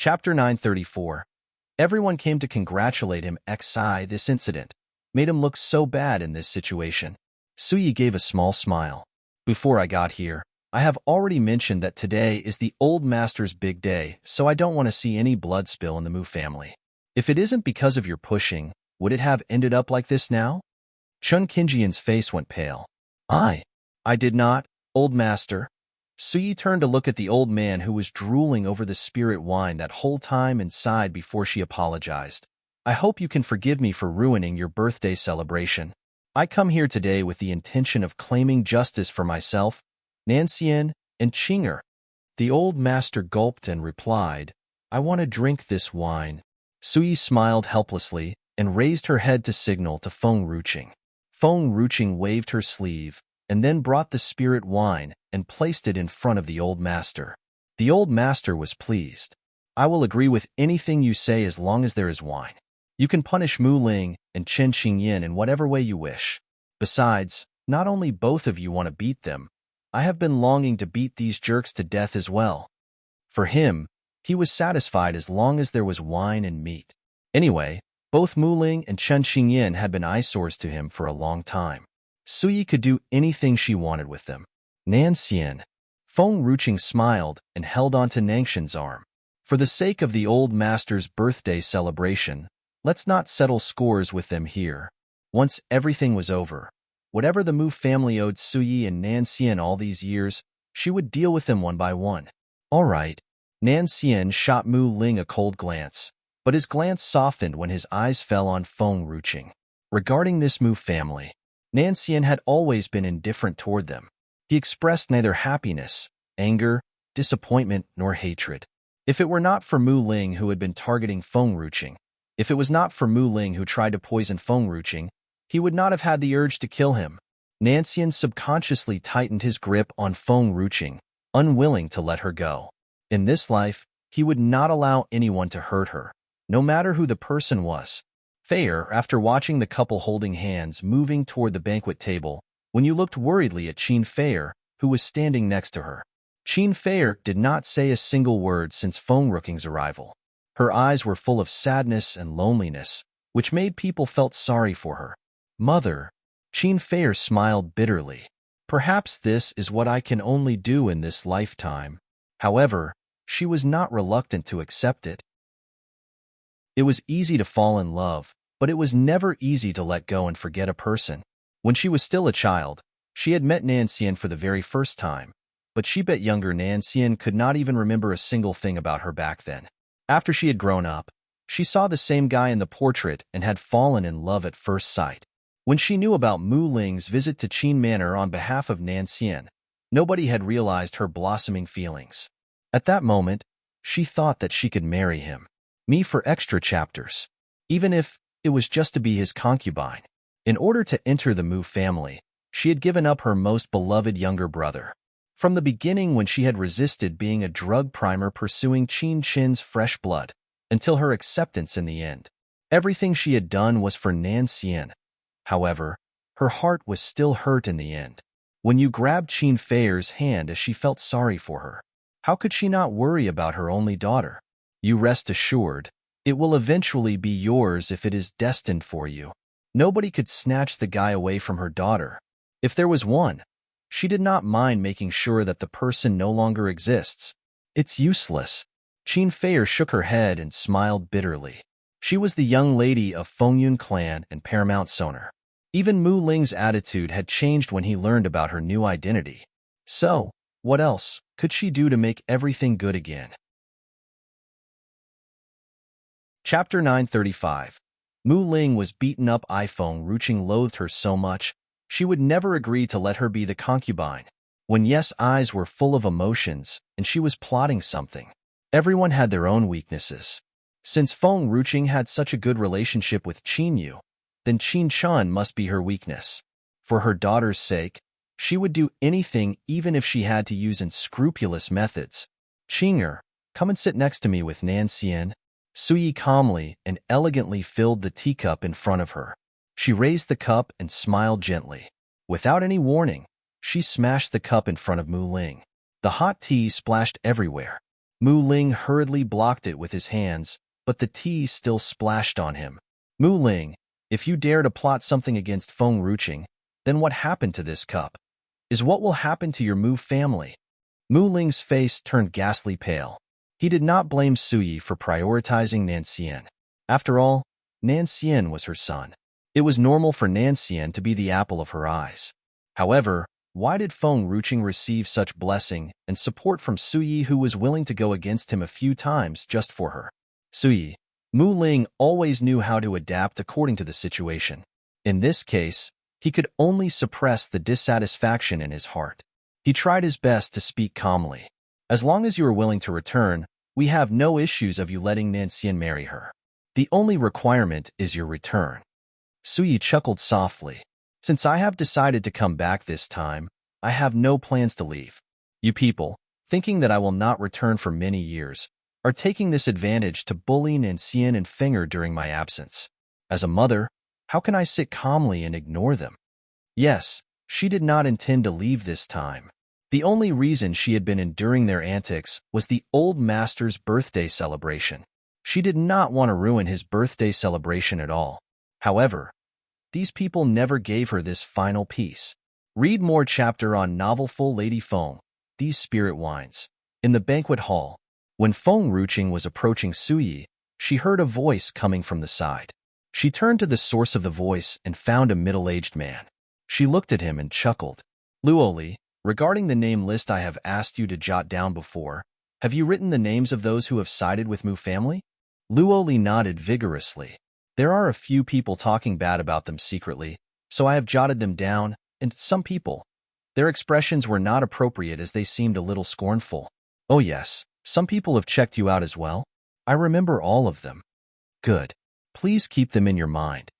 Chapter 934. Everyone came to congratulate him. This incident made him look so bad in this situation. Suyi gave a small smile. Before I got here, I have already mentioned that today is the old master's big day, so I don't want to see any blood spill in the Mu family. If it isn't because of your pushing, would it have ended up like this now? Chun Kinjian's face went pale. I did not, old master. Suyi turned to look at the old man who was drooling over the spirit wine that whole time and sighed before she apologized. I hope you can forgive me for ruining your birthday celebration. I come here today with the intention of claiming justice for myself, Nanxian, and Qinger. The old master gulped and replied, I want to drink this wine. Suyi smiled helplessly and raised her head to signal to Feng Ruqing. Feng Ruqing waved her sleeve and then brought the spirit wine and placed it in front of the old master. The old master was pleased. I will agree with anything you say as long as there is wine. You can punish Mu Ling and Chen Qingyin in whatever way you wish. Besides, not only both of you want to beat them, I have been longing to beat these jerks to death as well. For him, he was satisfied as long as there was wine and meat. Anyway, both Mu Ling and Chen Qingyin had been eyesores to him for a long time. Suyi could do anything she wanted with them. Nanxian. Feng Ruqing smiled and held onto Nangxian's arm. For the sake of the old master's birthday celebration, let's not settle scores with them here. Once everything was over, whatever the Mu family owed Suyi and Nanxian all these years, she would deal with them one by one. All right. Nanxian shot Mu Ling a cold glance, but his glance softened when his eyes fell on Feng Ruqing. Regarding this Mu family, Nanxian had always been indifferent toward them. He expressed neither happiness, anger, disappointment, nor hatred. If it were not for Mu Ling who had been targeting Feng Ruqing, if it was not for Mu Ling who tried to poison Feng Ruqing, he would not have had the urge to kill him. Nanxian subconsciously tightened his grip on Feng Ruqing, unwilling to let her go. In this life, he would not allow anyone to hurt her, no matter who the person was. Fair, after watching the couple holding hands moving toward the banquet table, when you looked worriedly at Qin Fair, who was standing next to her. Qin Fair did not say a single word since Feng Ruqing's arrival. Her eyes were full of sadness and loneliness, which made people felt sorry for her. Mother, Qin Fair smiled bitterly. Perhaps this is what I can only do in this lifetime. However, she was not reluctant to accept it. It was easy to fall in love, but it was never easy to let go and forget a person. When she was still a child, she had met Nanxian for the very first time, but she bet younger Nanxian could not even remember a single thing about her back then. After she had grown up, she saw the same guy in the portrait and had fallen in love at first sight. When she knew about Mu Ling's visit to Qin Manor on behalf of Nanxian, nobody had realized her blossoming feelings. At that moment, she thought that she could marry him. Me for extra chapters. Even if it was just to be his concubine. In order to enter the Mu family, she had given up her most beloved younger brother. From the beginning when she had resisted being a drug primer pursuing Qin Chin's fresh blood, until her acceptance in the end. Everything she had done was for Nanxian. However, her heart was still hurt in the end. When you grabbed Qin Fair's hand as she felt sorry for her, how could she not worry about her only daughter? You rest assured, it will eventually be yours if it is destined for you. Nobody could snatch the guy away from her daughter. If there was one, she did not mind making sure that the person no longer exists. It's useless. Qin Fair shook her head and smiled bitterly. She was the young lady of Fengyun clan and Paramount Sonar. Even Mu Ling's attitude had changed when he learned about her new identity. So, what else could she do to make everything good again? Chapter 935. Mu Ling was beaten up. Feng Ruqing loathed her so much, she would never agree to let her be the concubine. When Yes' eyes were full of emotions, and she was plotting something. Everyone had their own weaknesses. Since Feng Ruqing had such a good relationship with Qin Yu, then Qin Chun must be her weakness. For her daughter's sake, she would do anything even if she had to use unscrupulous methods. Qinger, come and sit next to me with Nanxian. Suyi calmly and elegantly filled the teacup in front of her. She raised the cup and smiled gently. Without any warning, she smashed the cup in front of Mu Ling. The hot tea splashed everywhere. Mu Ling hurriedly blocked it with his hands, but the tea still splashed on him. Mu Ling, if you dare to plot something against Feng Ruqing, then what happened to this cup? Is what will happen to your Mu family? Mu Ling's face turned ghastly pale. He did not blame Suyi for prioritizing Nanxian. After all, Nanxian was her son. It was normal for Nanxian to be the apple of her eyes. However, why did Feng Ruqing receive such blessing and support from Suyi, who was willing to go against him a few times just for her? Suyi, Mu Ling always knew how to adapt according to the situation. In this case, he could only suppress the dissatisfaction in his heart. He tried his best to speak calmly. As long as you are willing to return, we have no issues of you letting Nanxian marry her. The only requirement is your return. Suyi chuckled softly. Since I have decided to come back this time, I have no plans to leave. You people, thinking that I will not return for many years, are taking this advantage to bully Nanxian and Finger during my absence. As a mother, how can I sit calmly and ignore them? Yes, she did not intend to leave this time. The only reason she had been enduring their antics was the old master's birthday celebration. She did not want to ruin his birthday celebration at all. However, these people never gave her this final piece. Read more chapter on novelful Lady Feng, These Spirit Wines. In the banquet hall, when Feng Ruqing was approaching Suyi, she heard a voice coming from the side. She turned to the source of the voice and found a middle-aged man. She looked at him and chuckled. Luoli, regarding the name list I have asked you to jot down before, have you written the names of those who have sided with Mu family? Luoli nodded vigorously. There are a few people talking bad about them secretly, so I have jotted them down, and some people. Their expressions were not appropriate as they seemed a little scornful. Oh yes, some people have checked you out as well. I remember all of them. Good. Please keep them in your mind.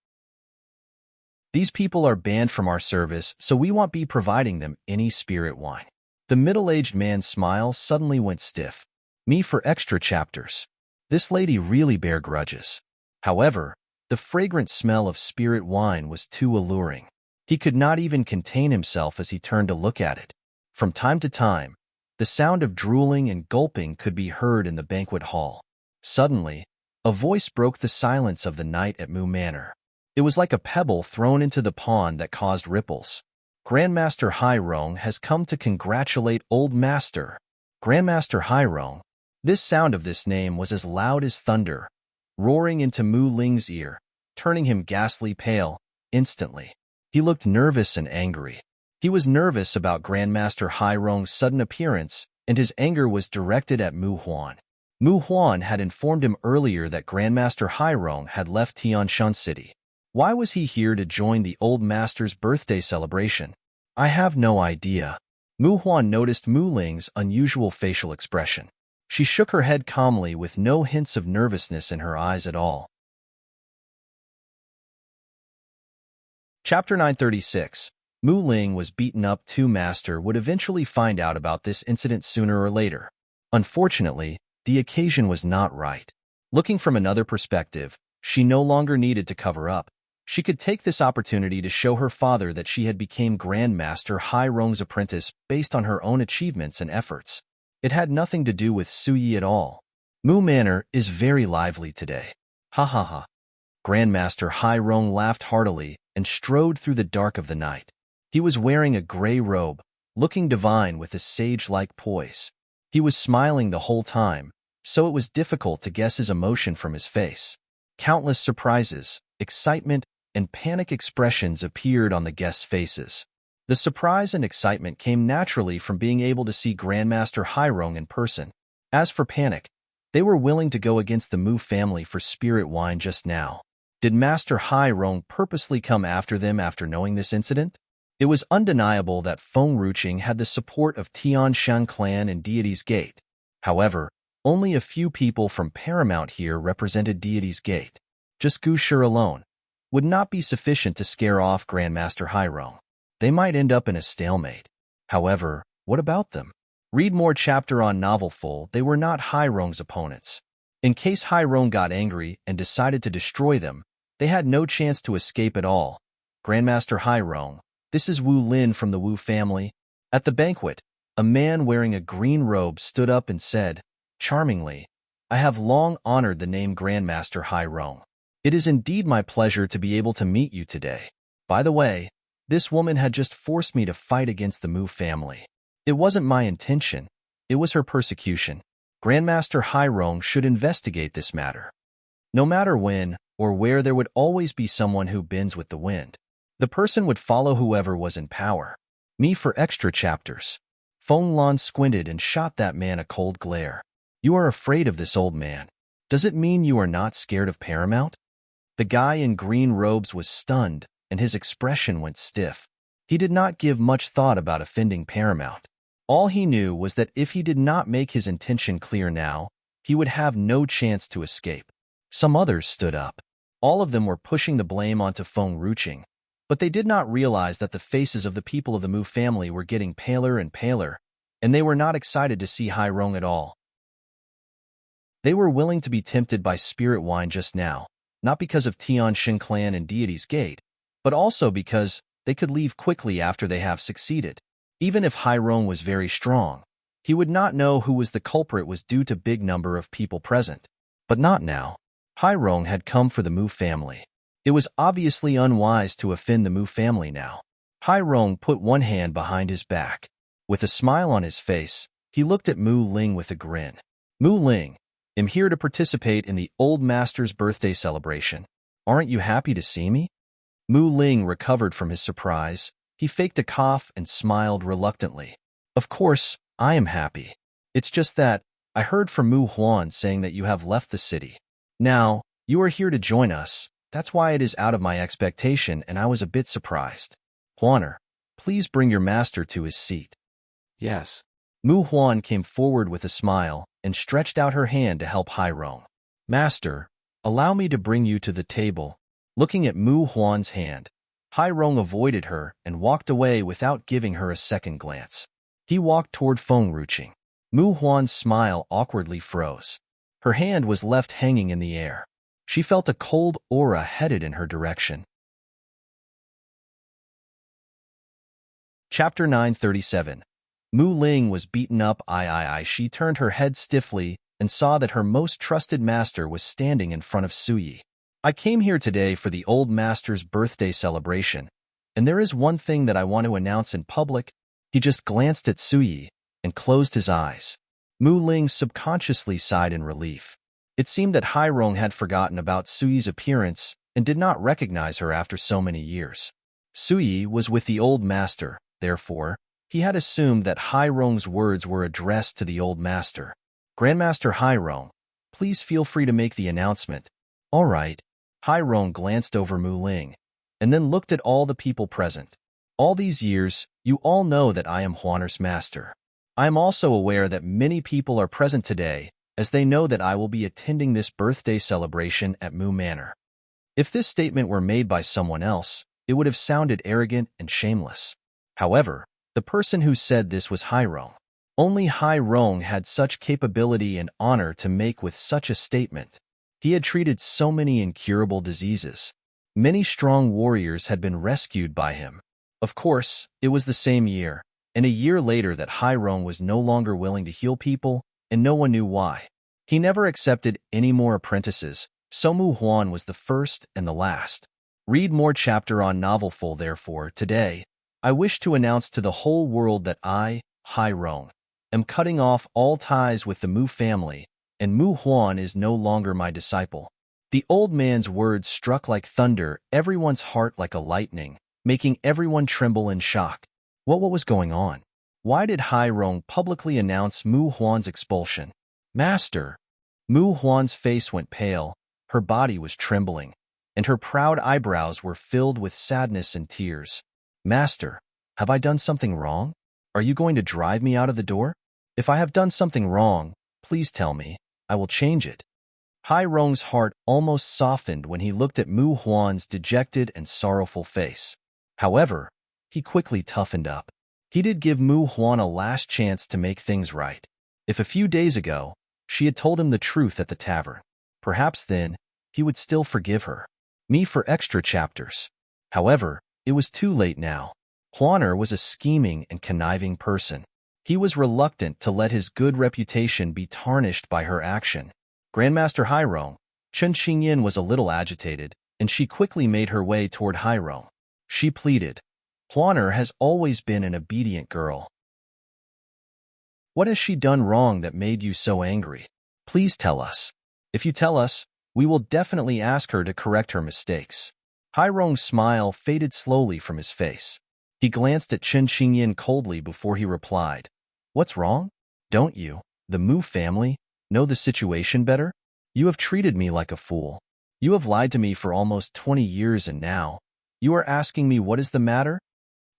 These people are banned from our service, so we won't be providing them any spirit wine. The middle-aged man's smile suddenly went stiff. Me for extra chapters. This lady really bear grudges. However, the fragrant smell of spirit wine was too alluring. He could not even contain himself as he turned to look at it. From time to time, the sound of drooling and gulping could be heard in the banquet hall. Suddenly, a voice broke the silence of the night at Mu Manor. It was like a pebble thrown into the pond that caused ripples. Grandmaster Hairong has come to congratulate Old Master. Grandmaster Hairong. This sound of this name was as loud as thunder, roaring into Mu Ling's ear, turning him ghastly pale, instantly. He looked nervous and angry. He was nervous about Grandmaster Hairong's sudden appearance, and his anger was directed at Mu Huan. Mu Huan had informed him earlier that Grandmaster Hairong had left Tianshan City. Why was he here to join the old master's birthday celebration? I have no idea. Mu Huan noticed Mu Ling's unusual facial expression. She shook her head calmly with no hints of nervousness in her eyes at all. Chapter 936. Mu Ling was beaten up too. Master would eventually find out about this incident sooner or later. Unfortunately, the occasion was not right. Looking from another perspective, she no longer needed to cover up. She could take this opportunity to show her father that she had become Grandmaster Hairong's apprentice based on her own achievements and efforts. It had nothing to do with Suyi at all. Mu Manor is very lively today. Ha ha ha. Grandmaster Hairong laughed heartily and strode through the dark of the night. He was wearing a gray robe, looking divine with a sage-like poise. He was smiling the whole time, so it was difficult to guess his emotion from his face. Countless surprises, excitement, and panic expressions appeared on the guests' faces. The surprise and excitement came naturally from being able to see Grandmaster Hairong in person. As for panic, they were willing to go against the Mu family for spirit wine just now. Did Master Hairong purposely come after them after knowing this incident? It was undeniable that Feng Ruqing had the support of Tianshan clan and Deity's Gate. However, only a few people from Paramount here represented Deity's Gate. Just Gu Shi alone would not be sufficient to scare off Grandmaster Hairong. They might end up in a stalemate. However, what about them? Read more chapter on Novelful. They were not Hairong's opponents. In case Hairong got angry and decided to destroy them, they had no chance to escape at all. Grandmaster Hairong, this is Wu Lin from the Wu family. At the banquet, a man wearing a green robe stood up and said, Charmingly, I have long honored the name Grandmaster Hai Rong. It is indeed my pleasure to be able to meet you today. By the way, this woman had just forced me to fight against the Mu family. It wasn't my intention. It was her persecution. Grandmaster Hai Rong should investigate this matter. No matter when or where, there would always be someone who bends with the wind. The person would follow whoever was in power. Me for extra chapters. Feng Lan squinted and shot that man a cold glare. You are afraid of this old man. Does it mean you are not scared of Paramount? The guy in green robes was stunned, and his expression went stiff. He did not give much thought about offending Paramount. All he knew was that if he did not make his intention clear now, he would have no chance to escape. Some others stood up. All of them were pushing the blame onto Feng Ruqing, but they did not realize that the faces of the people of the Mu family were getting paler and paler, and they were not excited to see Hai Rong at all. They were willing to be tempted by spirit wine just now, not because of Tianxin clan and Deity's Gate, but also because they could leave quickly after they have succeeded. Even if Hai Rong was very strong, he would not know who was the culprit was due to big number of people present. But not now. Hai Rong had come for the Mu family. It was obviously unwise to offend the Mu family now. Hai Rong put one hand behind his back. With a smile on his face, he looked at Mu Ling with a grin. Mu Ling, I'm here to participate in the old master's birthday celebration. Aren't you happy to see me? Mu Ling recovered from his surprise. He faked a cough and smiled reluctantly. Of course, I am happy. It's just that I heard from Mu Huan saying that you have left the city. Now, you are here to join us. That's why it is out of my expectation, and I was a bit surprised. Huaner, please bring your master to his seat. Yes. Mu Huan came forward with a smile and stretched out her hand to help Hai Rong. Master, allow me to bring you to the table. Looking at Mu Huan's hand, Hai Rong avoided her and walked away without giving her a second glance. He walked toward Feng Ruqing. Mu Huan's smile awkwardly froze. Her hand was left hanging in the air. She felt a cold aura headed in her direction. Chapter 937. Mu Ling was beaten up. She turned her head stiffly and saw that her most trusted master was standing in front of Suyi. I came here today for the old master's birthday celebration, and there is one thing that I want to announce in public. He just glanced at Suyi and closed his eyes. Mu Ling subconsciously sighed in relief. It seemed that Hai Rong had forgotten about Suyi's appearance and did not recognize her after so many years. Suyi was with the old master, therefore, he had assumed that Hai Rong's words were addressed to the old master. Grandmaster Hai Rong, please feel free to make the announcement. All right. Hai Rong glanced over Mu Ling, and then looked at all the people present. All these years, you all know that I am Huaner's master. I am also aware that many people are present today, as they know that I will be attending this birthday celebration at Mu Manor. If this statement were made by someone else, it would have sounded arrogant and shameless. However, the person who said this was Hai Rong. Only Hai Rong had such capability and honor to make with such a statement. He had treated so many incurable diseases. Many strong warriors had been rescued by him. Of course, it was the same year, and a year later that Hai Rong was no longer willing to heal people, and no one knew why. He never accepted any more apprentices, so Mu Huan was the first and the last. Read more chapter on Novelful. Therefore, today, I wish to announce to the whole world that I, Hai Rong, am cutting off all ties with the Mu family, and Mu Huan is no longer my disciple. The old man's words struck like thunder, everyone's heart like a lightning, making everyone tremble in shock. What was going on? Why did Hai Rong publicly announce Mu Huan's expulsion? Master! Mu Huan's face went pale, her body was trembling, and her proud eyebrows were filled with sadness and tears. Master, have I done something wrong? Are you going to drive me out of the door? If I have done something wrong, please tell me. I will change it. Hai Rong's heart almost softened when he looked at Mu Huan's dejected and sorrowful face. However, he quickly toughened up. He did give Mu Huan a last chance to make things right. If a few days ago, she had told him the truth at the tavern, perhaps then, he would still forgive her. Me for extra chapters. However, it was too late now. Huaner was a scheming and conniving person. He was reluctant to let his good reputation be tarnished by her action. Grandmaster Hairong, Chen Xingyin was a little agitated, and she quickly made her way toward Hairong. She pleaded, "Huaner has always been an obedient girl. What has she done wrong that made you so angry? Please tell us. If you tell us, we will definitely ask her to correct her mistakes." Hairong's smile faded slowly from his face. He glanced at Chen Xingyin coldly before he replied, "What's wrong? Don't you, the Mu family, know the situation better? You have treated me like a fool. You have lied to me for almost 20 years and now you are asking me what is the matter?"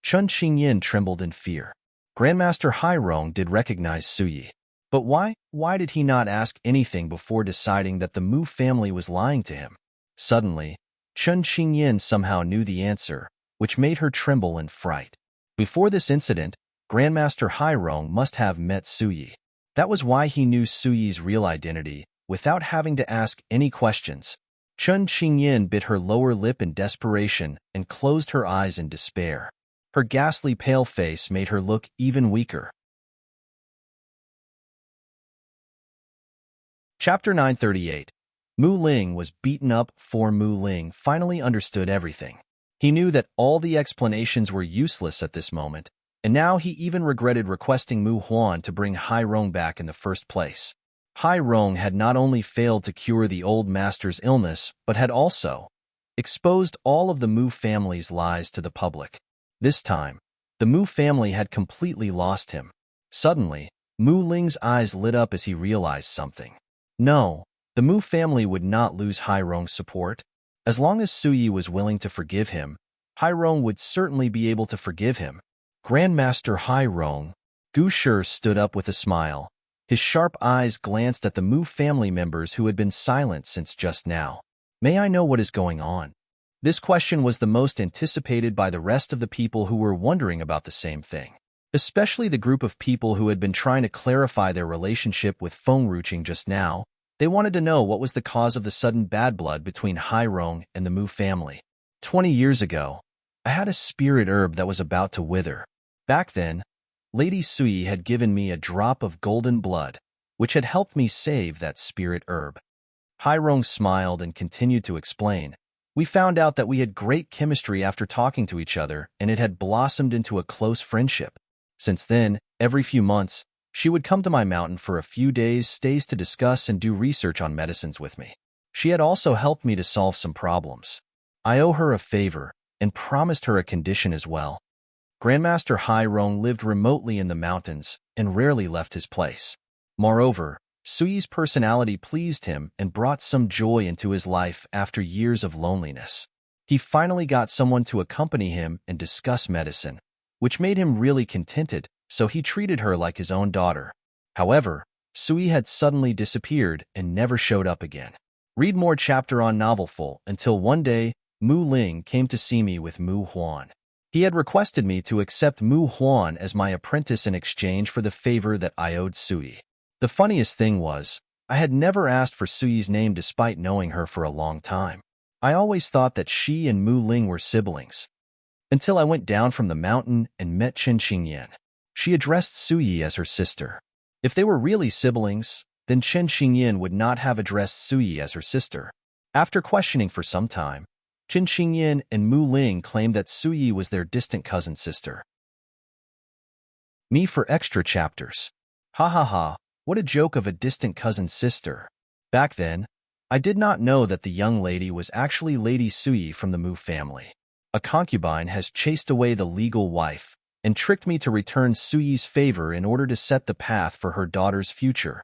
Chen Xingyin trembled in fear. Grandmaster Hairong did recognize Suyi. But why did he not ask anything before deciding that the Mu family was lying to him? Suddenly, Chen Xingyin somehow knew the answer, which made her tremble in fright. Before this incident, Grandmaster Hairong must have met Suyi. That was why he knew Suyi's real identity, without having to ask any questions. Chen Xingyin bit her lower lip in desperation and closed her eyes in despair. Her ghastly pale face made her look even weaker. Chapter 938. Mu Ling was beaten up before Mu Ling finally understood everything. He knew that all the explanations were useless at this moment, and now he even regretted requesting Mu Huan to bring Hairong back in the first place. Hairong had not only failed to cure the old master's illness, but had also exposed all of the Mu family's lies to the public. This time, the Mu family had completely lost him. Suddenly, Mu Ling's eyes lit up as he realized something. No, the Mu family would not lose Hairong's support. As long as Suyi was willing to forgive him, Hairong would certainly be able to forgive him. Grandmaster Hairong. Gu Shi stood up with a smile. His sharp eyes glanced at the Mu family members who had been silent since just now. "May I know what is going on?" This question was the most anticipated by the rest of the people who were wondering about the same thing. Especially the group of people who had been trying to clarify their relationship with Feng Ruqing just now. They wanted to know what was the cause of the sudden bad blood between Hairong and the Mu family. 20 years ago, I had a spirit herb that was about to wither. Back then, Lady Suyi had given me a drop of golden blood, which had helped me save that spirit herb. Hairong smiled and continued to explain. We found out that we had great chemistry after talking to each other, and it had blossomed into a close friendship. Since then, every few months, she would come to my mountain for a few days stays to discuss and do research on medicines with me. She had also helped me to solve some problems. I owe her a favor and promised her a condition as well. Grandmaster Hairong lived remotely in the mountains and rarely left his place. Moreover, Suyi's personality pleased him and brought some joy into his life after years of loneliness. He finally got someone to accompany him and discuss medicine, which made him really contented, so he treated her like his own daughter. However, Suyi had suddenly disappeared and never showed up again. Read more chapter on Novelful until one day, Mu Ling came to see me with Mu Huan. He had requested me to accept Mu Huan as my apprentice in exchange for the favor that I owed Suyi. The funniest thing was, I had never asked for Suyi's name despite knowing her for a long time. I always thought that she and Mu Ling were siblings. Until I went down from the mountain and met Chen Xingyin. She addressed Suyi as her sister. If they were really siblings, then Chen Xingyin would not have addressed Suyi as her sister. After questioning for some time, Chen Xingyin and Mu Ling claimed that Suyi was their distant cousin sister. Me for extra chapters. Ha ha ha, what a joke of a distant cousin sister. Back then, I did not know that the young lady was actually Lady Suyi from the Mu family. A concubine has chased away the legal wife and tricked me to return Suyi's favor in order to set the path for her daughter's future.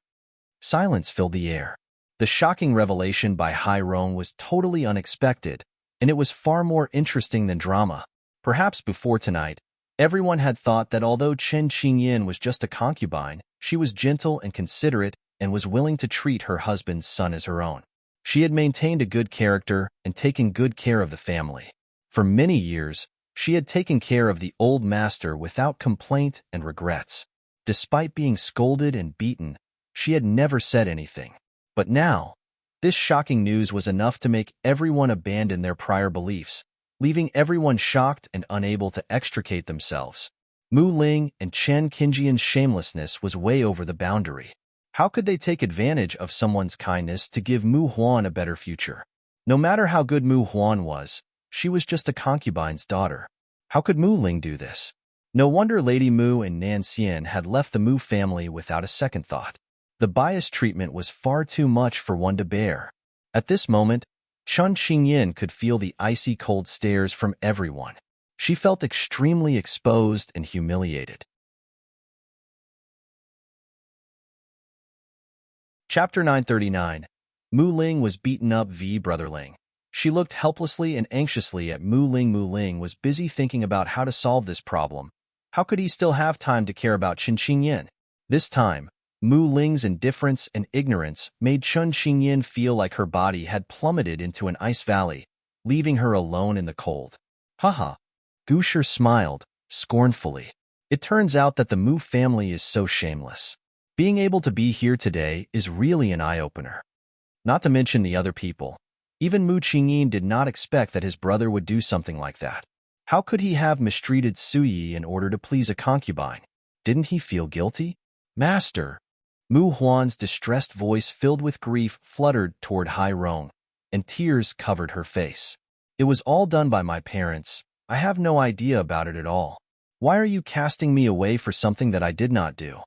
Silence filled the air. The shocking revelation by Hairong was totally unexpected, and it was far more interesting than drama. Perhaps before tonight, everyone had thought that although Chen Xingyin was just a concubine, she was gentle and considerate and was willing to treat her husband's son as her own. She had maintained a good character and taken good care of the family. For many years, she had taken care of the old master without complaint and regrets. Despite being scolded and beaten, she had never said anything. But now, this shocking news was enough to make everyone abandon their prior beliefs, leaving everyone shocked and unable to extricate themselves. Mu Ling and Chen Qingjian's shamelessness was way over the boundary. How could they take advantage of someone's kindness to give Mu Huan a better future? No matter how good Mu Huan was, she was just a concubine's daughter. How could Mu Ling do this? No wonder Lady Mu and Nan Xian had left the Mu family without a second thought. The biased treatment was far too much for one to bear. At this moment, Chen Qingyin could feel the icy cold stares from everyone. She felt extremely exposed and humiliated. Chapter 939. Mu Ling was beaten up v. Brotherling. She looked helplessly and anxiously at Mu Ling. Mu Ling was busy thinking about how to solve this problem. How could he still have time to care about Chen Qingyin? This time, Mu Ling's indifference and ignorance made Chen Qingyin feel like her body had plummeted into an ice valley, leaving her alone in the cold. Haha. Gusher smiled, scornfully. It turns out that the Mu family is so shameless. Being able to be here today is really an eye-opener. Not to mention the other people. Even Mu Qingyin did not expect that his brother would do something like that. How could he have mistreated Suyi in order to please a concubine? Didn't he feel guilty? Master! Mu Huan's distressed voice filled with grief fluttered toward Hai Rong, and tears covered her face. It was all done by my parents. I have no idea about it at all. Why are you casting me away for something that I did not do?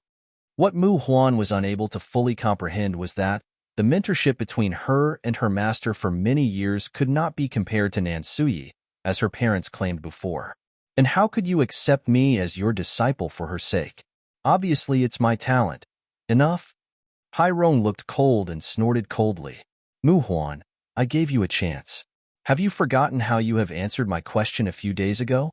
What Mu Huan was unable to fully comprehend was that the mentorship between her and her master for many years could not be compared to Nan Suyi, as her parents claimed before. And how could you accept me as your disciple for her sake? Obviously, it's my talent. Enough? Hai Rong looked cold and snorted coldly. Mu Huan, I gave you a chance. Have you forgotten how you have answered my question a few days ago?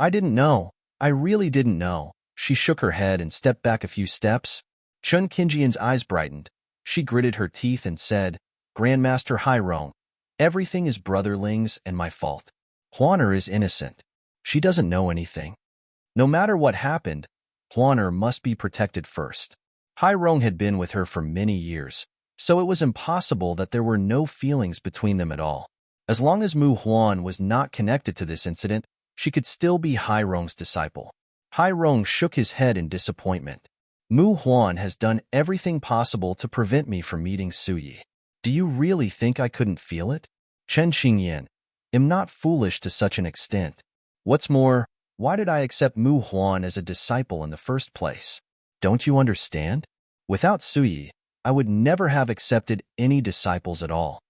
I didn't know. I really didn't know. She shook her head and stepped back a few steps. Chen Qingjian's eyes brightened. She gritted her teeth and said, Grandmaster Hai Rong, everything is Brotherling's and my fault. Huaner is innocent. She doesn't know anything. No matter what happened, Huaner must be protected first. Hai Rong had been with her for many years, so it was impossible that there were no feelings between them at all. As long as Mu Huan was not connected to this incident, she could still be Hai Rong's disciple. Hai Rong shook his head in disappointment. Mu Huan has done everything possible to prevent me from meeting Suyi. Do you really think I couldn't feel it? Chen Qingyan, am not foolish to such an extent. What's more, why did I accept Mu Huan as a disciple in the first place? Don't you understand? Without Suyi, I would never have accepted any disciples at all.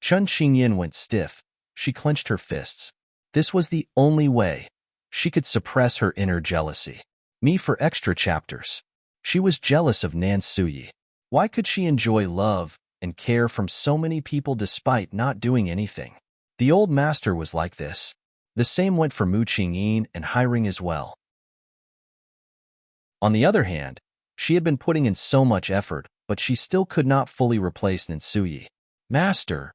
Chen Qingyan went stiff. She clenched her fists. This was the only way she could suppress her inner jealousy. Me for extra chapters. She was jealous of Nan Suyi. Why could she enjoy love and care from so many people despite not doing anything? The old master was like this. The same went for Mu Qingyin and Hai Rong as well. On the other hand, she had been putting in so much effort, but she still could not fully replace Nan Suyi. Master!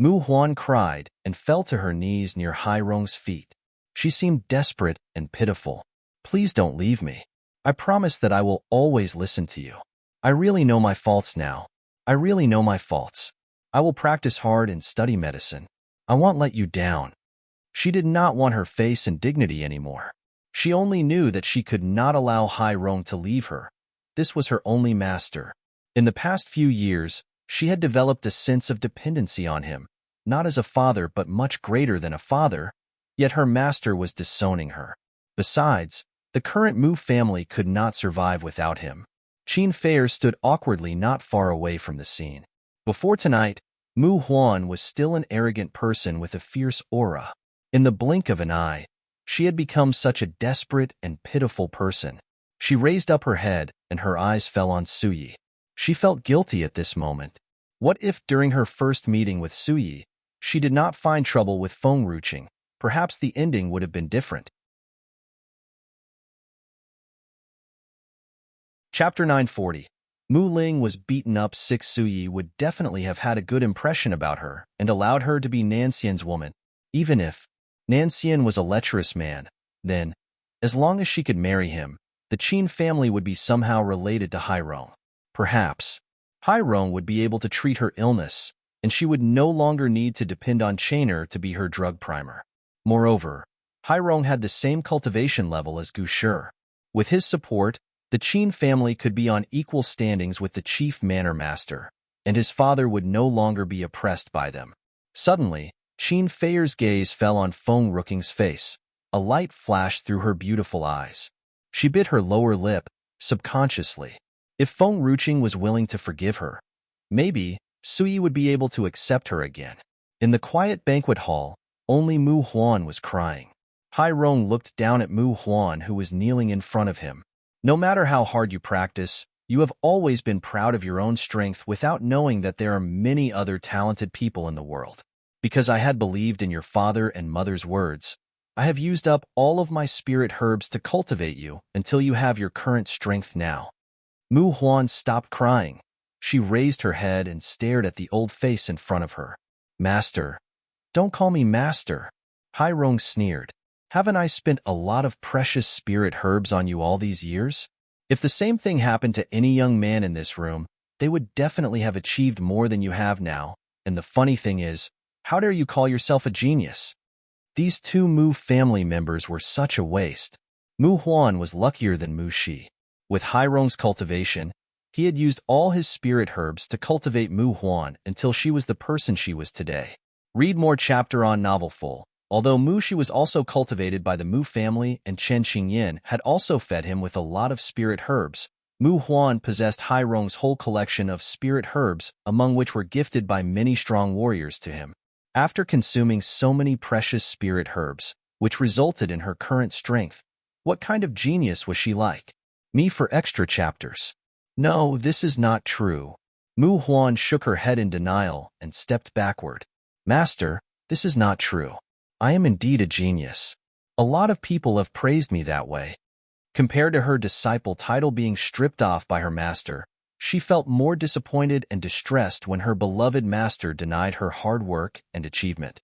Mu Huan cried and fell to her knees near Hai Rong's feet. She seemed desperate and pitiful. Please don't leave me. I promise that I will always listen to you. I really know my faults now. I really know my faults. I will practice hard and study medicine. I won't let you down. She did not want her face and dignity anymore. She only knew that she could not allow Hai Rong to leave her. This was her only master. In the past few years, she had developed a sense of dependency on him, not as a father but much greater than a father, yet her master was disowning her. Besides, the current Mu family could not survive without him. Qin Feier stood awkwardly not far away from the scene. Before tonight, Mu Huan was still an arrogant person with a fierce aura. In the blink of an eye, she had become such a desperate and pitiful person. She raised up her head, and her eyes fell on Suyi. She felt guilty at this moment. What if during her first meeting with Suyi, she did not find trouble with Feng Ruqing? Perhaps the ending would have been different. Chapter 940. Mu Ling was beaten up. Suyi would definitely have had a good impression about her and allowed her to be Nan Xian's woman. Even if Nan Xian was a lecherous man, then, as long as she could marry him, the Qin family would be somehow related to Hai Rong. Perhaps Hai Rong would be able to treat her illness, and she would no longer need to depend on Chainer to be her drug primer. Moreover, Hai Rong had the same cultivation level as Gusher. With his support, the Qin family could be on equal standings with the chief manor master, and his father would no longer be oppressed by them. Suddenly, Qin Feier's gaze fell on Feng Ruqing's face. A light flashed through her beautiful eyes. She bit her lower lip, subconsciously. If Feng Ruqing was willing to forgive her, maybe Suyi would be able to accept her again. In the quiet banquet hall, only Mu Huan was crying. Hai Rong looked down at Mu Huan, who was kneeling in front of him. No matter how hard you practice, you have always been proud of your own strength without knowing that there are many other talented people in the world. Because I had believed in your father and mother's words, I have used up all of my spirit herbs to cultivate you until you have your current strength now. Mu Huan stopped crying. She raised her head and stared at the old face in front of her. Master. Don't call me master. Hai Rong sneered. Haven't I spent a lot of precious spirit herbs on you all these years? If the same thing happened to any young man in this room, they would definitely have achieved more than you have now. And the funny thing is, how dare you call yourself a genius? These two Mu family members were such a waste. Mu Huan was luckier than Mu Shi. With Hai Rong's cultivation, he had used all his spirit herbs to cultivate Mu Huan until she was the person she was today. Read more chapter on novel full. Although Mu Shi was also cultivated by the Mu family and Chen Qingyin had also fed him with a lot of spirit herbs, Mu Huan possessed Hai Rong's whole collection of spirit herbs, among which were gifted by many strong warriors to him. After consuming so many precious spirit herbs, which resulted in her current strength, what kind of genius was she like? Me for extra chapters. No, this is not true. Mu Huan shook her head in denial and stepped backward. Master, this is not true. I am indeed a genius. A lot of people have praised me that way. Compared to her disciple title being stripped off by her master, she felt more disappointed and distressed when her beloved master denied her hard work and achievement.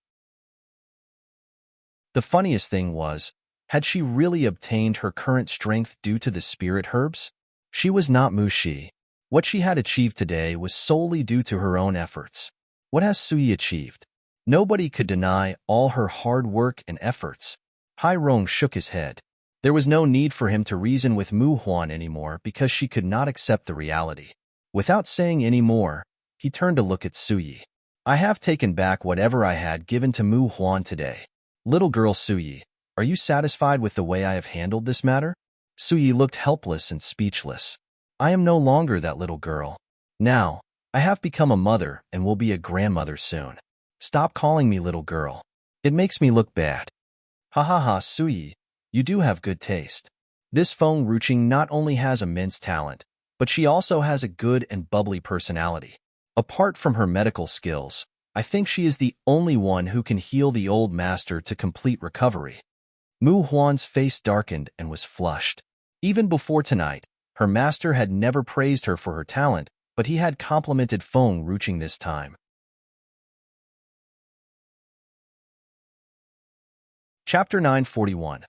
The funniest thing was, had she really obtained her current strength due to the spirit herbs? She was not Mu Shi. What she had achieved today was solely due to her own efforts. What has Suyi achieved? Nobody could deny all her hard work and efforts. Hai Rong shook his head. There was no need for him to reason with Mu Huan anymore because she could not accept the reality. Without saying any more, he turned to look at Suyi. I have taken back whatever I had given to Mu Huan today. Little girl Suyi, are you satisfied with the way I have handled this matter? Suyi looked helpless and speechless. I am no longer that little girl. Now, I have become a mother and will be a grandmother soon. Stop calling me little girl. It makes me look bad. Ha ha ha, Suyi, you do have good taste. This Feng Ruqing not only has immense talent, but she also has a good and bubbly personality. Apart from her medical skills, I think she is the only one who can heal the old master to complete recovery. Mu Huan's face darkened and was flushed. Even before tonight, her master had never praised her for her talent, but he had complimented Feng Ruqing this time. Chapter 941.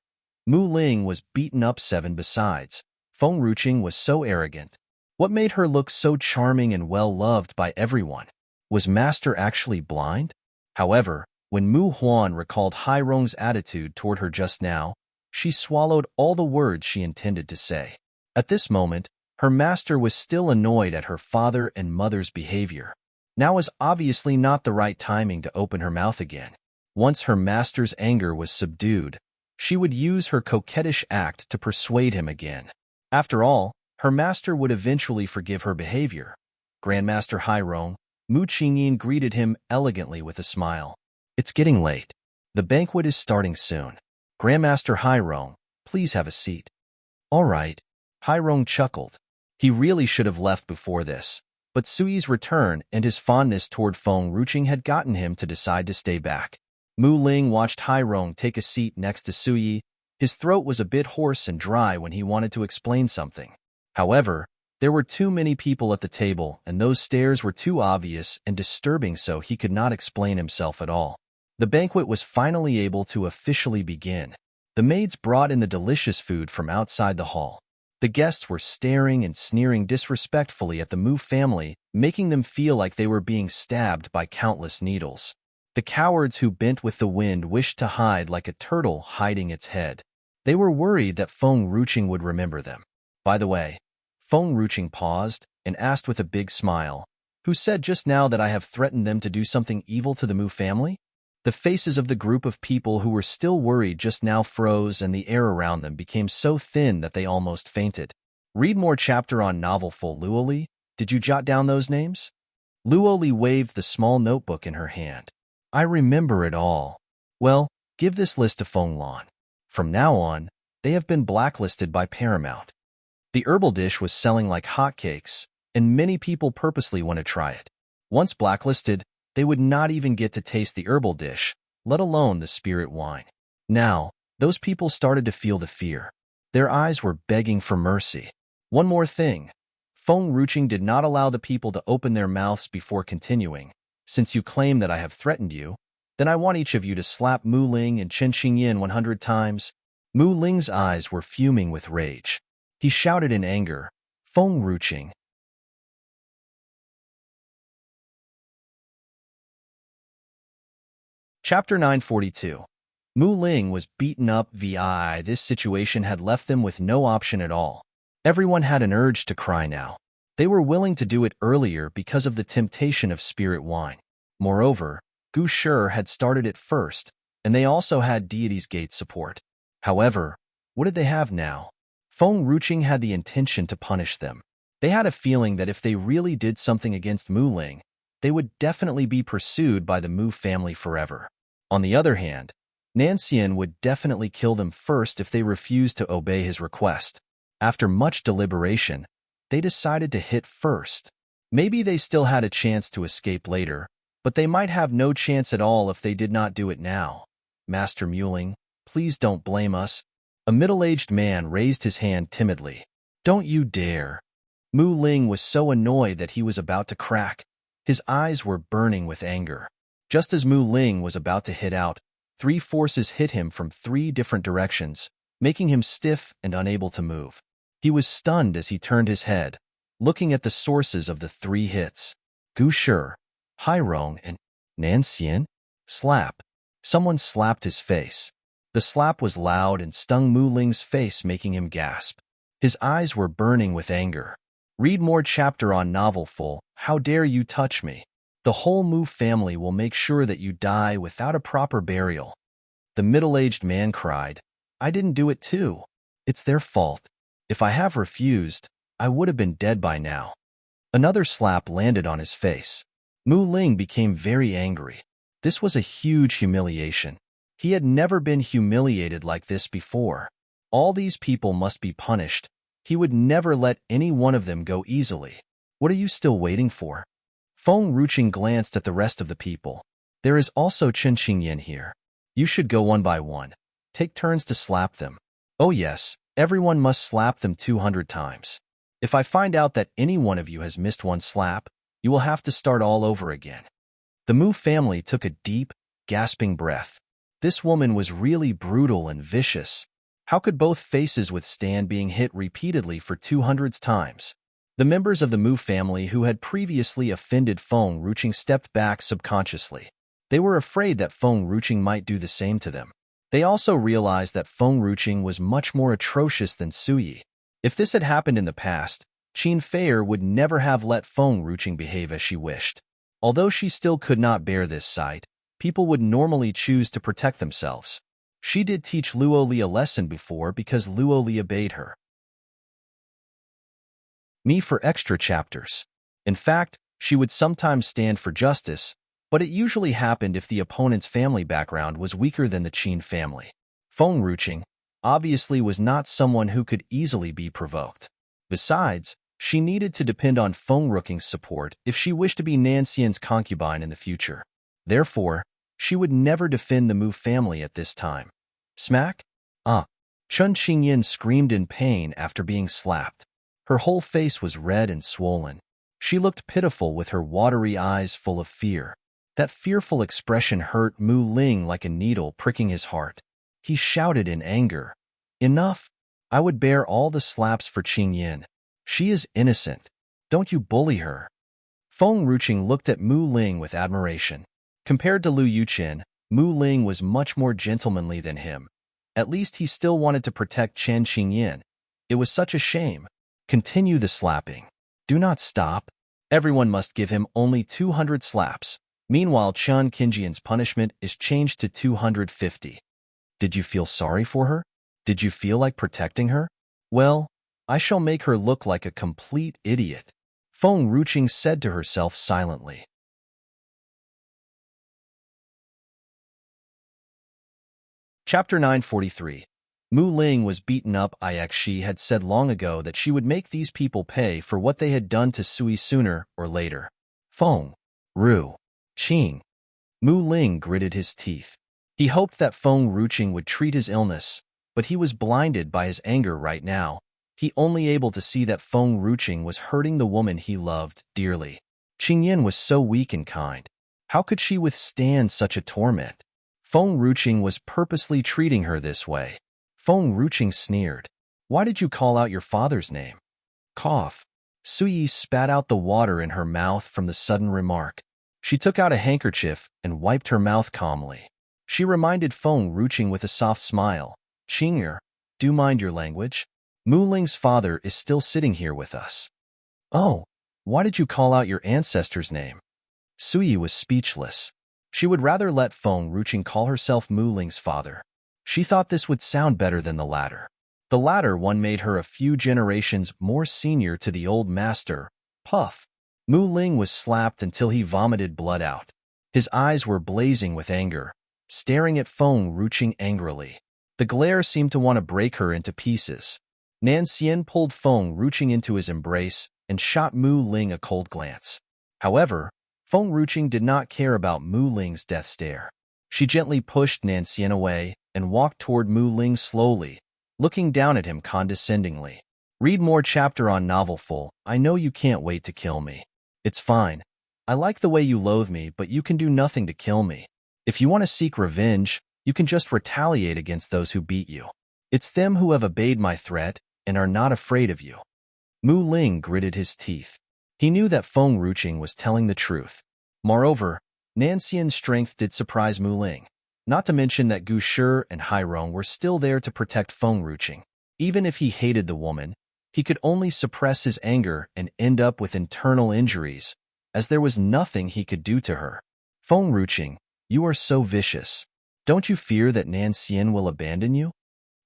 Mu Ling was beaten up 7 besides. Feng Ruqing was so arrogant. What made her look so charming and well-loved by everyone? Was Master actually blind? However, when Mu Huan recalled Hai Rong's attitude toward her just now, she swallowed all the words she intended to say. At this moment, her master was still annoyed at her father and mother's behavior. Now was obviously not the right timing to open her mouth again. Once her master's anger was subdued, she would use her coquettish act to persuade him again. After all, her master would eventually forgive her behavior. Grandmaster Hai Rong, Mu Qingyin greeted him elegantly with a smile. It's getting late. The banquet is starting soon. Grandmaster Hai Rong, please have a seat. All right. Hai Rong chuckled. He really should have left before this, but Suyi's return and his fondness toward Feng Ruqing had gotten him to decide to stay back. Mu Ling watched Hai Rong take a seat next to Suyi. His throat was a bit hoarse and dry when he wanted to explain something. However, there were too many people at the table, and those stares were too obvious and disturbing, so he could not explain himself at all. The banquet was finally able to officially begin. The maids brought in the delicious food from outside the hall. The guests were staring and sneering disrespectfully at the Mu family, making them feel like they were being stabbed by countless needles. The cowards who bent with the wind wished to hide like a turtle hiding its head. They were worried that Feng Ruching would remember them. By the way, Feng Ruching paused and asked with a big smile, "Who said just now that I have threatened them to do something evil to the Mu family?" The faces of the group of people who were still worried just now froze, and the air around them became so thin that they almost fainted. Read more chapter on novelful Luoli. Did you jot down those names? Luoli waved the small notebook in her hand. I remember it all. Well, give this list to Fenglan. From now on, they have been blacklisted by Paramount. The herbal dish was selling like hotcakes, and many people purposely want to try it. Once blacklisted, they would not even get to taste the herbal dish, let alone the spirit wine. Now, those people started to feel the fear. Their eyes were begging for mercy. One more thing. Feng Ruching did not allow the people to open their mouths before continuing. Since you claim that I have threatened you, then I want each of you to slap Mu Ling and Chen Xingyin 100 times. Mu Ling's eyes were fuming with rage. He shouted in anger, Feng Ruching. Chapter 942. Mu Ling was beaten up vi. This situation had left them with no option at all. Everyone had an urge to cry now. They were willing to do it earlier because of the temptation of spirit wine. Moreover, Gu Shi had started it first, and they also had Deity's Gate support. However, what did they have now? Feng Ruching had the intention to punish them. They had a feeling that if they really did something against Mu Ling, they would definitely be pursued by the Mu family forever. On the other hand, Nancian would definitely kill them first if they refused to obey his request. After much deliberation, they decided to hit first. Maybe they still had a chance to escape later, but they might have no chance at all if they did not do it now. Master Muling, please don't blame us. A middle-aged man raised his hand timidly. Don't you dare. Mu Ling was so annoyed that he was about to crack. His eyes were burning with anger. Just as Mu Ling was about to hit out, 3 forces hit him from 3 different directions, making him stiff and unable to move. He was stunned as he turned his head, looking at the sources of the 3 hits. Gu Shi, Hairong, and Nancian. Slap. Someone slapped his face. The slap was loud and stung Mu Ling's face, making him gasp. His eyes were burning with anger. Read more chapter on novelful, How Dare You Touch Me? The whole Mu family will make sure that you die without a proper burial. The middle-aged man cried, I didn't do it too. It's their fault. If I have refused, I would have been dead by now. Another slap landed on his face. Mu Ling became very angry. This was a huge humiliation. He had never been humiliated like this before. All these people must be punished. He would never let any one of them go easily. What are you still waiting for? Feng Ruching glanced at the rest of the people. There is also Chen Xingyin here. You should go one by one. Take turns to slap them. Oh yes, everyone must slap them 200 times. If I find out that any one of you has missed one slap, you will have to start all over again. The Mu family took a deep, gasping breath. This woman was really brutal and vicious. How could both faces withstand being hit repeatedly for 200 times? The members of the Mu family who had previously offended Feng Ruching stepped back subconsciously. They were afraid that Feng Ruching might do the same to them. They also realized that Feng Ruching was much more atrocious than Suyi. If this had happened in the past, Qin Feier would never have let Feng Ruching behave as she wished. Although she still could not bear this sight, people would normally choose to protect themselves. She did teach Luoli a lesson before because Luoli obeyed her. Me for extra chapters. In fact, she would sometimes stand for justice, but it usually happened if the opponent's family background was weaker than the Qin family. Feng Ruching, obviously, was not someone who could easily be provoked. Besides, she needed to depend on Feng Ruching's support if she wished to be Nancian's concubine in the future. Therefore, she would never defend the Mu family at this time. Smack? Chen Xingyin screamed in pain after being slapped. Her whole face was red and swollen. She looked pitiful with her watery eyes full of fear. That fearful expression hurt Mu Ling like a needle pricking his heart. He shouted in anger, Enough! I would bear all the slaps for Qingyin. She is innocent. Don't you bully her. Feng Ruching looked at Mu Ling with admiration. Compared to Lu Yuqin, Mu Ling was much more gentlemanly than him. At least he still wanted to protect Chen Qingyan. It was such a shame. Continue the slapping. Do not stop. Everyone must give him only 200 slaps. Meanwhile, Chen Qingyan's punishment is changed to 250. Did you feel sorry for her? Did you feel like protecting her? Well, I shall make her look like a complete idiot, Feng Ruqing said to herself silently. Chapter 943. Mu Ling was beaten up. She had said long ago that she would make these people pay for what they had done to Sui sooner or later. Feng Ruqing. Mu Ling gritted his teeth. He hoped that Feng Ruqing would treat his illness, but he was blinded by his anger right now. He only able to see that Feng Ruqing was hurting the woman he loved dearly. Qingyan was so weak and kind. How could she withstand such a torment? Feng Ruqing was purposely treating her this way. Feng Ruqing sneered. Why did you call out your father's name? Cough. Sui spat out the water in her mouth from the sudden remark. She took out a handkerchief and wiped her mouth calmly. She reminded Feng Ruqing with a soft smile. Qing'er, do mind your language. Mu Ling's father is still sitting here with us. Oh, why did you call out your ancestor's name? Sui was speechless. She would rather let Feng Ruqing call herself Mu Ling's father. She thought this would sound better than the latter. The latter one made her a few generations more senior to the old master. Puff. Mu Ling was slapped until he vomited blood out. His eyes were blazing with anger, staring at Feng Ruqing angrily. The glare seemed to want to break her into pieces. Nan Xian pulled Feng Ruqing into his embrace and shot Mu Ling a cold glance. However, Feng Ruqing did not care about Mu Ling's death stare. She gently pushed Nan Xian away and walked toward Mu Ling slowly, looking down at him condescendingly. Read more chapter on novel full. I know you can't wait to kill me. It's fine. I like the way you loathe me, but you can do nothing to kill me. If you want to seek revenge, you can just retaliate against those who beat you. It's them who have obeyed my threat and are not afraid of you. Mu Ling gritted his teeth. He knew that Feng Ruqing was telling the truth. Moreover, Nan Xian's strength did surprise Mu Ling. Not to mention that Gu Shi and Hai Rong were still there to protect Feng Ruqing. Even if he hated the woman, he could only suppress his anger and end up with internal injuries, as there was nothing he could do to her. Feng Ruqing, you are so vicious. Don't you fear that Nan Xian will abandon you?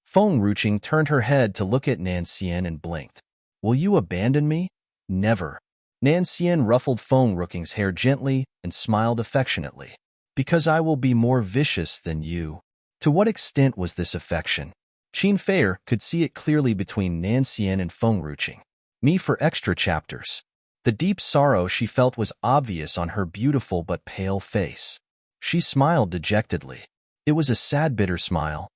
Feng Ruqing turned her head to look at Nan Xian and blinked. Will you abandon me? Never. Nan Xian ruffled Feng Ruqing's hair gently and smiled affectionately. Because I will be more vicious than you. To what extent was this affection? Qin Fei could see it clearly between Nan Xian and Feng Ruqing. Me for extra chapters. The deep sorrow she felt was obvious on her beautiful but pale face. She smiled dejectedly. It was a sad, bitter smile.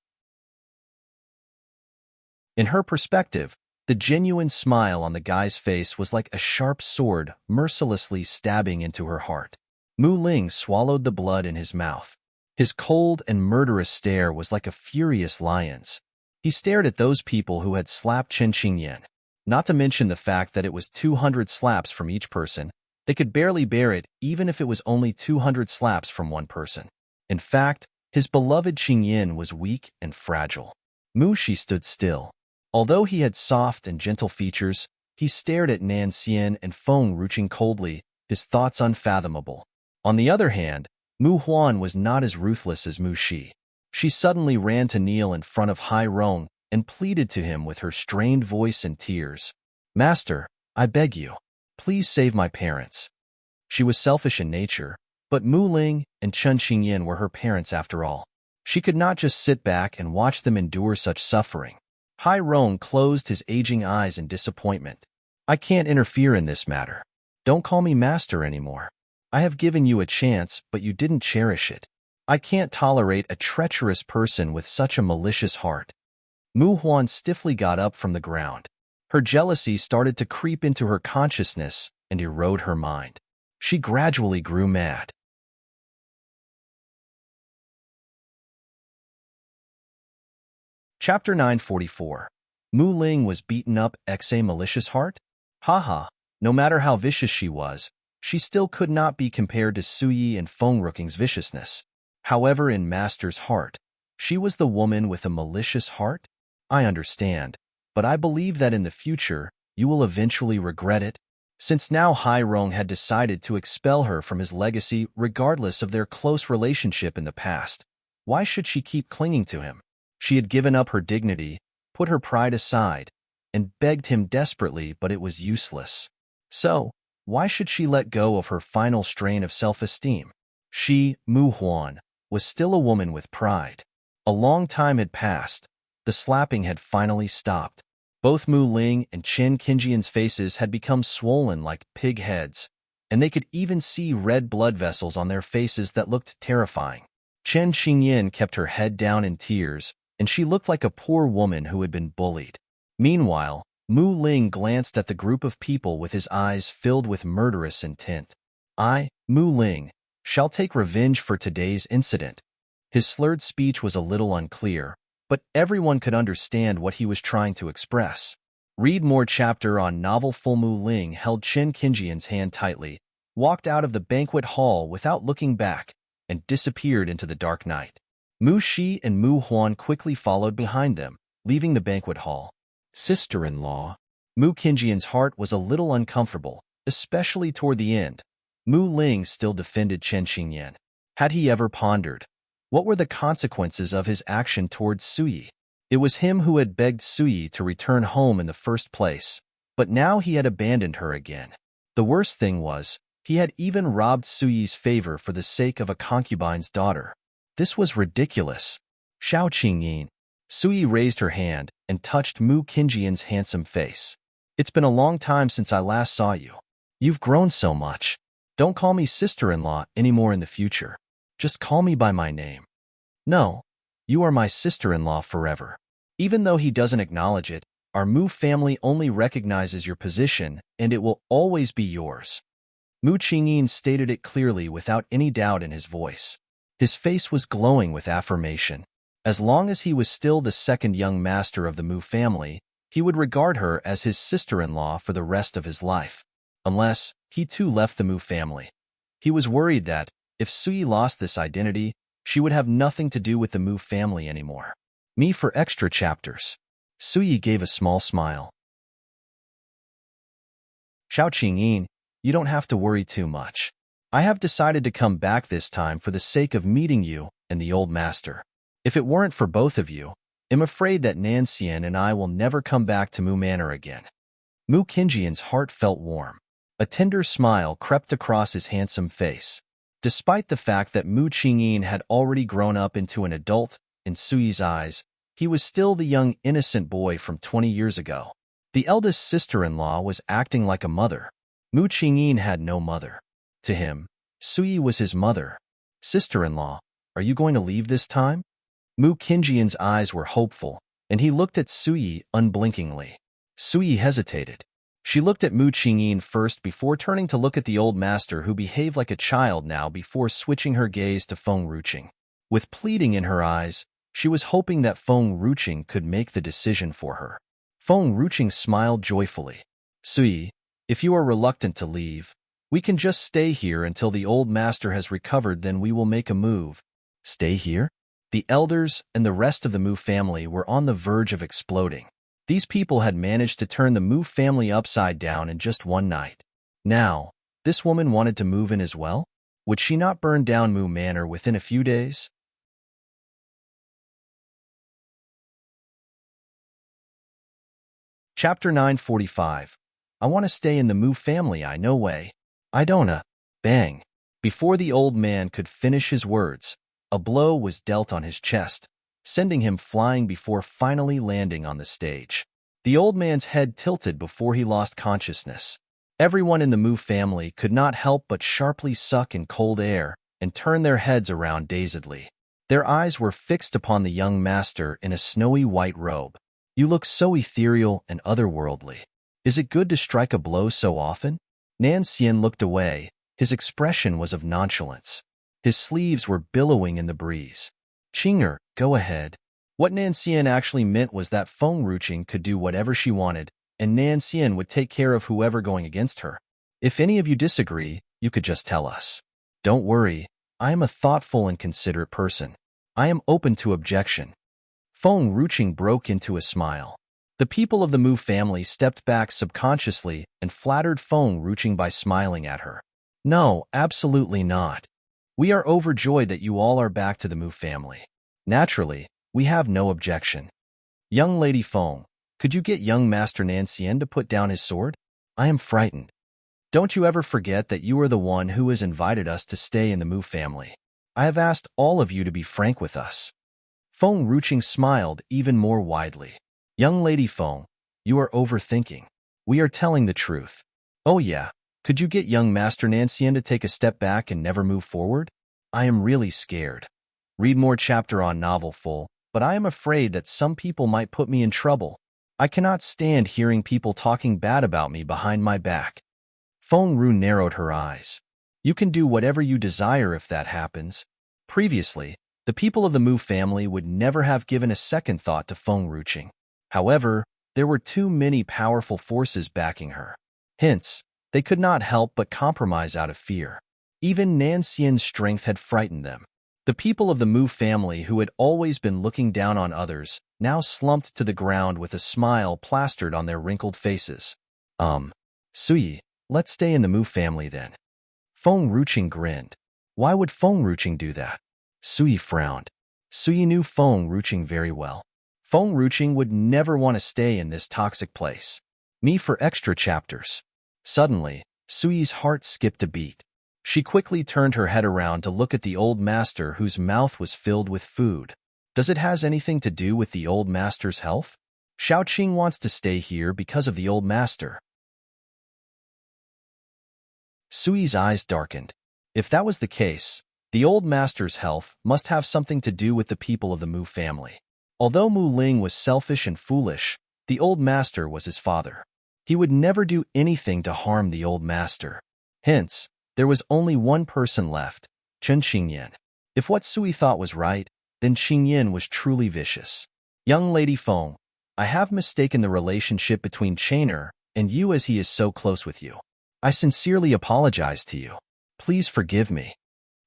In her perspective, the genuine smile on the guy's face was like a sharp sword mercilessly stabbing into her heart. Mu Ling swallowed the blood in his mouth. His cold and murderous stare was like a furious lion's. He stared at those people who had slapped Chen Qingyan. Not to mention the fact that it was 200 slaps from each person. They could barely bear it even if it was only 200 slaps from one person. In fact, his beloved Qingyan was weak and fragile. Mu Shi stood still. Although he had soft and gentle features, he stared at Nan Xian and Feng Ruqing coldly, his thoughts unfathomable. On the other hand, Mu Huan was not as ruthless as Mu Shi. She suddenly ran to kneel in front of Hai Rong and pleaded to him with her strained voice and tears. Master, I beg you, please save my parents. She was selfish in nature, but Mu Ling and Chen Qingyan were her parents after all. She could not just sit back and watch them endure such suffering. Hai Rong closed his aging eyes in disappointment. I can't interfere in this matter. Don't call me master anymore. I have given you a chance, but you didn't cherish it. I can't tolerate a treacherous person with such a malicious heart. Mu Huan stiffly got up from the ground. Her jealousy started to creep into her consciousness and erode her mind. She gradually grew mad. Chapter 944. Mu Ling was beaten up a malicious heart? Haha, no matter how vicious she was, she still could not be compared to Sui and Feng Ruqing's viciousness. However, in Master's heart, She was the woman with a malicious heart? I understand, but I believe that in the future, you will eventually regret it. Since now Hai Rong had decided to expel her from his legacy regardless of their close relationship in the past, why should she keep clinging to him? She had given up her dignity, put her pride aside, and begged him desperately, but it was useless. So, why should she let go of her final strain of self-esteem? She, Mu Huan, was still a woman with pride. A long time had passed. The slapping had finally stopped. Both Mu Ling and Chen Qingjian's faces had become swollen like pig heads, and they could even see red blood vessels on their faces that looked terrifying. Chen Qingyan kept her head down in tears, and she looked like a poor woman who had been bullied. Meanwhile, Mu Ling glanced at the group of people with his eyes filled with murderous intent. I, Mu Ling, shall take revenge for today's incident. His slurred speech was a little unclear, but everyone could understand what he was trying to express. Read more chapter on novel. Full. Mu Ling held Chen Qingjian's hand tightly, walked out of the banquet hall without looking back, and disappeared into the dark night. Mu Shi and Mu Huan quickly followed behind them, leaving the banquet hall. Sister-in-law. Mu Qingjian's heart was a little uncomfortable, especially toward the end. Mu Ling still defended Chen Qingyan. Had he ever pondered, what were the consequences of his action towards Suyi? It was him who had begged Suyi to return home in the first place, but now he had abandoned her again. The worst thing was, he had even robbed Suyi's favor for the sake of a concubine's daughter. This was ridiculous. Xiao Qingyin. Suyi raised her hand and touched Mu Qingjian's handsome face. It's been a long time since I last saw you. You've grown so much. Don't call me sister-in-law anymore in the future. Just call me by my name. No, you are my sister-in-law forever. Even though he doesn't acknowledge it, our Mu family only recognizes your position, and it will always be yours. Mu Qingyin stated it clearly without any doubt in his voice. His face was glowing with affirmation. As long as he was still the second young master of the Mu family, he would regard her as his sister-in-law for the rest of his life. Unless he too left the Mu family. He was worried that, if Suyi lost this identity, she would have nothing to do with the Mu family anymore. Me for extra chapters. Suyi gave a small smile. Xiao Qingyin, you don't have to worry too much. I have decided to come back this time for the sake of meeting you and the old master. If it weren't for both of you, I'm afraid that Nanxian and I will never come back to Mu Manor again. Mu Qingjian's heart felt warm. A tender smile crept across his handsome face. Despite the fact that Mu Qingyin had already grown up into an adult, in Suyi's eyes, he was still the young innocent boy from 20 years ago. The eldest sister-in-law was acting like a mother. Mu Qingyin had no mother. To him, Suyi was his mother. Sister-in-law, are you going to leave this time? Mu Qingjian's eyes were hopeful, and he looked at Suyi unblinkingly. Suyi hesitated. She looked at Mu Qingyin first before turning to look at the old master who behaved like a child now before switching her gaze to Feng Ruqing. With pleading in her eyes, she was hoping that Feng Ruqing could make the decision for her. Feng Ruqing smiled joyfully. Suyi, if you are reluctant to leave, we can just stay here until the old master has recovered, then we will make a move. Stay here? The elders and the rest of the Mu family were on the verge of exploding. These people had managed to turn the Mu family upside down in just one night. Now, this woman wanted to move in as well? Would she not burn down Mu Manor within a few days? Chapter 945. I want to stay in the Mu family, I no way. I don't. Bang. Before the old man could finish his words, a blow was dealt on his chest, sending him flying before finally landing on the stage. The old man's head tilted before he lost consciousness. Everyone in the Mu family could not help but sharply suck in cold air and turn their heads around dazedly. Their eyes were fixed upon the young master in a snowy white robe. You look so ethereal and otherworldly. Is it good to strike a blow so often? Nanxian looked away. His expression was of nonchalance. His sleeves were billowing in the breeze. Qinger, go ahead. What Nanxian actually meant was that Feng Ruqing could do whatever she wanted, and Nanxian would take care of whoever going against her. If any of you disagree, you could just tell us. Don't worry, I am a thoughtful and considerate person. I am open to objection. Feng Ruching broke into a smile. The people of the Mu family stepped back subconsciously and flattered Feng Ruching by smiling at her. No, absolutely not. We are overjoyed that you all are back to the Mu family. Naturally, we have no objection. Young Lady Feng, could you get young Master Nancian to put down his sword? I am frightened. Don't you ever forget that you are the one who has invited us to stay in the Mu family. I have asked all of you to be frank with us. Feng Ruching smiled even more widely. Young Lady Feng, you are overthinking. We are telling the truth. Oh yeah, could you get young Master Nancian to take a step back and never move forward? I am really scared. Read more chapter on novel full, but I am afraid that some people might put me in trouble. I cannot stand hearing people talking bad about me behind my back. Feng Ru narrowed her eyes. You can do whatever you desire if that happens. Previously, the people of the Mu family would never have given a second thought to Feng Ruching. However, there were too many powerful forces backing her. Hence, they could not help but compromise out of fear. Even Nancian's strength had frightened them. The people of the Mu family who had always been looking down on others now slumped to the ground with a smile plastered on their wrinkled faces. Suyi, let's stay in the Mu family then. Feng Ruching grinned. Why would Feng Ruching do that? Suyi frowned. Suyi knew Feng Ruching very well. Feng Ruching would never want to stay in this toxic place. Me for extra chapters. Suddenly, Suyi's heart skipped a beat. She quickly turned her head around to look at the old master whose mouth was filled with food. Does it has anything to do with the old master's health? Xiaoqing wants to stay here because of the old master. Suyi's eyes darkened. If that was the case, the old master's health must have something to do with the people of the Mu family. Although Mu Ling was selfish and foolish, the old master was his father. He would never do anything to harm the old master. Hence, there was only one person left, Chen Qingyan. If what Suyi thought was right, then Qingyan was truly vicious. Young Lady Feng, I have mistaken the relationship between Chainer and you as he is so close with you. I sincerely apologize to you. Please forgive me.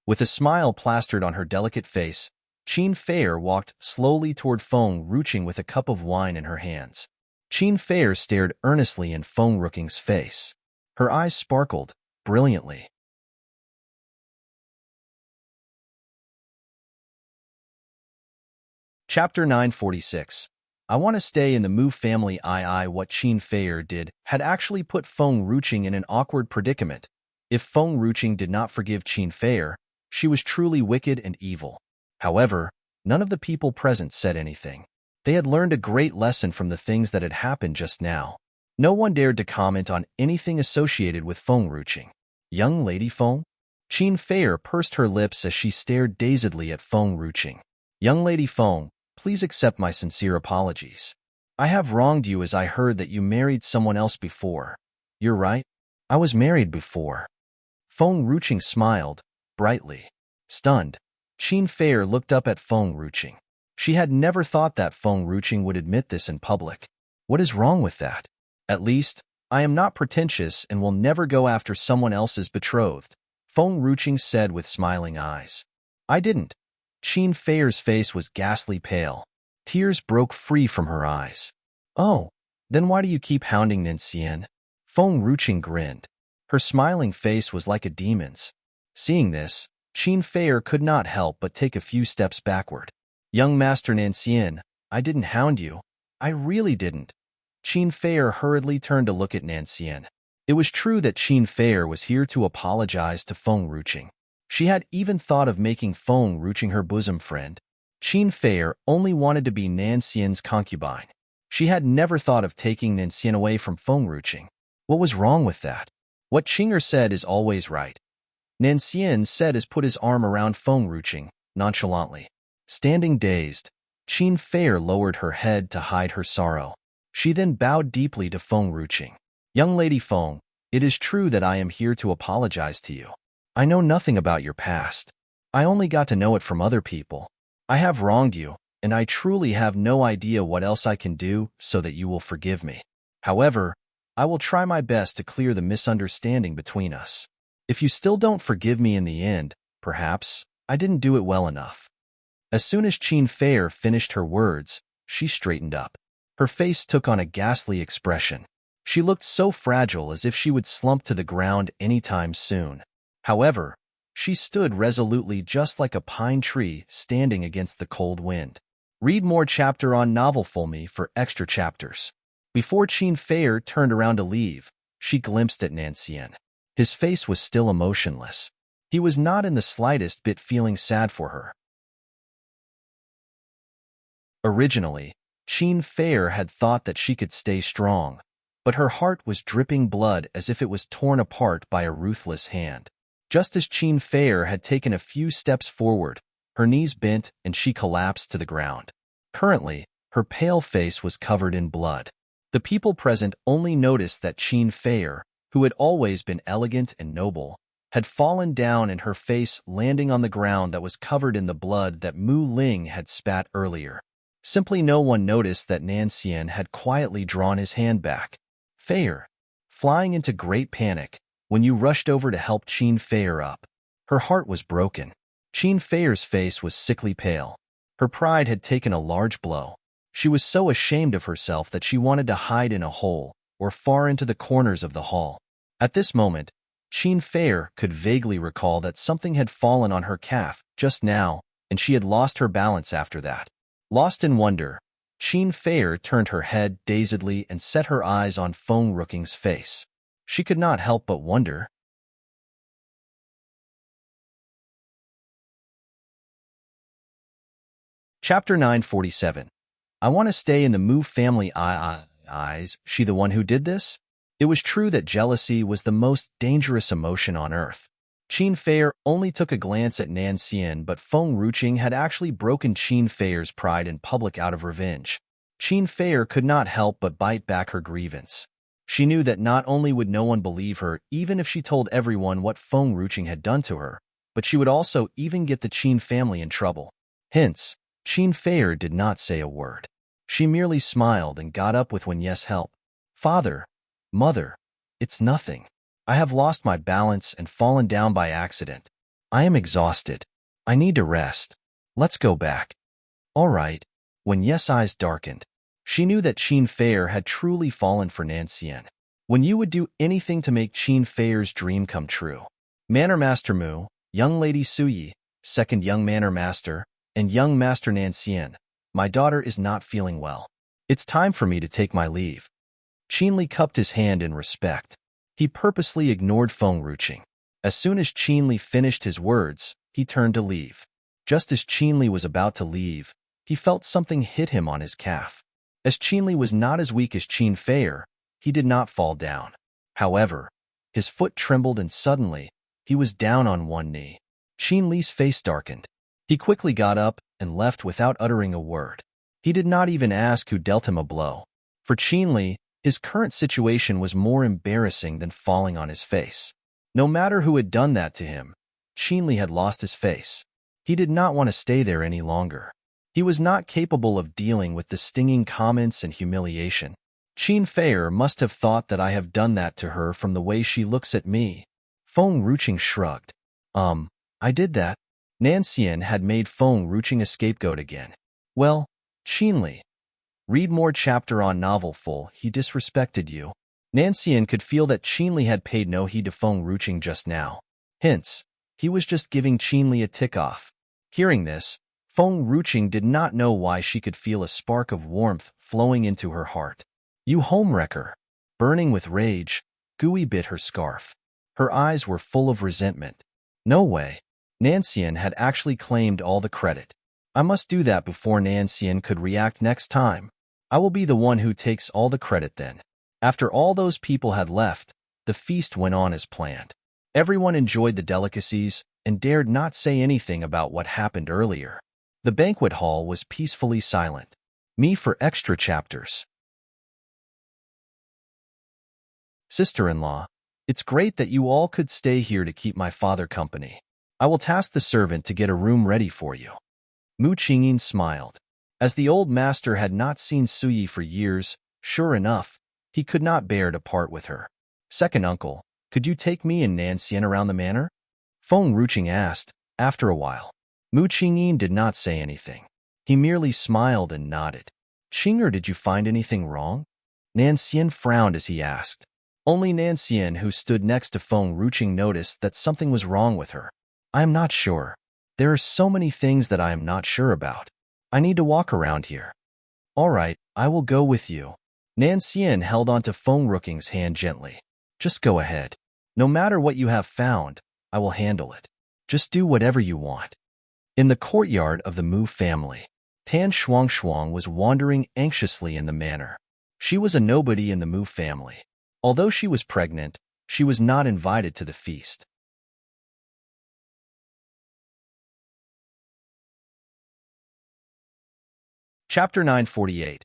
With a smile plastered on her delicate face, Qin Feier walked slowly toward Feng Ruching with a cup of wine in her hands. Qin Feier stared earnestly in Feng Ruching's face. Her eyes sparkled brilliantly. Chapter 946. I want to stay in the Mu family. What Qin Feier did had actually put Feng Ruching in an awkward predicament. If Feng Ruching did not forgive Qin Feier, she was truly wicked and evil. However, none of the people present said anything. They had learned a great lesson from the things that had happened just now. No one dared to comment on anything associated with Feng Ruching. Young Lady Feng? Qin Feier pursed her lips as she stared dazedly at Feng Ruching. Young Lady Feng, please accept my sincere apologies. I have wronged you as I heard that you married someone else before. You're right. I was married before. Feng Ruching smiled, brightly. Stunned, Qin Feier looked up at Feng Ruching. She had never thought that Feng Ruching would admit this in public. What is wrong with that? At least, I am not pretentious and will never go after someone else's betrothed, Feng Ruching said with smiling eyes. I didn't. Qin Feier's face was ghastly pale. Tears broke free from her eyes. Oh, then why do you keep hounding Nancian? Feng Ruching grinned. Her smiling face was like a demon's. Seeing this, Qin Feier could not help but take a few steps backward. Young Master Nancian, I didn't hound you. I really didn't. Qin Feier hurriedly turned to look at Nancian. It was true that Qin Feier was here to apologize to Feng Ruching. She had even thought of making Feng Ruching her bosom friend. Qin Feier only wanted to be Nancian's concubine. She had never thought of taking Nancian away from Feng Ruching. What was wrong with that? What Qinger said is always right. Nancian said as put his arm around Feng Ruching, nonchalantly. Standing dazed, Qin Feier lowered her head to hide her sorrow. She then bowed deeply to Feng Ruching. Young Lady Feng, it is true that I am here to apologize to you. I know nothing about your past. I only got to know it from other people. I have wronged you, and I truly have no idea what else I can do so that you will forgive me. However, I will try my best to clear the misunderstanding between us. If you still don't forgive me in the end, perhaps I didn't do it well enough. As soon as Qin Fei finished her words, she straightened up. Her face took on a ghastly expression. She looked so fragile, as if she would slump to the ground anytime soon. However, she stood resolutely, just like a pine tree standing against the cold wind. Read more chapter on novel for me for extra chapters. Before Qin Fei turned around to leave, she glimpsed at Nancian. His face was still emotionless. He was not in the slightest bit feeling sad for her. Originally, Qin Fei had thought that she could stay strong, but her heart was dripping blood as if it was torn apart by a ruthless hand. Just as Qin Fei had taken a few steps forward, her knees bent and she collapsed to the ground. Currently, her pale face was covered in blood. The people present only noticed that Qin Fei, who had always been elegant and noble, had fallen down and her face landing on the ground that was covered in the blood that Mu Ling had spat earlier. Simply no one noticed that Nancian had quietly drawn his hand back. Fei, flying into great panic, when you rushed over to help Qin Fei up. Her heart was broken. Qin Fei's face was sickly pale. Her pride had taken a large blow. She was so ashamed of herself that she wanted to hide in a hole or far into the corners of the hall. At this moment, Qin Fei could vaguely recall that something had fallen on her calf just now, and she had lost her balance after that. Lost in wonder, Qin Fei turned her head dazedly and set her eyes on Feng Ruqing's face. She could not help but wonder. Chapter 947. I want to stay in the Mu family eyes. She the one who did this? It was true that jealousy was the most dangerous emotion on earth. Qin Fei only took a glance at Nancian, but Feng Ruqing had actually broken Qin Fei's pride in public out of revenge. Qin Fei could not help but bite back her grievance. She knew that not only would no one believe her, even if she told everyone what Feng Ruqing had done to her, but she would also even get the Qin family in trouble. Hence, Qin Fei did not say a word. She merely smiled and got up with "When yes, help. Father, Mother, it's nothing. I have lost my balance and fallen down by accident. I am exhausted. I need to rest. Let's go back." All right. When Yes' eyes darkened, she knew that Qin Fei had truly fallen for Nancian. When you would do anything to make Qin Fei's dream come true. Manor Master Mu, Young Lady Suyi, Second Young Manor Master, and Young Master Nancian, my daughter is not feeling well. It's time for me to take my leave. Qin Li cupped his hand in respect. He purposely ignored Feng Ruqing. As soon as Qin Li finished his words, he turned to leave. Just as Qin Li was about to leave, he felt something hit him on his calf. As Qin Li was not as weak as Qin Fei, he did not fall down. However, his foot trembled and suddenly, he was down on one knee. Qin Li's face darkened. He quickly got up and left without uttering a word. He did not even ask who dealt him a blow. For Qin Li, his current situation was more embarrassing than falling on his face. No matter who had done that to him, Qin Li had lost his face. He did not want to stay there any longer. He was not capable of dealing with the stinging comments and humiliation. Qin Fei must have thought that I have done that to her from the way she looks at me. Feng Ruqing shrugged. I did that. Nancian had made Feng Ruqing a scapegoat again. Well, Qin Li, read more chapter on novel full. He disrespected you. Nancian could feel that Qin Li had paid no heed to Feng Ruqing just now. Hence, he was just giving Qin Li a tick-off. Hearing this, Feng Ruqing did not know why she could feel a spark of warmth flowing into her heart. You homewrecker! Burning with rage, Gui bit her scarf. Her eyes were full of resentment. No way. Nancian had actually claimed all the credit. I must do that before Nancian could react next time. I will be the one who takes all the credit then. After all those people had left, the feast went on as planned. Everyone enjoyed the delicacies and dared not say anything about what happened earlier. The banquet hall was peacefully silent. Me for extra chapters. Sister-in-law, it's great that you all could stay here to keep my father company. I will task the servant to get a room ready for you. Mu Qingyin smiled. As the old master had not seen Suyi for years, sure enough, he could not bear to part with her. Second uncle, could you take me and Nancian around the manor? Feng Ruqing asked, after a while. Mu Qingyin did not say anything. He merely smiled and nodded. Qing'er, did you find anything wrong? Nanxian frowned as he asked. Only Nanxian, who stood next to Feng Ruqing, noticed that something was wrong with her. I am not sure. There are so many things that I am not sure about. I need to walk around here. All right, I will go with you. Nanxian held onto Feng Ruqing's hand gently. Just go ahead. No matter what you have found, I will handle it. Just do whatever you want. In the courtyard of the Mu family, Tan Shuangshuang was wandering anxiously in the manor. She was a nobody in the Mu family. Although she was pregnant, she was not invited to the feast. Chapter 948.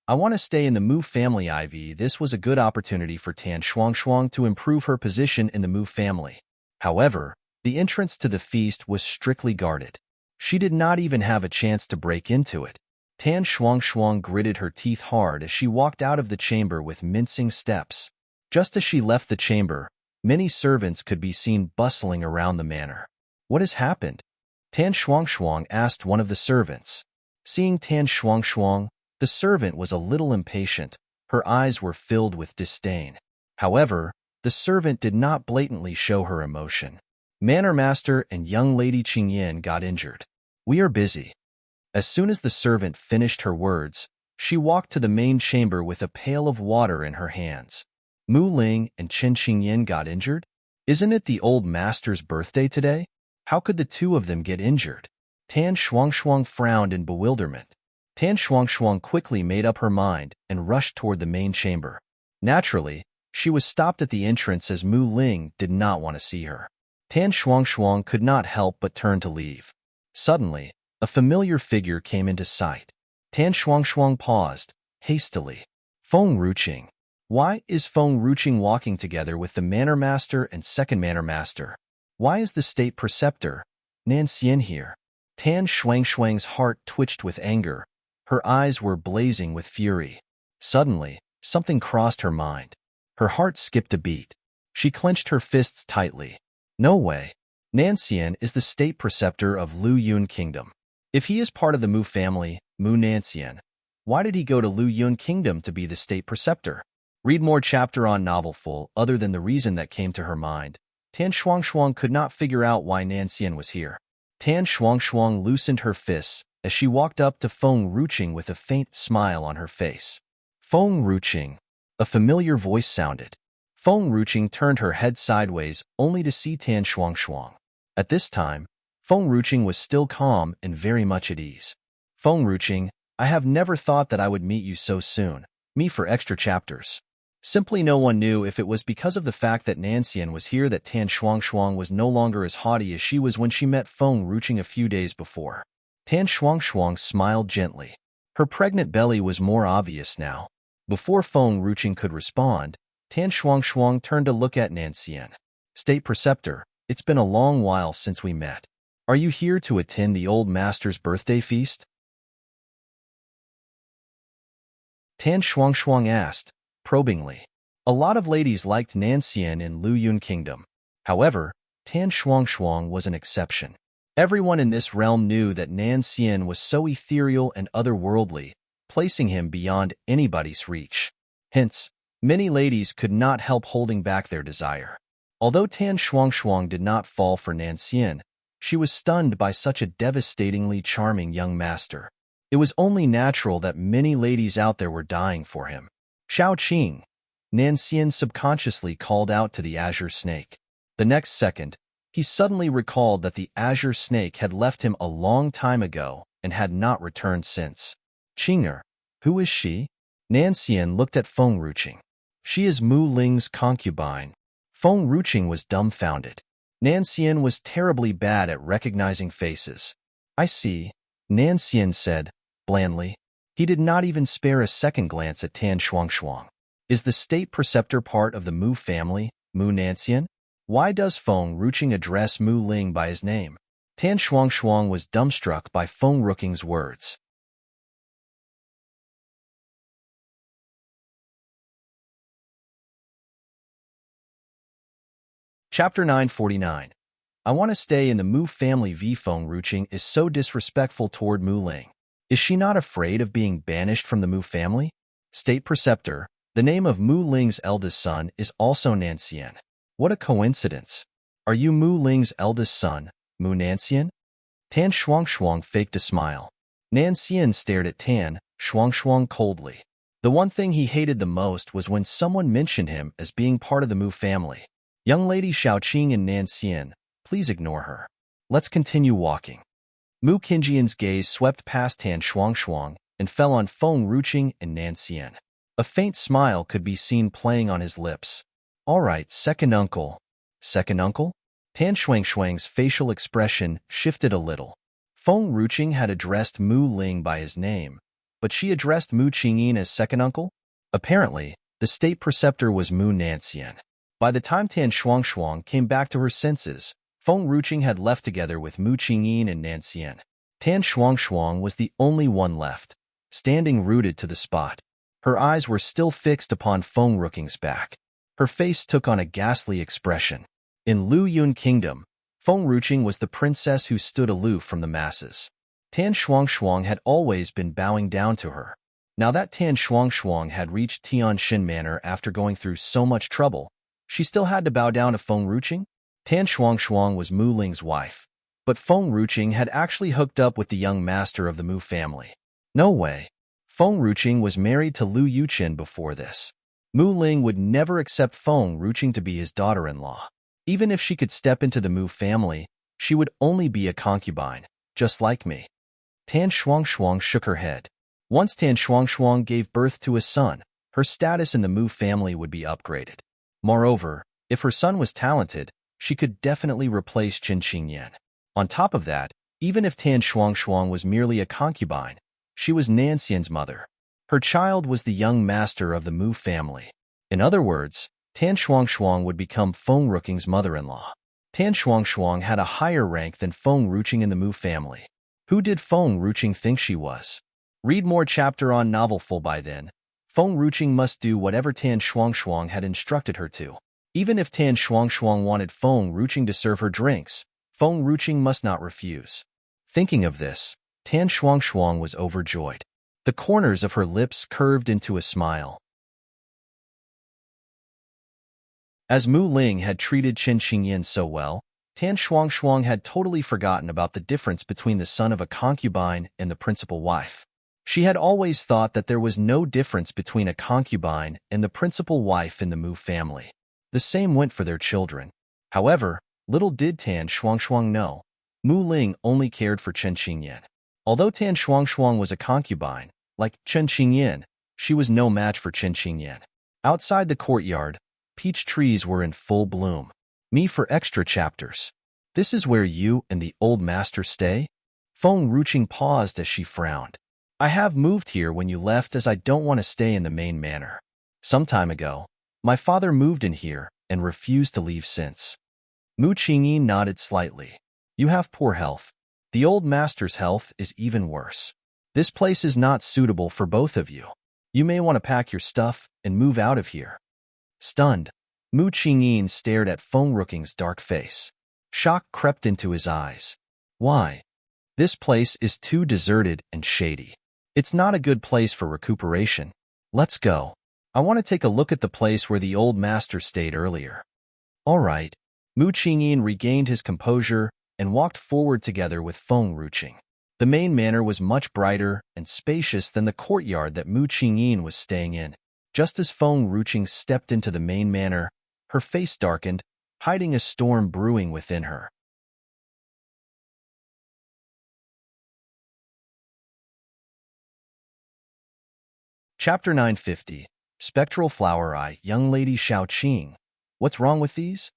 I want to stay in the Mu family. IV. This was a good opportunity for Tan Shuangshuang to improve her position in the Mu family. However, the entrance to the feast was strictly guarded. She did not even have a chance to break into it. Tan Shuangshuang gritted her teeth hard as she walked out of the chamber with mincing steps. Just as she left the chamber, many servants could be seen bustling around the manor. What has happened? Tan Shuangshuang asked one of the servants. Seeing Tan Shuangshuang, the servant was a little impatient. Her eyes were filled with disdain. However, the servant did not blatantly show her emotion. Manor Master and young Lady Qingyan got injured. We are busy. As soon as the servant finished her words, she walked to the main chamber with a pail of water in her hands. Mu Ling and Qin Qingyan got injured? Isn't it the old master's birthday today? How could the two of them get injured? Tan Shuangshuang frowned in bewilderment. Tan Shuangshuang quickly made up her mind and rushed toward the main chamber. Naturally, she was stopped at the entrance as Mu Ling did not want to see her. Tan Shuangshuang could not help but turn to leave. Suddenly, a familiar figure came into sight. Tan Shuangshuang paused, hastily. Feng Ruqing. Why is Feng Ruqing walking together with the Manor Master and Second Manor Master? Why is the State Preceptor, Nanxian, here? Tan Shuangshuang's heart twitched with anger. Her eyes were blazing with fury. Suddenly, something crossed her mind. Her heart skipped a beat. She clenched her fists tightly. No way. Nanxian is the State Preceptor of Lu Yun Kingdom. If he is part of the Mu family, Mu Nanxian, why did he go to Lu Yun Kingdom to be the State Preceptor? Read more chapter on novel full. Other than the reason that came to her mind, Tan Shuangshuang could not figure out why Nanxian was here. Tan Shuangshuang loosened her fists as she walked up to Feng Ruqing with a faint smile on her face. Feng Ruqing. A familiar voice sounded. Feng Ruqing turned her head sideways only to see Tan Shuangshuang. At this time, Feng Ruqing was still calm and very much at ease. Feng Ruqing, I have never thought that I would meet you so soon. Me for extra chapters. Simply no one knew if it was because of the fact that Nanxian was here that Tan Shuangshuang was no longer as haughty as she was when she met Feng Ruqing a few days before. Tan Shuangshuang smiled gently. Her pregnant belly was more obvious now. Before Feng Ruqing could respond, Tan Shuangshuang turned to look at Nanxian. State Preceptor, it's been a long while since we met. Are you here to attend the old master's birthday feast? Tan Shuangshuang asked, probingly. A lot of ladies liked Nanxian in Lu Yun Kingdom. However, Tan Shuangshuang was an exception. Everyone in this realm knew that Nanxian was so ethereal and otherworldly, placing him beyond anybody's reach. Hence, many ladies could not help holding back their desire. Although Tan Shuangshuang did not fall for Nanxian, she was stunned by such a devastatingly charming young master. It was only natural that many ladies out there were dying for him. Xiao Qing. Nanxian subconsciously called out to the azure snake. The next second, he suddenly recalled that the azure snake had left him a long time ago and had not returned since. Qing'er, who is she? Nanxian looked at Feng Ruqing. She is Mu Ling's concubine. Feng Ruqing was dumbfounded. Nanxian was terribly bad at recognizing faces. I see, Nanxian said, blandly. He did not even spare a second glance at Tan Shuangshuang. Is the State Preceptor part of the Mu family, Mu Nanxian? Why does Feng Ruqing address Mu Ling by his name? Tan Shuangshuang was dumbstruck by Feng Ruqing's words. Chapter 949. I want to stay in the Mu family. Feng Ruqing is so disrespectful toward Mu Ling. Is she not afraid of being banished from the Mu family? State Preceptor, the name of Mu Ling's eldest son is also Nanxian. What a coincidence. Are you Mu Ling's eldest son, Mu Nanxian? Tan Shuangshuang faked a smile. Nanxian stared at Tan Shuangshuang coldly. The one thing he hated the most was when someone mentioned him as being part of the Mu family. Young lady Xiaoqing and Nanxian, please ignore her. Let's continue walking. Mu Qingjian's gaze swept past Tan Shuangshuang and fell on Feng Ruqing and Nanxian. A faint smile could be seen playing on his lips. All right, second uncle. Second uncle? Tan Shuangshuang's facial expression shifted a little. Feng Ruqing had addressed Mu Ling by his name, but she addressed Mu Qingyin as second uncle? Apparently, the state preceptor was Mu Nanxian. By the time Tan Shuangshuang came back to her senses, Feng Ruqing had left together with Mu Qingyin and Nanxian. Tan Shuangshuang was the only one left, standing rooted to the spot. Her eyes were still fixed upon Feng Ruqing's back. Her face took on a ghastly expression. In Lu Yun Kingdom, Feng Ruqing was the princess who stood aloof from the masses. Tan Shuangshuang had always been bowing down to her. Now that Tan Shuangshuang had reached Tianxin Manor after going through so much trouble, she still had to bow down to Feng Ruqing? Tan Shuangshuang was Mu Ling's wife, but Feng Ruqing had actually hooked up with the young master of the Mu family. No way. Feng Ruqing was married to Lu Yuqin before this. Mu Ling would never accept Feng Ruqing to be his daughter-in-law. Even if she could step into the Mu family, she would only be a concubine, just like me. Tan Shuangshuang shook her head. Once Tan Shuangshuang gave birth to a son, her status in the Mu family would be upgraded. Moreover, if her son was talented, she could definitely replace Qin Qingyan. On top of that, even if Tan Shuangshuang was merely a concubine, she was Nanxian's mother. Her child was the young master of the Mu family. In other words, Tan Shuangshuang would become Feng Ruqing's mother-in-law. Tan Shuangshuang had a higher rank than Feng Ruqing in the Mu family. Who did Feng Ruqing think she was? Read more chapter on novel full by then. Feng Ruqing must do whatever Tan Shuangshuang had instructed her to. Even if Tan Shuangshuang wanted Feng Ruqing to serve her drinks, Feng Ruqing must not refuse. Thinking of this, Tan Shuangshuang was overjoyed. The corners of her lips curved into a smile. As Mu Ling had treated Qin Qingyan so well, Tan Shuangshuang had totally forgotten about the difference between the son of a concubine and the principal wife. She had always thought that there was no difference between a concubine and the principal wife in the Mu family. The same went for their children. However, little did Tan Shuangshuang know, Mu Ling only cared for Qin Qingyan. Although Tan Shuangshuang was a concubine, like Qin Qingyan, she was no match for Qin Qingyan. Outside the courtyard, peach trees were in full bloom. Me for extra chapters. This is where you and the old master stay? Feng Ruqing paused as she frowned. I have moved here when you left as I don't want to stay in the main manor. Some time ago, my father moved in here and refused to leave since. Mu Qingyi nodded slightly. You have poor health. The old master's health is even worse. This place is not suitable for both of you. You may want to pack your stuff and move out of here. Stunned, Mu Qingyin stared at Feng Ruqing's dark face. Shock crept into his eyes. Why? This place is too deserted and shady. It's not a good place for recuperation. Let's go. I want to take a look at the place where the old master stayed earlier. All right. Mu Qingyin regained his composure and walked forward together with Feng Ruqing. The main manor was much brighter and spacious than the courtyard that Mu Qingyin was staying in. Just as Feng Ruqing stepped into the main manor, her face darkened, hiding a storm brewing within her. Chapter 950. Spectral Flower Eye. Young Lady Xiaoqing. What's wrong with these?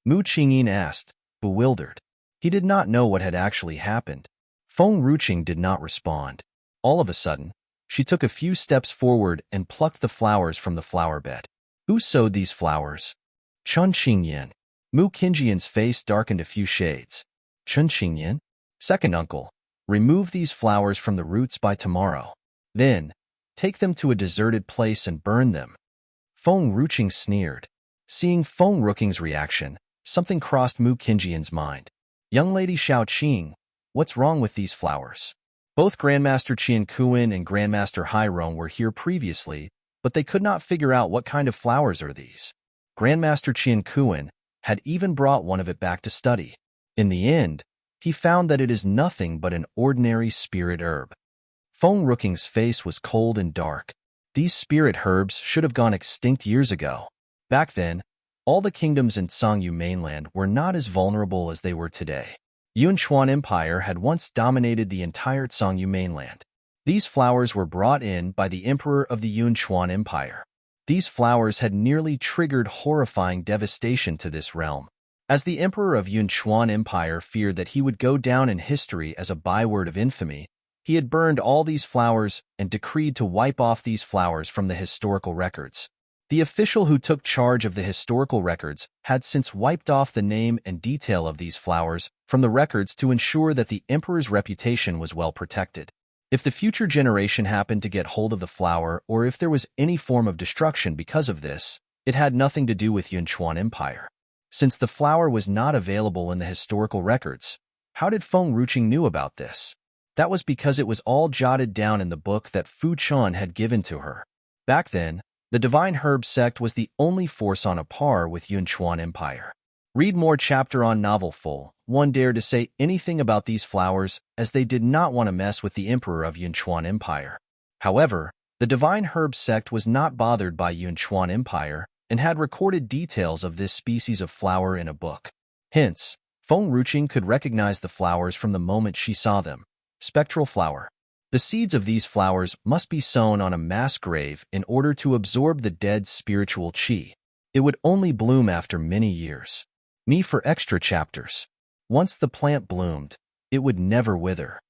Mu Qingyin asked, bewildered. He did not know what had actually happened. Feng Ruqing did not respond. All of a sudden, she took a few steps forward and plucked the flowers from the flower bed. Who sowed these flowers? Qin Qingyan. Mu Qingyan's face darkened a few shades. Qin Qingyan? Second uncle, remove these flowers from the roots by tomorrow. Then, take them to a deserted place and burn them. Feng Ruqing sneered. Seeing Feng Ruqing's reaction, something crossed Mu Qingyan's mind. Young Lady Xiao Qing, what's wrong with these flowers? Both Grandmaster Qian Kuan and Grandmaster Hairon were here previously, but they could not figure out what kind of flowers are these. Grandmaster Qian Kuan had even brought one of it back to study. In the end, he found that it is nothing but an ordinary spirit herb. Feng Ruqing's face was cold and dark. These spirit herbs should have gone extinct years ago. Back then, all the kingdoms in Songyu mainland were not as vulnerable as they were today. Yunchuan Empire had once dominated the entire Songyu mainland. These flowers were brought in by the emperor of the Yunchuan Empire. These flowers had nearly triggered horrifying devastation to this realm. As the emperor of Yunchuan Empire feared that he would go down in history as a byword of infamy, he had burned all these flowers and decreed to wipe off these flowers from the historical records. The official who took charge of the historical records had since wiped off the name and detail of these flowers from the records to ensure that the emperor's reputation was well protected. If the future generation happened to get hold of the flower, or if there was any form of destruction because of this, it had nothing to do with Yunchuan Empire. Since the flower was not available in the historical records, how did Feng Ruqing knew about this? That was because it was all jotted down in the book that Fu Chun had given to her. Back then, the Divine Herb sect was the only force on a par with Yunchuan Empire. Read more chapter on novel full. One dared to say anything about these flowers as they did not want to mess with the emperor of Yunchuan Empire. However, the Divine Herb sect was not bothered by Yunchuan Empire and had recorded details of this species of flower in a book. Hence, Feng Ruqing could recognize the flowers from the moment she saw them. Spectral flower. The seeds of these flowers must be sown on a mass grave in order to absorb the dead's spiritual qi. It would only bloom after many years. Me for extra chapters. Once the plant bloomed, it would never wither.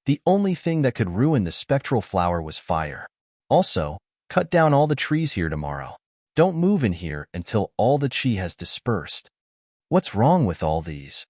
The only thing that could ruin the spectral flower was fire. Also, cut down all the trees here tomorrow. Don't move in here until all the qi has dispersed. What's wrong with all these?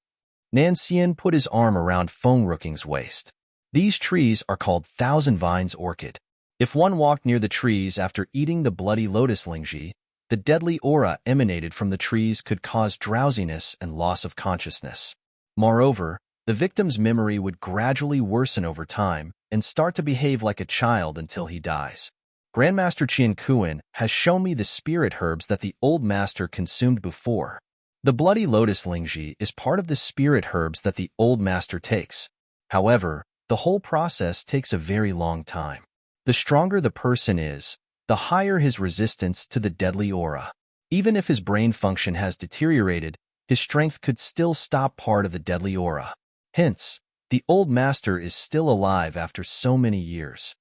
Nan Xian put his arm around Feng Ruqing's waist. These trees are called Thousand Vines Orchid. If one walked near the trees after eating the bloody lotus lingji, the deadly aura emanated from the trees could cause drowsiness and loss of consciousness. Moreover, the victim's memory would gradually worsen over time and start to behave like a child until he dies. Grandmaster Qian Kuan has shown me the spirit herbs that the old master consumed before. The bloody lotus lingji is part of the spirit herbs that the old master takes. However, the whole process takes a very long time. The stronger the person is, the higher his resistance to the deadly aura. Even if his brain function has deteriorated, his strength could still stop part of the deadly aura. Hence, the old master is still alive after so many years.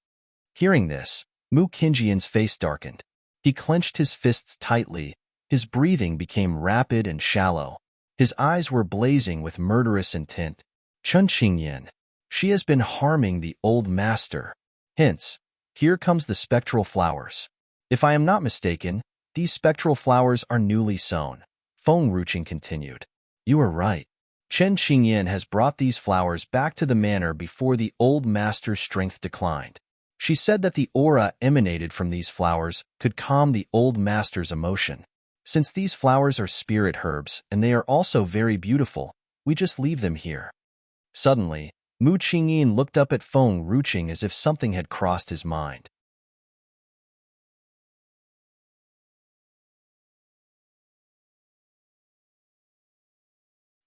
Hearing this, Mu Qingjian's face darkened. He clenched his fists tightly. His breathing became rapid and shallow. His eyes were blazing with murderous intent. Chun Qingyan. She has been harming the old master. Hence, here comes the spectral flowers. If I am not mistaken, these spectral flowers are newly sown. Feng Ruqing continued. You are right. Chen Qingyan has brought these flowers back to the manor before the old master's strength declined. She said that the aura emanated from these flowers could calm the old master's emotion. Since these flowers are spirit herbs and they are also very beautiful, we just leave them here. Suddenly, Mu Qingyin looked up at Feng Ruqing as if something had crossed his mind.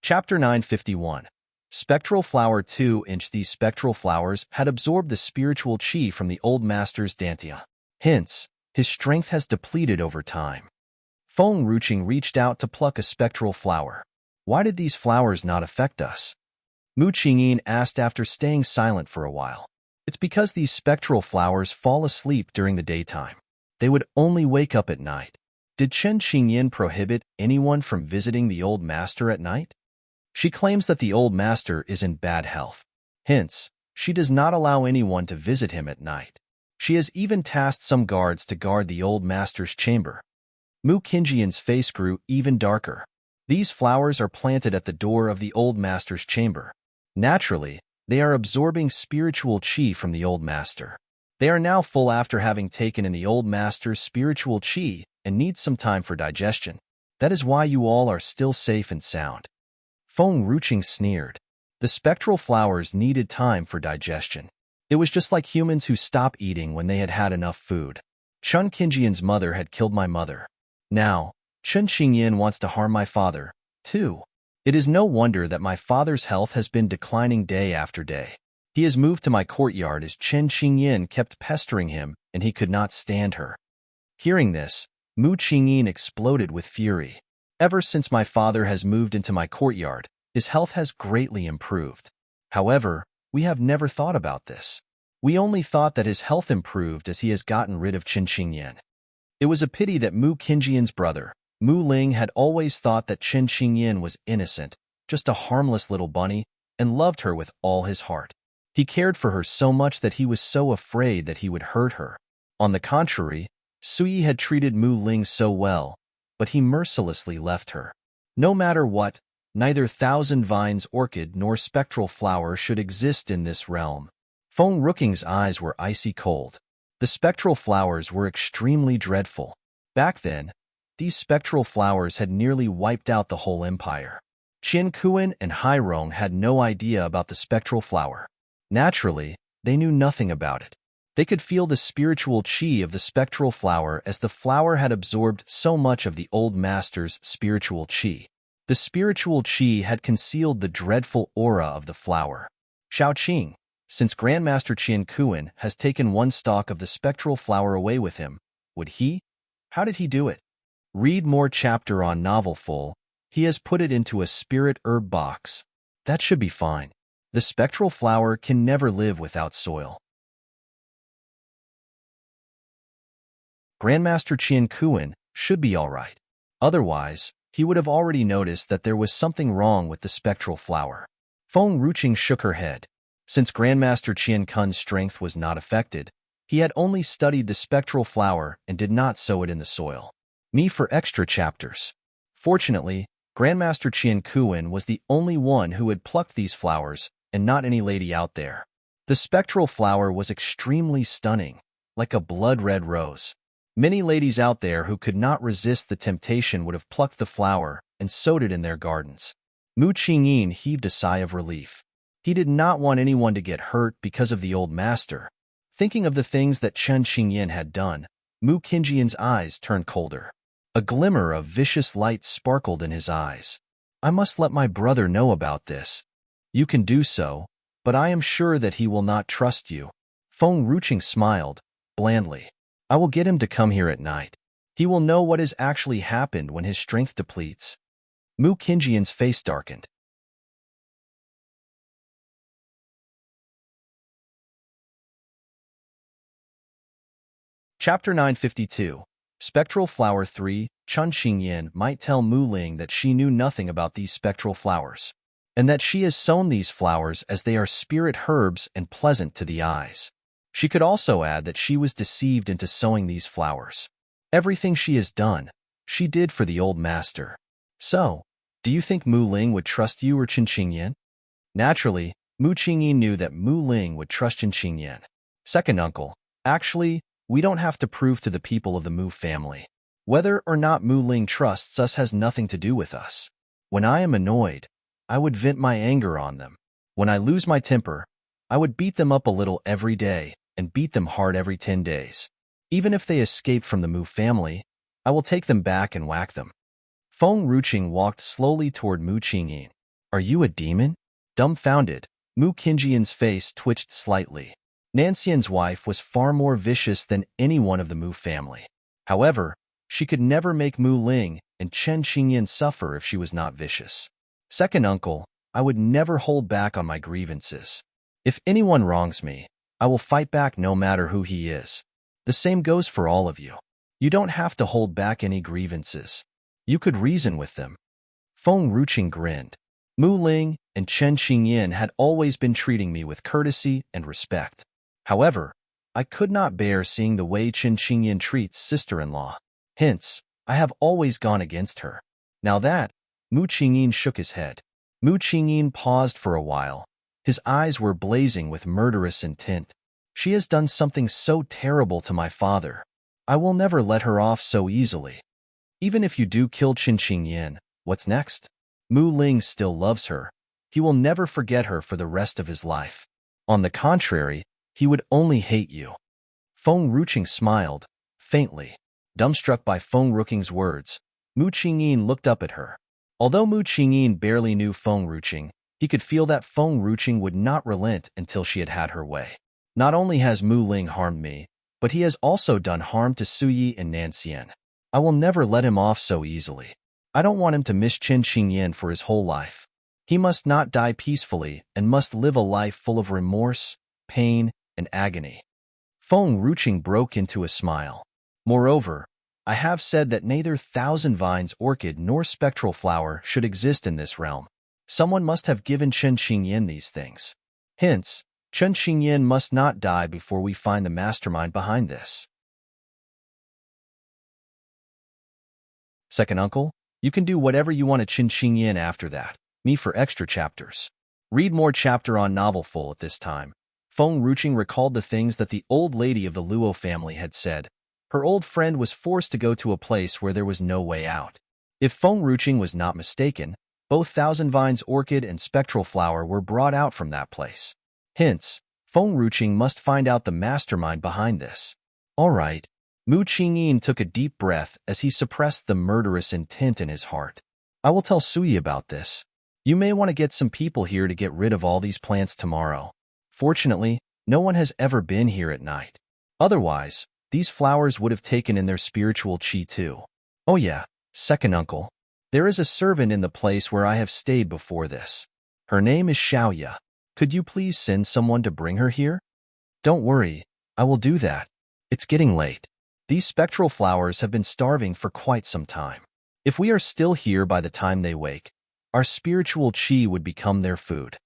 Chapter 951. Spectral Flower 2-inch. These spectral flowers had absorbed the spiritual qi from the old master's dantian. Hence, his strength has depleted over time. Feng Ruqing reached out to pluck a spectral flower. Why did these flowers not affect us? Mu Qingyin asked after staying silent for a while. It's because these spectral flowers fall asleep during the daytime. They would only wake up at night. Did Chen Qingyan prohibit anyone from visiting the old master at night? She claims that the old master is in bad health. Hence, she does not allow anyone to visit him at night. She has even tasked some guards to guard the old master's chamber. Mu Qingjian's face grew even darker. These flowers are planted at the door of the old master's chamber. Naturally, they are absorbing spiritual qi from the old master. They are now full after having taken in the old master's spiritual qi and need some time for digestion. That is why you all are still safe and sound. Feng Ruqing sneered. The spectral flowers needed time for digestion. It was just like humans who stop eating when they had had enough food. Chun Qingjian's mother had killed my mother. Now, Chun Qingyan wants to harm my father, too. It is no wonder that my father's health has been declining day after day. He has moved to my courtyard as Chen Qingyan kept pestering him, and he could not stand her. Hearing this, Mu Qingyin exploded with fury. Ever since my father has moved into my courtyard, his health has greatly improved. However, we have never thought about this. We only thought that his health improved as he has gotten rid of Chen Qingyan. It was a pity that Mu Qingyan's brother, Mu Ling, had always thought that Chen Qingyan was innocent, just a harmless little bunny, and loved her with all his heart. He cared for her so much that he was so afraid that he would hurt her. On the contrary, Suyi had treated Mu Ling so well, but he mercilessly left her. No matter what, neither Thousand Vines orchid nor spectral flower should exist in this realm. Feng Ruqing's eyes were icy cold. The spectral flowers were extremely dreadful. Back then, these spectral flowers had nearly wiped out the whole empire. Qian Kuan and Hairong had no idea about the spectral flower. Naturally, they knew nothing about it. They could feel the spiritual qi of the spectral flower as the flower had absorbed so much of the old master's spiritual qi. The spiritual qi had concealed the dreadful aura of the flower. Xiaoqing, since Grandmaster Qian Kuan has taken one stalk of the spectral flower away with him, would he? How did he do it? Read more chapter on novel full. He has put it into a spirit herb box. That should be fine. The spectral flower can never live without soil. Grandmaster Qian Kuan should be all right. Otherwise, he would have already noticed that there was something wrong with the spectral flower. Feng Ruqing shook her head. Since Grandmaster Qian Kun's strength was not affected, he had only studied the spectral flower and did not sow it in the soil. Me for extra chapters. Fortunately, Grandmaster Qian Kuan was the only one who had plucked these flowers, and not any lady out there. The spectral flower was extremely stunning, like a blood-red rose. Many ladies out there who could not resist the temptation would have plucked the flower and sowed it in their gardens. Mu Qingyin heaved a sigh of relief. He did not want anyone to get hurt because of the old master. Thinking of the things that Chen Qingyan had done, Mu Qingyian's eyes turned colder. A glimmer of vicious light sparkled in his eyes. I must let my brother know about this. You can do so, but I am sure that he will not trust you. Feng Ruqing smiled, blandly. I will get him to come here at night. He will know what has actually happened when his strength depletes. Mu Qingyian's face darkened. Chapter 952. Spectral Flower 3. Chun Qingyan might tell Mu Ling that she knew nothing about these spectral flowers, and that she has sown these flowers as they are spirit herbs and pleasant to the eyes. She could also add that she was deceived into sowing these flowers. Everything she has done, she did for the old master. So, do you think Mu Ling would trust you or Chen Qingyan? Naturally, Mu Qingyan knew that Mu Ling would trust Chen Qingyan. Second uncle, actually, we don't have to prove to the people of the Mu family. Whether or not Mu Ling trusts us has nothing to do with us. When I am annoyed, I would vent my anger on them. When I lose my temper, I would beat them up a little every day and beat them hard every 10 days. Even if they escape from the Mu family, I will take them back and whack them. Feng Ruqing walked slowly toward Mu Qingyin. Are you a demon? Dumbfounded, Mu Qingyian's face twitched slightly. Nanxian's wife was far more vicious than anyone of the Mu family. However, she could never make Mu Ling and Chen Qingyan suffer if she was not vicious. Second uncle, I would never hold back on my grievances. If anyone wrongs me, I will fight back no matter who he is. The same goes for all of you. You don't have to hold back any grievances. You could reason with them. Feng Ruqing grinned. Mu Ling and Chen Qingyan had always been treating me with courtesy and respect. However, I could not bear seeing the way Chen Qingyan treats sister-in-law. Hence, I have always gone against her. Now that, Mu Qingyan shook his head. Mu Qingyan paused for a while. His eyes were blazing with murderous intent. She has done something so terrible to my father. I will never let her off so easily. Even if you do kill Qin Qingyan, what's next? Mu Ling still loves her. He will never forget her for the rest of his life. On the contrary, he would only hate you. Feng Ruqing smiled, faintly. Dumbstruck by Feng Ruqing's words, Mu Qingyin looked up at her. Although Mu Qingyin barely knew Feng Ruqing, he could feel that Feng Ruqing would not relent until she had had her way. Not only has Mu Ling harmed me, but he has also done harm to Suyi and Nanxian. I will never let him off so easily. I don't want him to miss Qin Qingyan for his whole life. He must not die peacefully and must live a life full of remorse, pain, and agony. Feng Ruqing broke into a smile. Moreover, I have said that neither Thousand Vines orchid nor spectral flower should exist in this realm. Someone must have given Qin Qingyan these things. Hence, Qin Qingyan must not die before we find the mastermind behind this. Second uncle, you can do whatever you want to Qin Qingyan after that. Me for extra chapters. Read more chapter on novel full at this time. Feng Ruqing recalled the things that the old lady of the Luo family had said. Her old friend was forced to go to a place where there was no way out. If Feng Ruqing was not mistaken, both Thousand Vines orchid and spectral flower were brought out from that place. Hence, Feng Ruqing must find out the mastermind behind this. All right. Mu Qingyin took a deep breath as he suppressed the murderous intent in his heart. I will tell Suyi about this. You may want to get some people here to get rid of all these plants tomorrow. Fortunately, no one has ever been here at night. Otherwise, these flowers would have taken in their spiritual qi too. Oh yeah, second uncle. There is a servant in the place where I have stayed before this. Her name is Xiaoya. Could you please send someone to bring her here? Don't worry, I will do that. It's getting late. These spectral flowers have been starving for quite some time. If we are still here by the time they wake, our spiritual qi would become their food.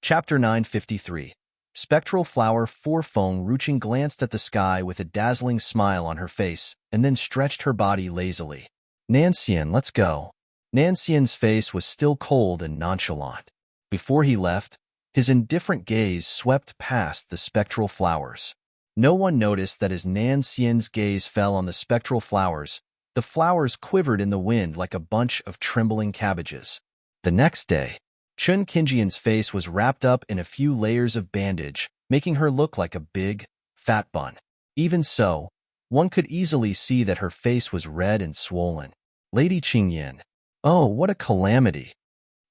Chapter 953. Spectral Flower 4. Feng Ruqing glanced at the sky with a dazzling smile on her face and then stretched her body lazily. Nanxian, let's go. Nanxian's face was still cold and nonchalant. Before he left, his indifferent gaze swept past the spectral flowers. No one noticed that as Nanxian's gaze fell on the spectral flowers, the flowers quivered in the wind like a bunch of trembling cabbages. The next day, Qin Qingyan's face was wrapped up in a few layers of bandage, making her look like a big, fat bun. Even so, one could easily see that her face was red and swollen. Lady Qingyan. Oh, what a calamity!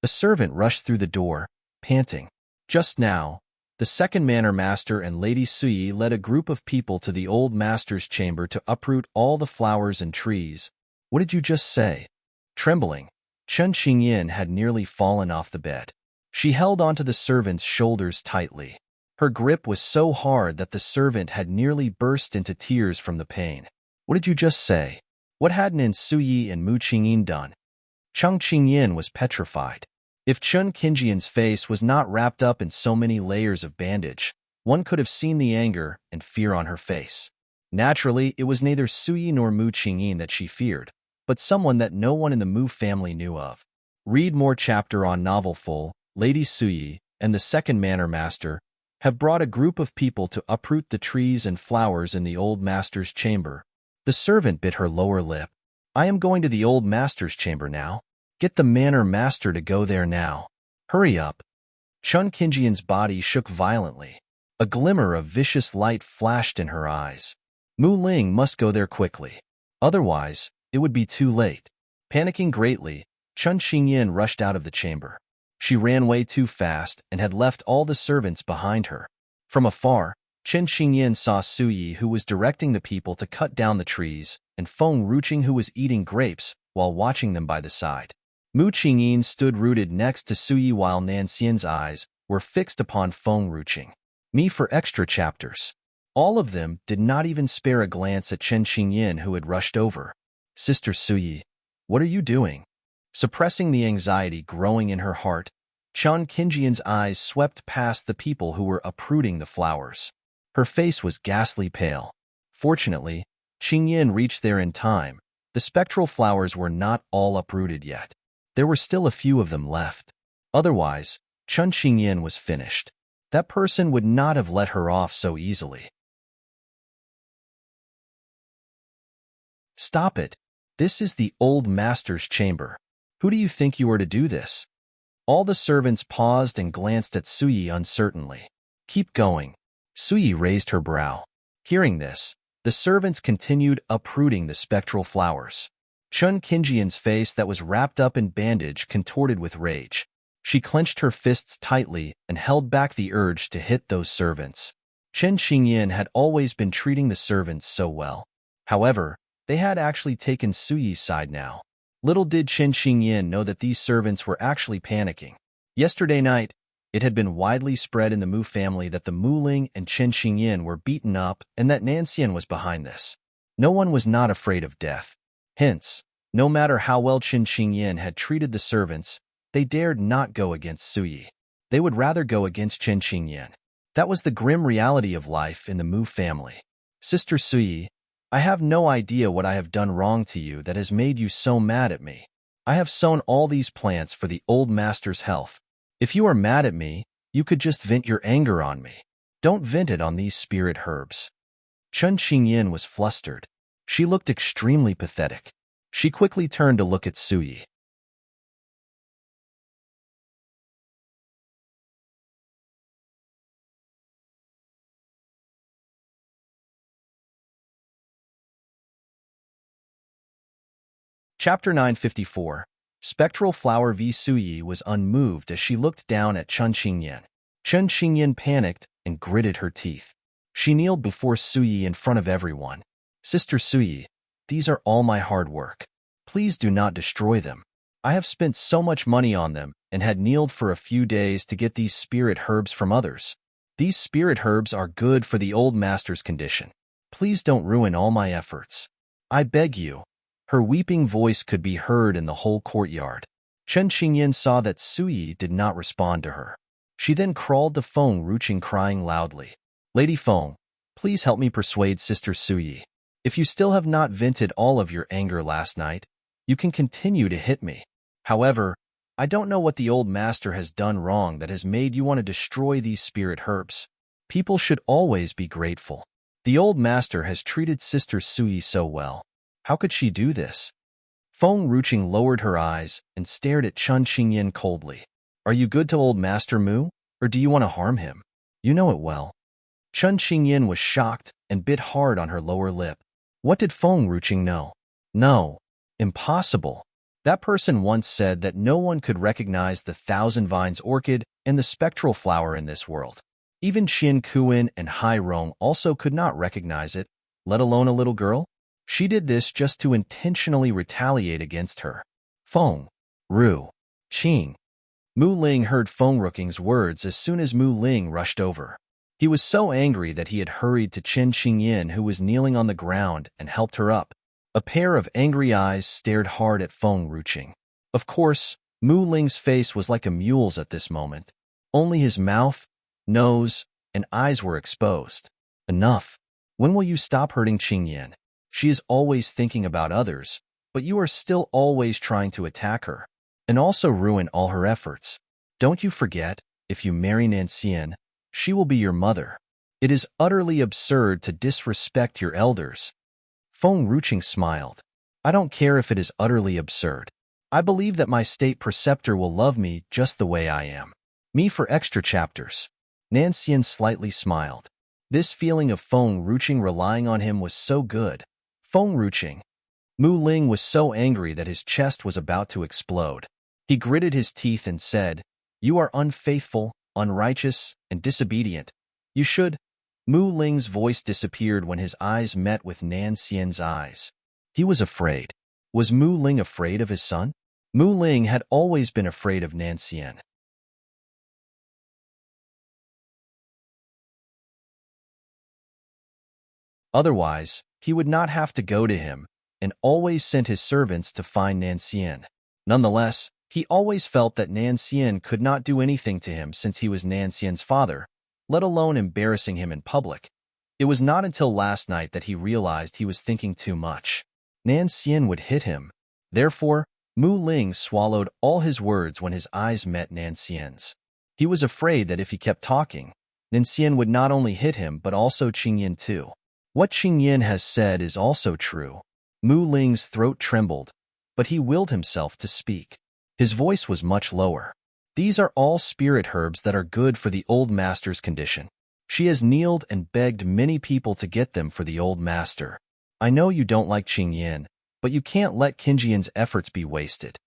A servant rushed through the door, panting. Just now, the second manor master and Lady Suyi led a group of people to the old master's chamber to uproot all the flowers and trees. What did you just say? Trembling, Qin Qingyan had nearly fallen off the bed. She held onto the servant's shoulders tightly. Her grip was so hard that the servant had nearly burst into tears from the pain. What did you just say? What hadn't Suyi and Mu Qingyin done? Qin Qingyan was petrified. If Qin Qingyan's face was not wrapped up in so many layers of bandage, one could have seen the anger and fear on her face. Naturally, it was neither Suyi nor Mu Qingyin that she feared, but someone that no one in the Mu family knew of. Read more chapter on novel full. Lady Suyi and the second manor master have brought a group of people to uproot the trees and flowers in the old master's chamber. The servant bit her lower lip. I am going to the old master's chamber now. Get the manor master to go there now. Hurry up. Qin Qingyan's body shook violently. A glimmer of vicious light flashed in her eyes. Mu Ling must go there quickly. Otherwise, it would be too late. Panicking greatly, Qin Qingyan rushed out of the chamber. She ran way too fast and had left all the servants behind her. From afar, Qin Qingyan saw Suyi, who was directing the people to cut down the trees, and Feng Ruqing, who was eating grapes while watching them by the side. Mu Qingyin stood rooted next to Suyi while Nanxian's eyes were fixed upon Feng Ruqing. Me for extra chapters. All of them did not even spare a glance at Qin Qingyan, who had rushed over. Sister Suyi, what are you doing? Suppressing the anxiety growing in her heart, Qin Qingyan's eyes swept past the people who were uprooting the flowers. Her face was ghastly pale. Fortunately, Qingyan reached there in time. The spectral flowers were not all uprooted yet. There were still a few of them left. Otherwise, Chun Xingyin was finished. That person would not have let her off so easily. Stop it. This is the old master's chamber. Who do you think you are to do this? All the servants paused and glanced at Suyi uncertainly. Keep going. Suyi raised her brow. Hearing this, the servants continued uprooting the spectral flowers. Chun Qingyan's face that was wrapped up in bandage contorted with rage. She clenched her fists tightly and held back the urge to hit those servants. Chen Xingyin had always been treating the servants so well. However, they had actually taken Suyi's side now. Little did Chen Xingyin know that these servants were actually panicking. Yesterday night, it had been widely spread in the Mu family that the Mu Ling and Chen Xingyin were beaten up and that Nanxian was behind this. No one was not afraid of death. Hence, no matter how well Chen Xingyin had treated the servants, they dared not go against Suyi. They would rather go against Chen Xingyin. That was the grim reality of life in the Mu family. Sister Suyi, I have no idea what I have done wrong to you that has made you so mad at me. I have sown all these plants for the old master's health. If you are mad at me, you could just vent your anger on me. Don't vent it on these spirit herbs. Chun Xingyin was flustered. She looked extremely pathetic. She quickly turned to look at Suyi. Chapter 954. Spectral Flower v. Suyi was unmoved as she looked down at Chun Xingyin. Chun Xingyin panicked and gritted her teeth. She kneeled before Suyi in front of everyone. Sister Suyi, these are all my hard work. Please do not destroy them. I have spent so much money on them and had kneeled for a few days to get these spirit herbs from others. These spirit herbs are good for the old master's condition. Please don't ruin all my efforts. I beg you. Her weeping voice could be heard in the whole courtyard. Chen Xingyin saw that Suyi did not respond to her. She then crawled to Feng Ruqing crying loudly. Lady Feng, please help me persuade Sister Suyi. If you still have not vented all of your anger last night, you can continue to hit me. However, I don't know what the old master has done wrong that has made you want to destroy these spirit herbs. People should always be grateful. The old master has treated Sister Suyi so well. How could she do this? Feng Ruqing lowered her eyes and stared at Chun Xingyin coldly. Are you good to old Master Mu, or do you want to harm him? You know it well. Chun Xingyin was shocked and bit hard on her lower lip. What did Feng Ruqing know? No. Impossible. That person once said that no one could recognize the Thousand Vines orchid and the spectral flower in this world. Even Qin Kuan and Hai Rong also could not recognize it, let alone a little girl. She did this just to intentionally retaliate against her. Feng, Ru, Qing. Mu Ling heard Feng Ruqing's words as soon as Mu Ling rushed over. He was so angry that he had hurried to Chen Xingyin, who was kneeling on the ground, and helped her up. A pair of angry eyes stared hard at Feng Ruqing. Of course, Mu Ling's face was like a mule's at this moment. Only his mouth, nose, and eyes were exposed. Enough. When will you stop hurting Xingyin? She is always thinking about others, but you are still always trying to attack her, and also ruin all her efforts. Don't you forget, if you marry Nanxian, she will be your mother. It is utterly absurd to disrespect your elders. Feng Ruqing smiled. I don't care if it is utterly absurd. I believe that my state preceptor will love me just the way I am. Me for extra chapters. Nanxian slightly smiled. This feeling of Feng Ruqing relying on him was so good. Feng Ruqing. Mu Ling was so angry that his chest was about to explode. He gritted his teeth and said, You are unfaithful, unrighteous, and disobedient. You should. Mu Ling's voice disappeared when his eyes met with Nan Xian's eyes. He was afraid. Was Mu Ling afraid of his son? Mu Ling had always been afraid of Nan Xian. Otherwise, he would not have to go to him, and always sent his servants to find Nanxian. Nonetheless, he always felt that Nanxian could not do anything to him since he was Nanxian's father, let alone embarrassing him in public. It was not until last night that he realized he was thinking too much. Nanxian would hit him. Therefore, Mu Ling swallowed all his words when his eyes met Nanxian's. He He was afraid that if he kept talking, Nincian would not only hit him but also Qingyin too. What Qingyin has said is also true. Mu Ling's throat trembled, but he willed himself to speak. His voice was much lower. These are all spirit herbs that are good for the old master's condition. She has kneeled and begged many people to get them for the old master. I know you don't like Qingyin, but you can't let Qingyian's efforts be wasted.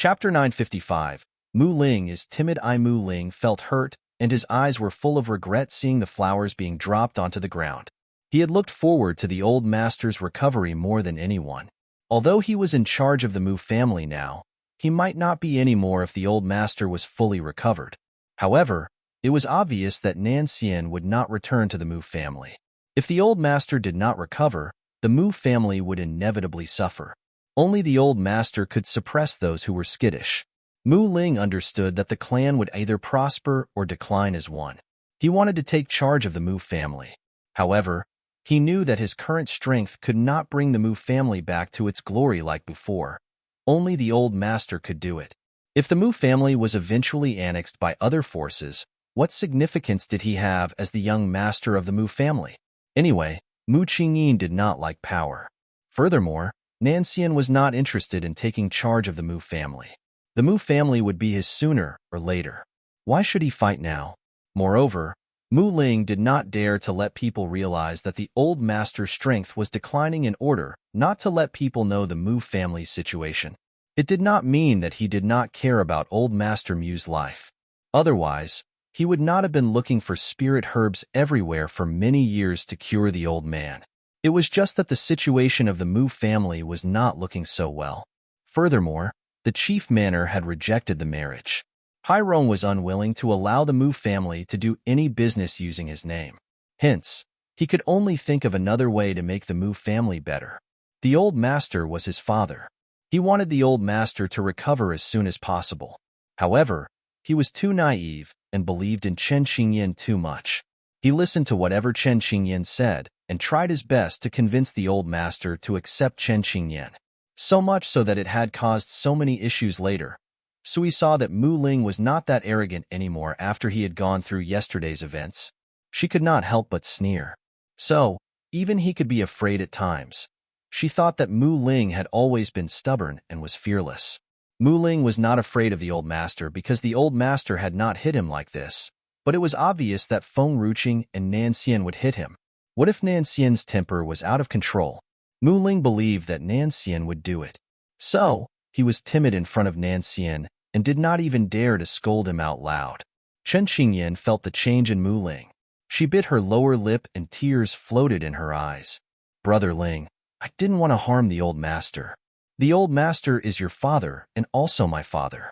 Chapter 955. Mu Ling is timid. Mu Ling felt hurt, and his eyes were full of regret seeing the flowers being dropped onto the ground. He had looked forward to the old master's recovery more than anyone. Although he was in charge of the Mu family now, he might not be anymore if the old master was fully recovered. However, it was obvious that Nancian would not return to the Mu family. If the old master did not recover, the Mu family would inevitably suffer. Only the old master could suppress those who were skittish. Mu Ling understood that the clan would either prosper or decline as one. He wanted to take charge of the Mu family. However, he knew that his current strength could not bring the Mu family back to its glory like before. Only the old master could do it. If the Mu family was eventually annexed by other forces, what significance did he have as the young master of the Mu family? Anyway, Mu Qingyin did not like power. Furthermore, Nancian was not interested in taking charge of the Mu family. The Mu family would be his sooner or later. Why should he fight now? Moreover, Mu Ling did not dare to let people realize that the old master's strength was declining in order not to let people know the Mu family's situation. It did not mean that he did not care about old Master Mu's life. Otherwise, he would not have been looking for spirit herbs everywhere for many years to cure the old man. It was just that the situation of the Mu family was not looking so well. Furthermore, the chief manor had rejected the marriage. Hyrone was unwilling to allow the Mu family to do any business using his name. Hence, he could only think of another way to make the Mu family better. The old master was his father. He wanted the old master to recover as soon as possible. However, he was too naive and believed in Chen Qingyan too much. He listened to whatever Chen Qingyan said and tried his best to convince the old master to accept Chen Qingyan. So much so that it had caused so many issues later. So he saw that Mu Ling was not that arrogant anymore after he had gone through yesterday's events. She could not help but sneer. So, even he could be afraid at times. She thought that Mu Ling had always been stubborn and was fearless. Mu Ling was not afraid of the old master because the old master had not hit him like this. But it was obvious that Feng Ruqing and Nancian would hit him. What if Nancian's temper was out of control? Mu Ling believed that Nancian would do it. So, he was timid in front of Nancian and did not even dare to scold him out loud. Chen Qingyan felt the change in Mu Ling. She bit her lower lip and tears floated in her eyes. Brother Ling, I didn't want to harm the old master. The old master is your father and also my father.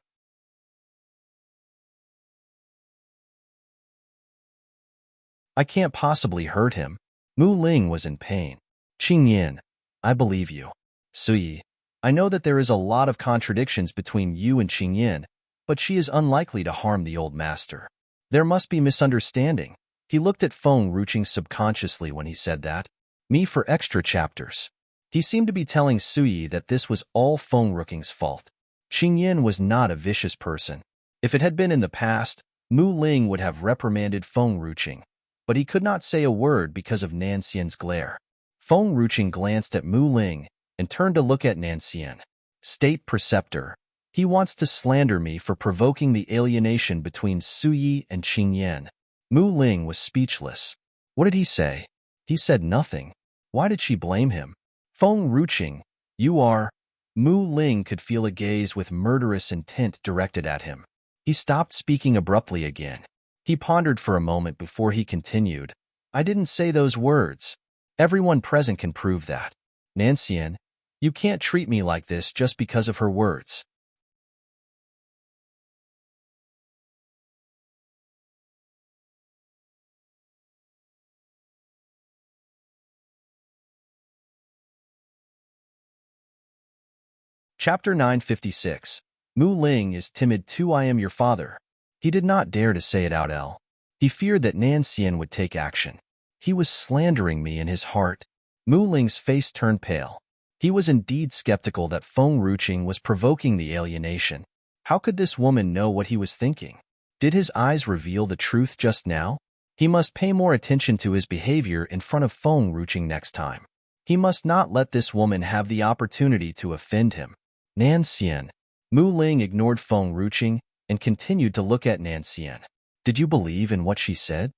I can't possibly hurt him. Mu Ling was in pain. Qingyan, I believe you. Suyi, I know that there is a lot of contradictions between you and Qingyan, but she is unlikely to harm the old master. There must be misunderstanding. He looked at Feng Ruqing subconsciously when he said that. Me for extra chapters. He seemed to be telling Suyi that this was all Feng Ruqing's fault. Qingyan was not a vicious person. If it had been in the past, Mu Ling would have reprimanded Feng Ruqing, but he could not say a word because of Nancian's glare. Feng Ruqing glanced at Mu Ling and turned to look at Nancian. State Preceptor. He wants to slander me for provoking the alienation between Suyi and Qingyan. Mu Ling was speechless. What did he say? He said nothing. Why did she blame him? Feng Ruqing, you are... Mu Ling could feel a gaze with murderous intent directed at him. He stopped speaking abruptly again. He pondered for a moment before he continued. I didn't say those words. Everyone present can prove that. Nancian, you can't treat me like this just because of her words. Chapter 956. Mu Ling is timid too. I am your father. He did not dare to say it out loud. He feared that Nan Xian would take action. He was slandering me in his heart. Mu Ling's face turned pale. He was indeed skeptical that Feng Ruqing was provoking the alienation. How could this woman know what he was thinking? Did his eyes reveal the truth just now? He must pay more attention to his behavior in front of Feng Ruqing next time. He must not let this woman have the opportunity to offend him. Nan Xian. Mu Ling ignored Feng Ruqing and continued to look at Nan Xian. Did you believe in what she said?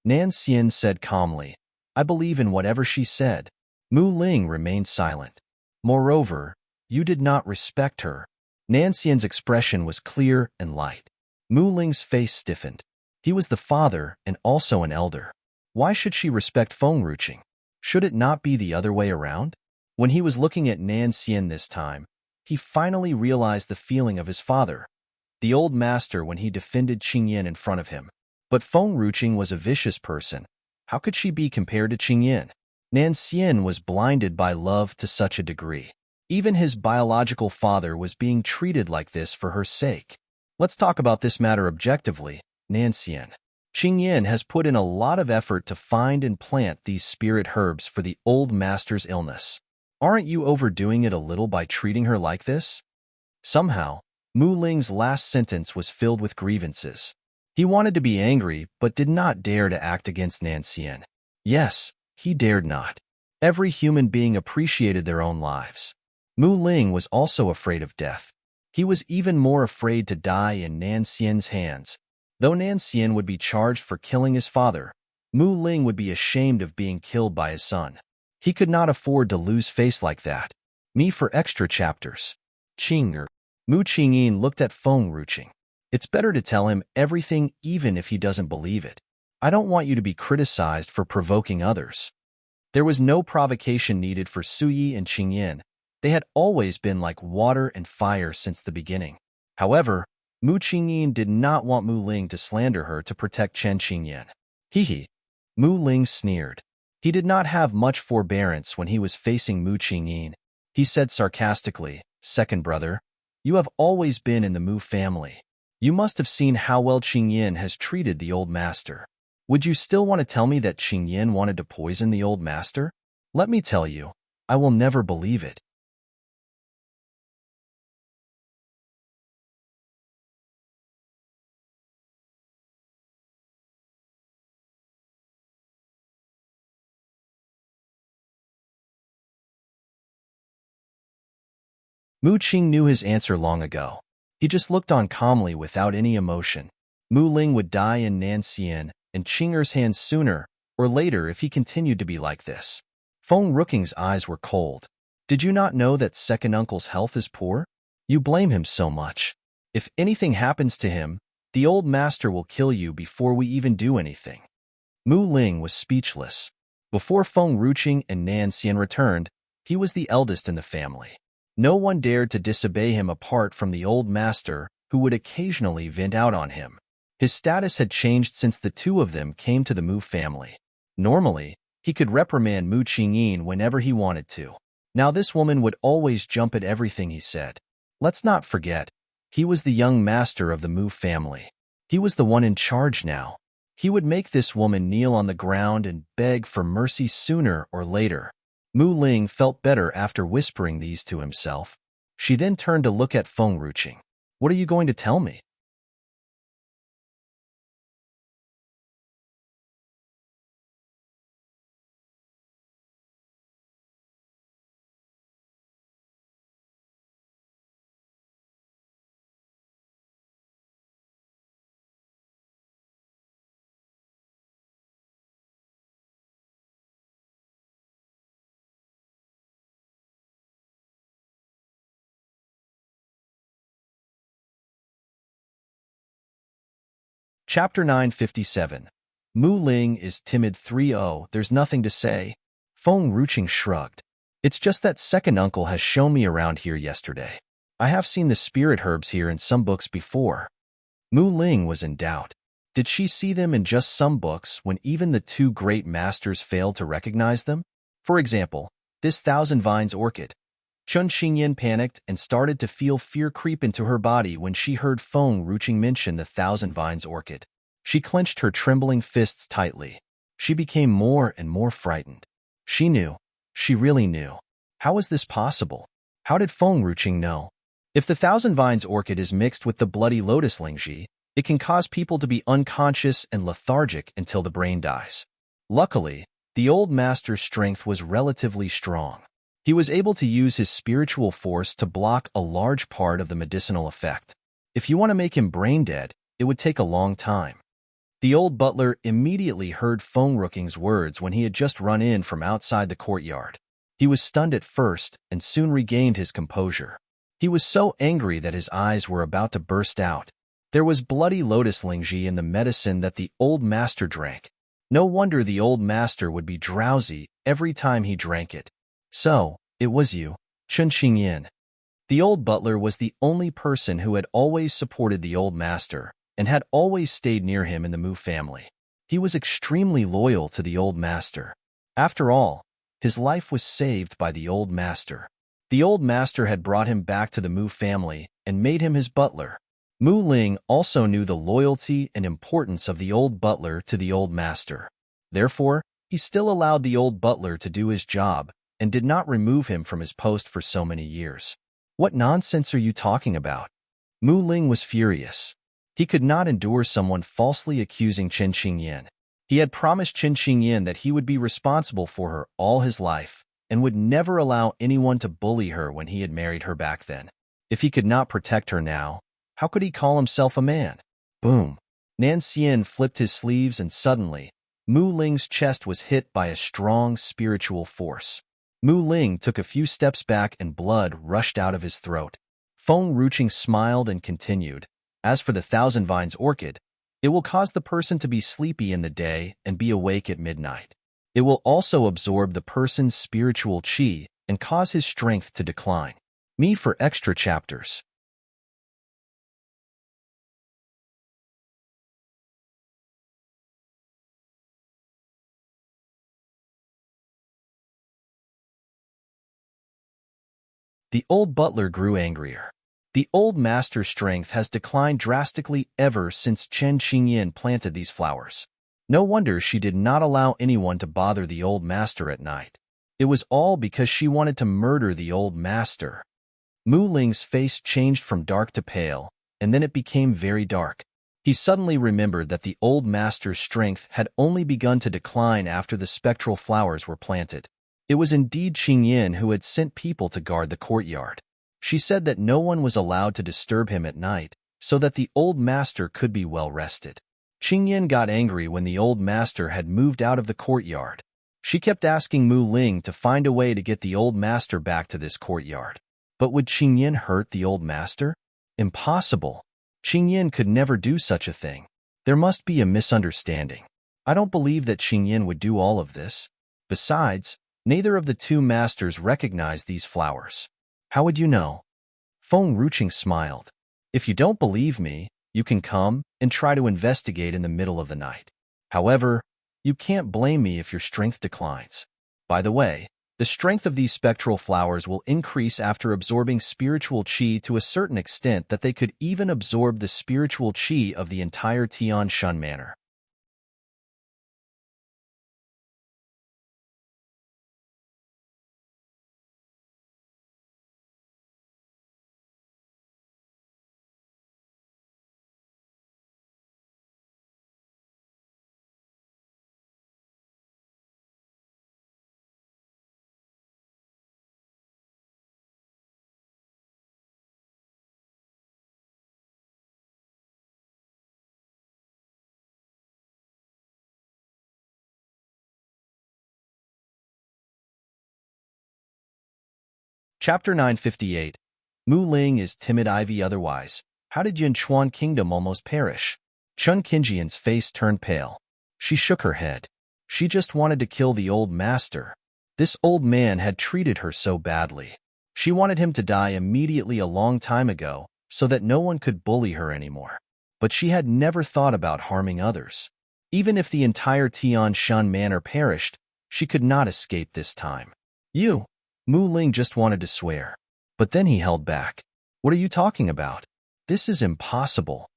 Nan Xian said calmly. I believe in whatever she said. Mu Ling remained silent. Moreover, you did not respect her. Nan Xian's expression was clear and light. Mu Ling's face stiffened. He was the father and also an elder. Why should she respect Feng Ruqing? Should it not be the other way around? When he was looking at Nan Xian this time, he finally realized the feeling of his father, the old master, when he defended Qingyan in front of him. But Feng Ruqing was a vicious person. How could she be compared to Qingyan? Nan Xian was blinded by love to such a degree. Even his biological father was being treated like this for her sake. Let's talk about this matter objectively, Nan Xian. Qingyan has put in a lot of effort to find and plant these spirit herbs for the old master's illness. Aren't you overdoing it a little by treating her like this? Somehow, Mu Ling's last sentence was filled with grievances. He wanted to be angry, but did not dare to act against Nan Xian. Yes, he dared not. Every human being appreciated their own lives. Mu Ling was also afraid of death. He was even more afraid to die in Nan Xian's hands. Though Nan Xian would be charged for killing his father, Mu Ling would be ashamed of being killed by his son. He could not afford to lose face like that. Me for extra chapters. Qinger. Mu Qingyin looked at Feng Ruqing. It's better to tell him everything even if he doesn't believe it. I don't want you to be criticized for provoking others. There was no provocation needed for Suyi and Qingyin. They had always been like water and fire since the beginning. However, Mu Qingyin did not want Mu Ling to slander her to protect Chen Qingyan. Hee. Mu Ling sneered. He did not have much forbearance when he was facing Mu Qingyin. He said sarcastically, "Second brother, you have always been in the Mu family. You must have seen how well Qingyan has treated the old master. Would you still want to tell me that Qingyan wanted to poison the old master? Let me tell you, I will never believe it." Mu Qing knew his answer long ago. He just looked on calmly without any emotion. Mu Ling would die in Nan Xian and Qinger's hands sooner or later if he continued to be like this. Feng Ruqing's eyes were cold. Did you not know that second uncle's health is poor? You blame him so much. If anything happens to him, the old master will kill you before we even do anything. Mu Ling was speechless. Before Feng Ruqing and Nan Xian returned, he was the eldest in the family. No one dared to disobey him apart from the old master, who would occasionally vent out on him. His status had changed since the two of them came to the Mu family. Normally, he could reprimand Mu Qingyin whenever he wanted to. Now this woman would always jump at everything he said. Let's not forget, he was the young master of the Mu family. He was the one in charge now. He would make this woman kneel on the ground and beg for mercy sooner or later. Mu Ling felt better after whispering these to himself. She then turned to look at Feng Ruqing. What are you going to tell me? Chapter 957. Mu Ling is timid 3-0. There's nothing to say. Feng Ruqing shrugged. It's just that second uncle has shown me around here yesterday. I have seen the spirit herbs here in some books before. Mu Ling was in doubt. Did she see them in just some books when even the two great masters failed to recognize them? For example, this Thousand Vines orchid. Chun Xingyin panicked and started to feel fear creep into her body when she heard Feng Ruching mention the Thousand Vines orchid. She clenched her trembling fists tightly. She became more and more frightened. She knew. She really knew. How was this possible? How did Feng Ruching know? If the Thousand Vines orchid is mixed with the bloody lotus lingji, it can cause people to be unconscious and lethargic until the brain dies. Luckily, the old master's strength was relatively strong. He was able to use his spiritual force to block a large part of the medicinal effect. If you want to make him brain dead, it would take a long time. The old butler immediately heard Feng Ruching's words when he had just run in from outside the courtyard. He was stunned at first and soon regained his composure. He was so angry that his eyes were about to burst out. There was bloody lotus lingji in the medicine that the old master drank. No wonder the old master would be drowsy every time he drank it. So, it was you, Chun Xingyin. The old butler was the only person who had always supported the old master and had always stayed near him in the Mu family. He was extremely loyal to the old master. After all, his life was saved by the old master. The old master had brought him back to the Mu family and made him his butler. Mu Ling also knew the loyalty and importance of the old butler to the old master. Therefore, he still allowed the old butler to do his job and did not remove him from his post for so many years. What nonsense are you talking about? Mu Ling was furious. He could not endure someone falsely accusing Chen Xingyin. He had promised Chen Xingyin that he would be responsible for her all his life and would never allow anyone to bully her when he had married her back then. If he could not protect her now, how could he call himself a man? Boom. Nan Xian flipped his sleeves and suddenly, Mu Ling's chest was hit by a strong spiritual force. Mu Ling took a few steps back and blood rushed out of his throat. Feng Ruching smiled and continued, "As for the Thousand Vines orchid, it will cause the person to be sleepy in the day and be awake at midnight. It will also absorb the person's spiritual qi and cause his strength to decline." Me for extra chapters. The old butler grew angrier. The old master's strength has declined drastically ever since Chen Xingyin planted these flowers. No wonder she did not allow anyone to bother the old master at night. It was all because she wanted to murder the old master. Mu Ling's face changed from dark to pale, and then it became very dark. He suddenly remembered that the old master's strength had only begun to decline after the spectral flowers were planted. It was indeed Xingyin who had sent people to guard the courtyard. She said that no one was allowed to disturb him at night, so that the old master could be well rested. Xingyin got angry when the old master had moved out of the courtyard. She kept asking Mu Ling to find a way to get the old master back to this courtyard. But would Xingyin hurt the old master? Impossible. Xingyin could never do such a thing. There must be a misunderstanding. I don't believe that Xingyin would do all of this. Besides, neither of the two masters recognized these flowers. How would you know? Feng Ruching smiled. If you don't believe me, you can come and try to investigate in the middle of the night. However, you can't blame me if your strength declines. By the way, the strength of these spectral flowers will increase after absorbing spiritual qi to a certain extent that they could even absorb the spiritual qi of the entire Tian Shan manor. Chapter 958. Mu Ling is timid ivy otherwise. How did Yunchuan Kingdom almost perish? Chun Qingjian's face turned pale. She shook her head. She just wanted to kill the old master. This old man had treated her so badly. She wanted him to die immediately a long time ago so that no one could bully her anymore. But she had never thought about harming others. Even if the entire Tian Shan manor perished, she could not escape this time. Mu Ling just wanted to swear. But then he held back. What are you talking about? This is impossible.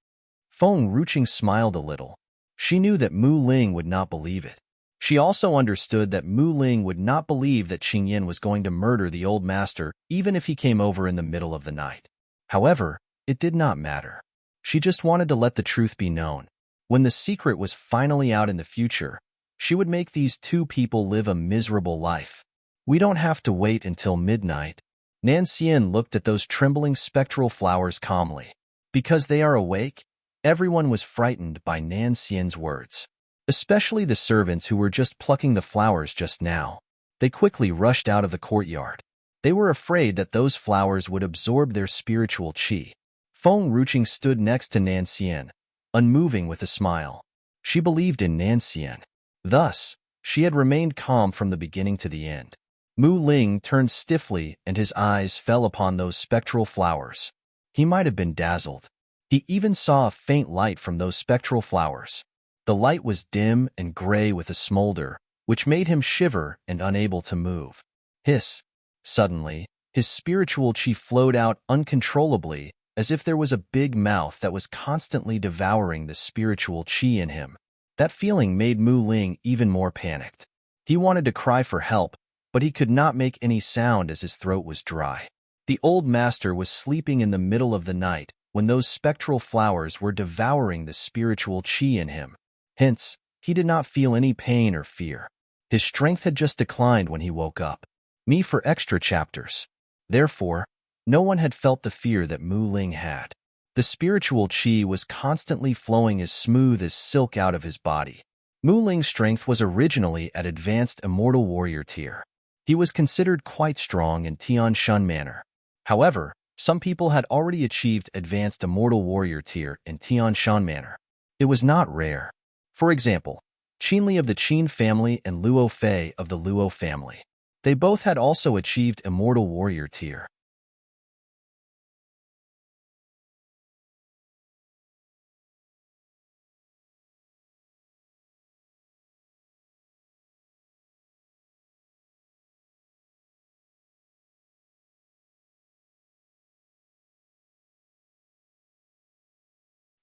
Feng Ruching smiled a little. She knew that Mu Ling would not believe it. She also understood that Mu Ling would not believe that Qingyan was going to murder the old master even if he came over in the middle of the night. However, it did not matter. She just wanted to let the truth be known. When the secret was finally out in the future, she would make these two people live a miserable life. We don't have to wait until midnight. Nanxian looked at those trembling spectral flowers calmly. Because they are awake, everyone was frightened by Nanxian's words. Especially the servants who were just plucking the flowers just now. They quickly rushed out of the courtyard. They were afraid that those flowers would absorb their spiritual qi. Feng Ruching stood next to Nanxian, unmoving with a smile. She believed in Nanxian. Thus, she had remained calm from the beginning to the end. Mu Ling turned stiffly and his eyes fell upon those spectral flowers. He might have been dazzled. He even saw a faint light from those spectral flowers. The light was dim and gray with a smolder, which made him shiver and unable to move. Hiss! Suddenly, his spiritual qi flowed out uncontrollably, as if there was a big mouth that was constantly devouring the spiritual qi in him. That feeling made Mu Ling even more panicked. He wanted to cry for help, but he could not make any sound as his throat was dry. The old master was sleeping in the middle of the night when those spectral flowers were devouring the spiritual qi in him. Hence, he did not feel any pain or fear. His strength had just declined when he woke up. Me for extra chapters. Therefore, no one had felt the fear that Mu Ling had. The spiritual qi was constantly flowing as smooth as silk out of his body. Mu Ling's strength was originally at advanced immortal warrior tier. He was considered quite strong in Tian Shun manner. However, some people had already achieved advanced immortal warrior tier in Tian Shan manner. It was not rare. For example, Qinli of the Qin family and Luo Fei of the Luo family. They both had also achieved immortal warrior tier.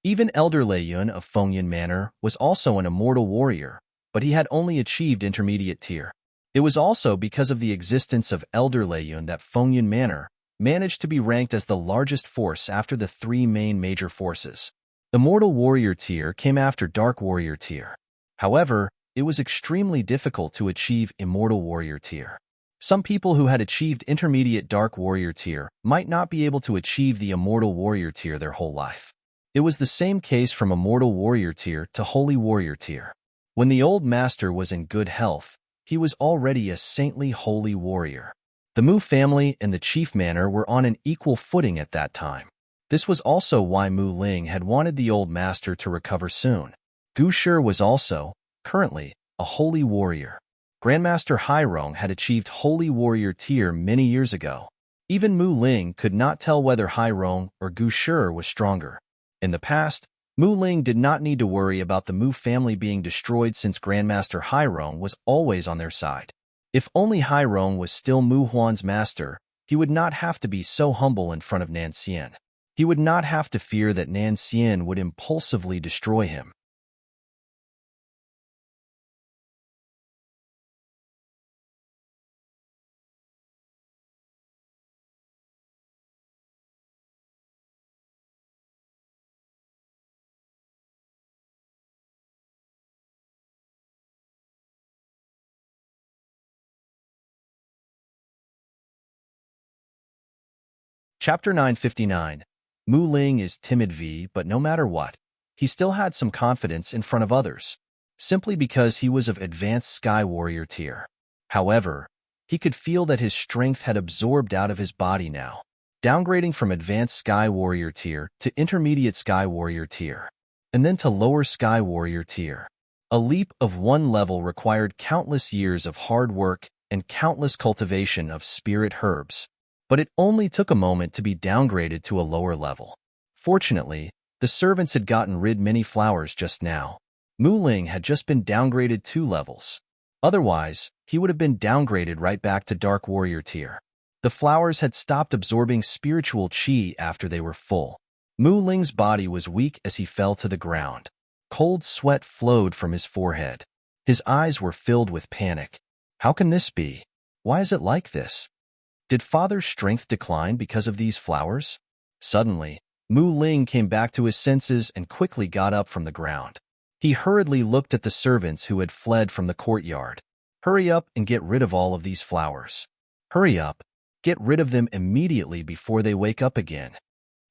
Even Elder Lei Yun of Fengyun Manor was also an immortal warrior, but he had only achieved intermediate tier. It was also because of the existence of Elder Lei Yun that Fengyun Manor managed to be ranked as the largest force after the three main major forces. Immortal warrior tier came after dark warrior tier. However, it was extremely difficult to achieve immortal warrior tier. Some people who had achieved intermediate dark warrior tier might not be able to achieve the immortal warrior tier their whole life. It was the same case from immortal warrior tier to holy warrior tier. When the old master was in good health, he was already a saintly holy warrior. The Mu family and the chief manor were on an equal footing at that time. This was also why Mu Ling had wanted the old master to recover soon. Gu Shi was also, currently, a holy warrior. Grandmaster Hairong had achieved holy warrior tier many years ago. Even Mu Ling could not tell whether Hairong or Gu Shi was stronger. In the past, Mu Ling did not need to worry about the Mu family being destroyed since Grandmaster Hairong was always on their side. If only Hairong was still Mu Huan's master, he would not have to be so humble in front of Nanxian. He would not have to fear that Nanxian would impulsively destroy him. Chapter 959. Mu Ling is timid but no matter what, he still had some confidence in front of others, simply because he was of advanced Sky Warrior tier. However, he could feel that his strength had absorbed out of his body now, downgrading from advanced Sky Warrior tier to intermediate Sky Warrior tier, and then to lower Sky Warrior tier. A leap of one level required countless years of hard work and countless cultivation of spirit herbs. But it only took a moment to be downgraded to a lower level. Fortunately, the servants had gotten rid many flowers just now. Mu Ling had just been downgraded 2 levels. Otherwise, he would have been downgraded right back to Dark Warrior tier. The flowers had stopped absorbing spiritual qi after they were full. Mu Ling's body was weak as he fell to the ground. Cold sweat flowed from his forehead. His eyes were filled with panic. How can this be? Why is it like this? Did father's strength decline because of these flowers? Suddenly, Mu Ling came back to his senses and quickly got up from the ground. He hurriedly looked at the servants who had fled from the courtyard. Hurry up and get rid of all of these flowers. Hurry up. Get rid of them immediately before they wake up again.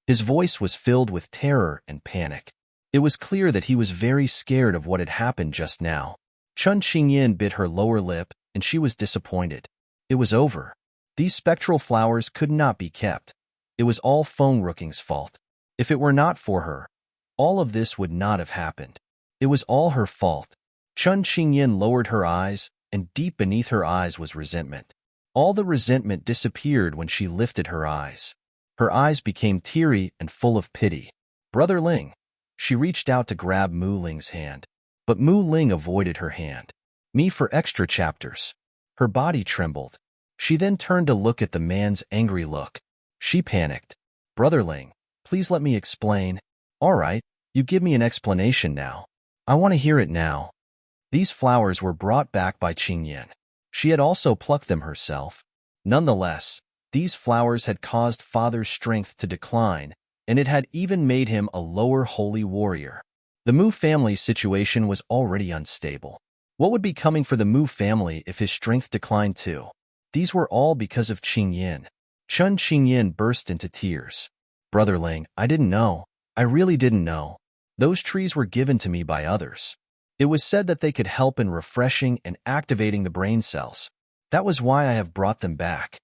His voice was filled with terror and panic. It was clear that he was very scared of what had happened just now. Chun Qingyan bit her lower lip, and she was disappointed. It was over. These spectral flowers could not be kept. It was all Feng Rooking's fault. If it were not for her, all of this would not have happened. It was all her fault. Chun Qingyan lowered her eyes, and deep beneath her eyes was resentment. All the resentment disappeared when she lifted her eyes. Her eyes became teary and full of pity. Brother Ling. She reached out to grab Mu Ling's hand, but Mu Ling avoided her hand. Me for extra chapters. Her body trembled. She then turned to look at the man's angry look. She panicked. Brother Ling, please let me explain. All right, you give me an explanation now. I want to hear it now. These flowers were brought back by Qingyan. She had also plucked them herself. Nonetheless, these flowers had caused father's strength to decline, and it had even made him a lower holy warrior. The Mu family's situation was already unstable. What would be coming for the Mu family if his strength declined too? These were all because of Qingyan. Chun Qingyan burst into tears. Brother Ling, I didn't know. I really didn't know. Those trees were given to me by others. It was said that they could help in refreshing and activating the brain cells. That was why I have brought them back.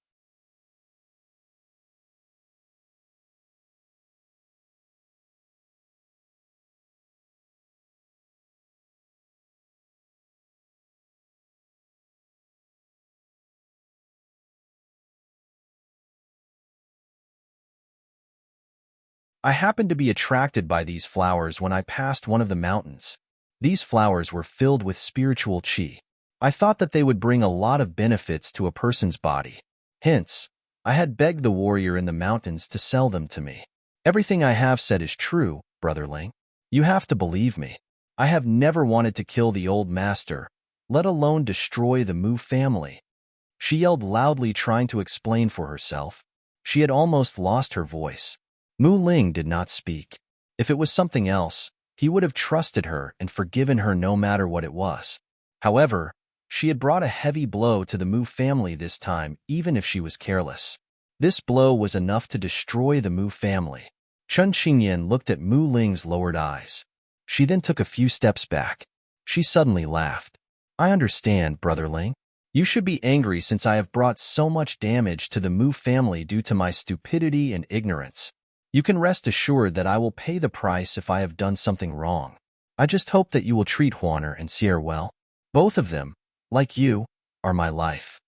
I happened to be attracted by these flowers when I passed one of the mountains. These flowers were filled with spiritual qi. I thought that they would bring a lot of benefits to a person's body. Hence, I had begged the warrior in the mountains to sell them to me. Everything I have said is true, Brother Ling. You have to believe me. I have never wanted to kill the old master, let alone destroy the Mu family. She yelled loudly, trying to explain for herself. She had almost lost her voice. Mu Ling did not speak. If it was something else, he would have trusted her and forgiven her no matter what it was. However, she had brought a heavy blow to the Mu family this time, even if she was careless. This blow was enough to destroy the Mu family. Chun Qingyan looked at Mu Ling's lowered eyes. She then took a few steps back. She suddenly laughed. I understand, Brother Ling. You should be angry since I have brought so much damage to the Mu family due to my stupidity and ignorance. You can rest assured that I will pay the price if I have done something wrong. I just hope that you will treat Huaner and Sierra well. Both of them, like you, are my life.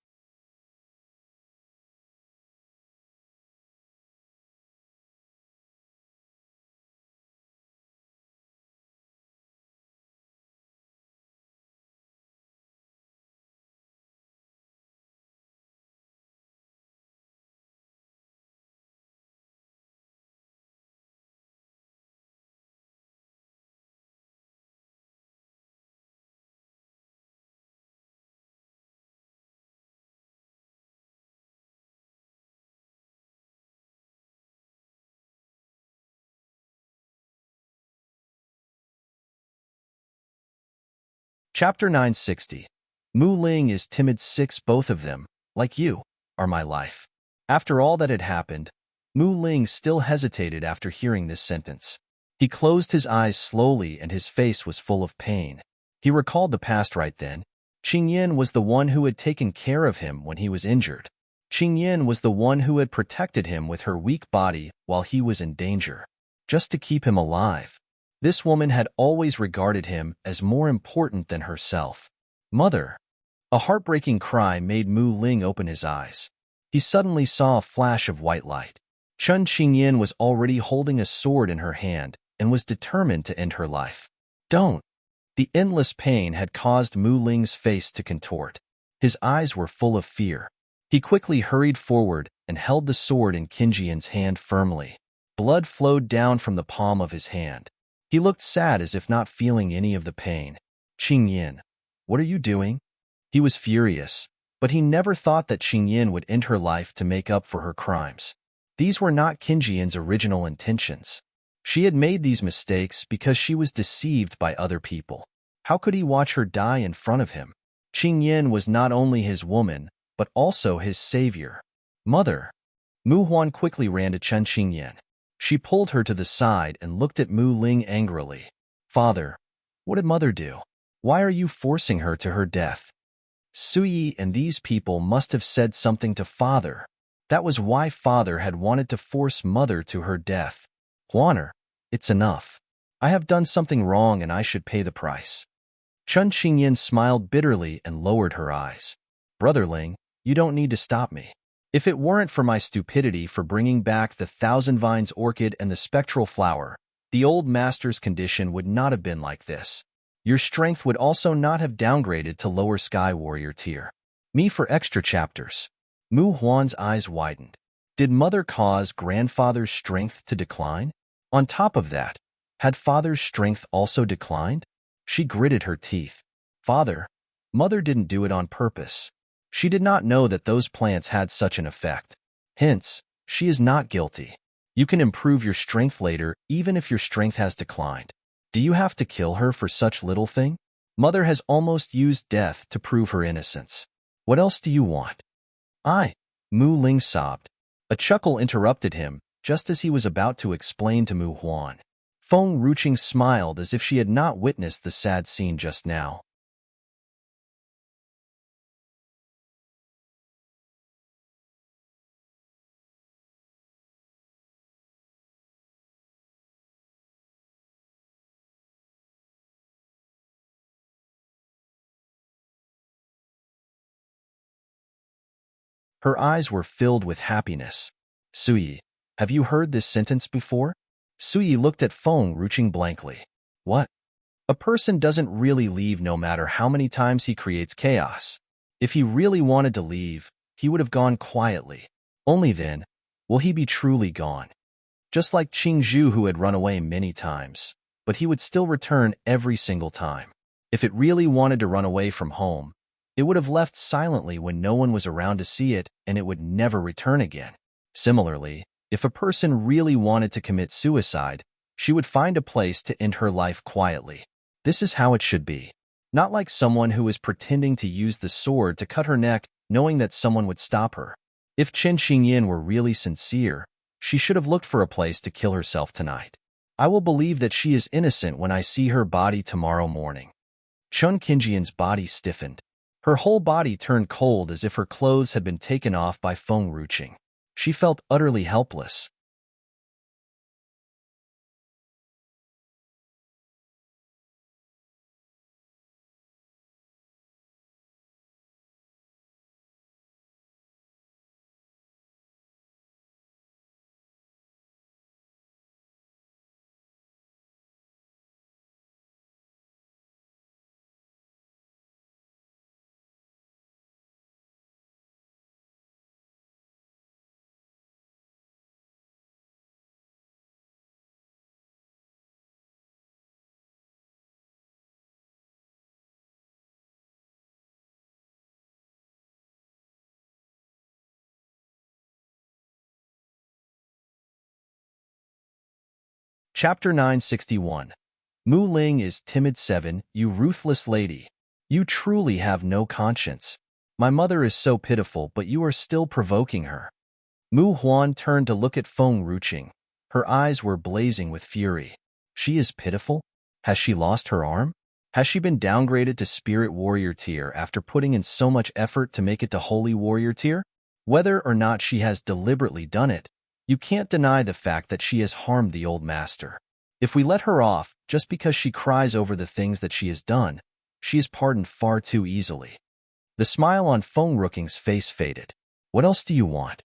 Chapter 960. Mu Ling is timid 6. Both of them, like you, are my life. After all that had happened, Mu Ling still hesitated after hearing this sentence. He closed his eyes slowly and his face was full of pain. He recalled the past right then. Qingyan was the one who had taken care of him when he was injured. Qingyan was the one who had protected him with her weak body while he was in danger, just to keep him alive. This woman had always regarded him as more important than herself. Mother. A heartbreaking cry made Mu Ling open his eyes. He suddenly saw a flash of white light. Chun Qingyan was already holding a sword in her hand and was determined to end her life. Don't. The endless pain had caused Mu Ling's face to contort. His eyes were full of fear. He quickly hurried forward and held the sword in Qingjian's hand firmly. Blood flowed down from the palm of his hand. He looked sad as if not feeling any of the pain. Qingyan, what are you doing? He was furious, but he never thought that Qingyan would end her life to make up for her crimes. These were not Qingjian's original intentions. She had made these mistakes because she was deceived by other people. How could he watch her die in front of him? Qingyan was not only his woman, but also his savior. Mother. Mu Huan quickly ran to Chen Qingyan. She pulled her to the side and looked at Mu Ling angrily. Father, what did Mother do? Why are you forcing her to her death? Suyi and these people must have said something to Father. That was why Father had wanted to force Mother to her death. Huaner, it's enough. I have done something wrong and I should pay the price. Chen Qingyan smiled bitterly and lowered her eyes. Brotherling, you don't need to stop me. If it weren't for my stupidity for bringing back the Thousand Vines orchid and the spectral flower, the old master's condition would not have been like this. Your strength would also not have downgraded to lower Sky Warrior tier. Me for extra chapters. Mu Huan's eyes widened. Did Mother cause Grandfather's strength to decline? On top of that, had Father's strength also declined? She gritted her teeth. Father, Mother didn't do it on purpose. She did not know that those plants had such an effect. Hence, she is not guilty. You can improve your strength later even if your strength has declined. Do you have to kill her for such little thing? Mother has almost used death to prove her innocence. What else do you want? Mu Ling sobbed. A chuckle interrupted him just as he was about to explain to Mu Huan. Feng Ruqing smiled as if she had not witnessed the sad scene just now. Her eyes were filled with happiness. Suyi, have you heard this sentence before? Suyi looked at Feng Ruqing blankly. What? A person doesn't really leave no matter how many times he creates chaos. If he really wanted to leave, he would have gone quietly. Only then will he be truly gone. Just like Qingzhu, who had run away many times, but he would still return every single time. If it really wanted to run away from home, it would have left silently when no one was around to see it, and it would never return again. Similarly, if a person really wanted to commit suicide, she would find a place to end her life quietly. This is how it should be. Not like someone who is pretending to use the sword to cut her neck, knowing that someone would stop her. If Chen Qingyan were really sincere, she should have looked for a place to kill herself tonight. I will believe that she is innocent when I see her body tomorrow morning. Chen Qingyan's body stiffened. Her whole body turned cold as if her clothes had been taken off by Feng Ruqing. She felt utterly helpless. Chapter 961. Mu Ling is timid 7, you ruthless lady. You truly have no conscience. My mother is so pitiful, but you are still provoking her. Mu Huan turned to look at Feng Ruqing. Her eyes were blazing with fury. She is pitiful? Has she lost her arm? Has she been downgraded to Spirit Warrior tier after putting in so much effort to make it to Holy Warrior tier? Whether or not she has deliberately done it, you can't deny the fact that she has harmed the old master. If we let her off just because she cries over the things that she has done, she is pardoned far too easily. The smile on Feng Ruqing's face faded. What else do you want?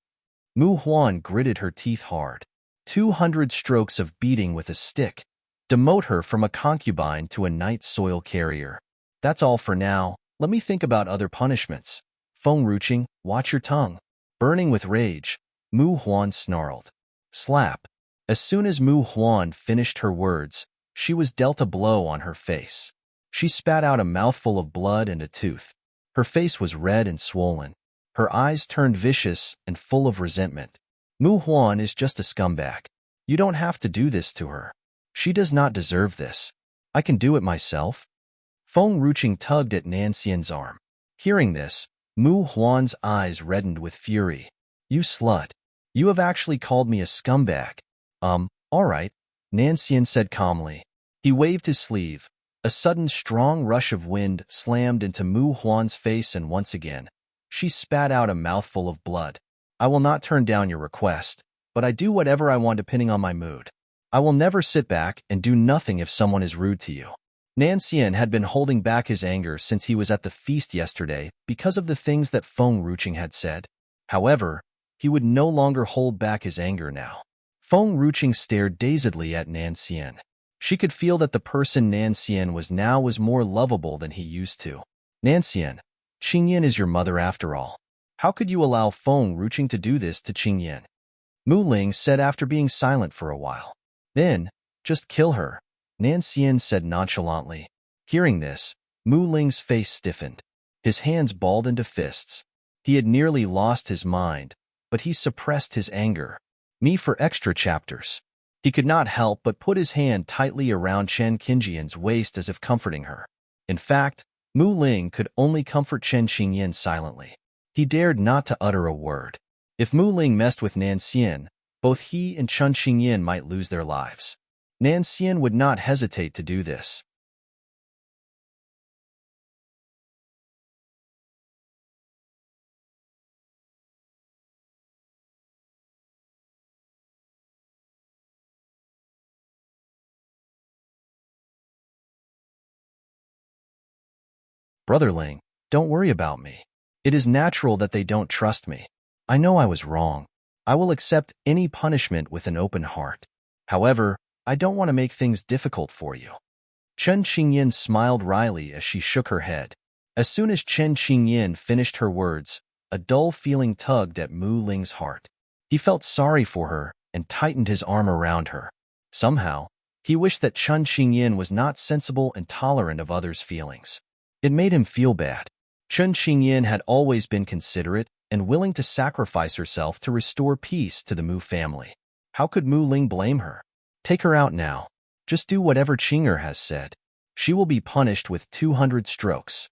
Mu Huan gritted her teeth hard. 200 strokes of beating with a stick. Demote her from a concubine to a night soil carrier. That's all for now. Let me think about other punishments. Feng Ruching, watch your tongue. Burning with rage, Mu Huan snarled. Slap. As soon as Mu Huan finished her words, she was dealt a blow on her face. She spat out a mouthful of blood and a tooth. Her face was red and swollen. Her eyes turned vicious and full of resentment. Mu Huan is just a scumbag. You don't have to do this to her. She does not deserve this. I can do it myself. Feng Ruching tugged at Nanxian's arm. Hearing this, Mu Huan's eyes reddened with fury. You slut. You have actually called me a scumbag. All right, Nanxian said calmly. He waved his sleeve. A sudden strong rush of wind slammed into Mu Huan's face, and once again, she spat out a mouthful of blood. I will not turn down your request, but I do whatever I want depending on my mood. I will never sit back and do nothing if someone is rude to you. Nanxian had been holding back his anger since he was at the feast yesterday because of the things that Feng Ruching had said. However, he would no longer hold back his anger now. Feng Ruching stared dazedly at Nanxian. She could feel that the person Nanxian was now was more lovable than he used to. Nanxian, Qingyan is your mother after all. How could you allow Feng Ruching to do this to Qingyan? Mu Ling said after being silent for a while. Then, just kill her, Nanxian said nonchalantly. Hearing this, Mu Ling's face stiffened. His hands balled into fists. He had nearly lost his mind, but he suppressed his anger. Me for extra chapters. He could not help but put his hand tightly around Chen Qingyan's waist as if comforting her. In fact, Mu Ling could only comfort Chen Qingyan silently. He dared not to utter a word. If Mu Ling messed with Nanxian, both he and Chen Qingyan might lose their lives. Nanxian would not hesitate to do this. Brother Ling, don't worry about me. It is natural that they don't trust me. I know I was wrong. I will accept any punishment with an open heart. However, I don't want to make things difficult for you. Chen Qingyan smiled wryly as she shook her head. As soon as Chen Qingyan finished her words, a dull feeling tugged at Mu Ling's heart. He felt sorry for her and tightened his arm around her. Somehow, he wished that Chen Qingyan was not sensible and tolerant of others' feelings. It made him feel bad. Chen Qingyan had always been considerate and willing to sacrifice herself to restore peace to the Mu family. How could Mu Ling blame her? Take her out now. Just do whatever Qinger has said. She will be punished with 200 strokes.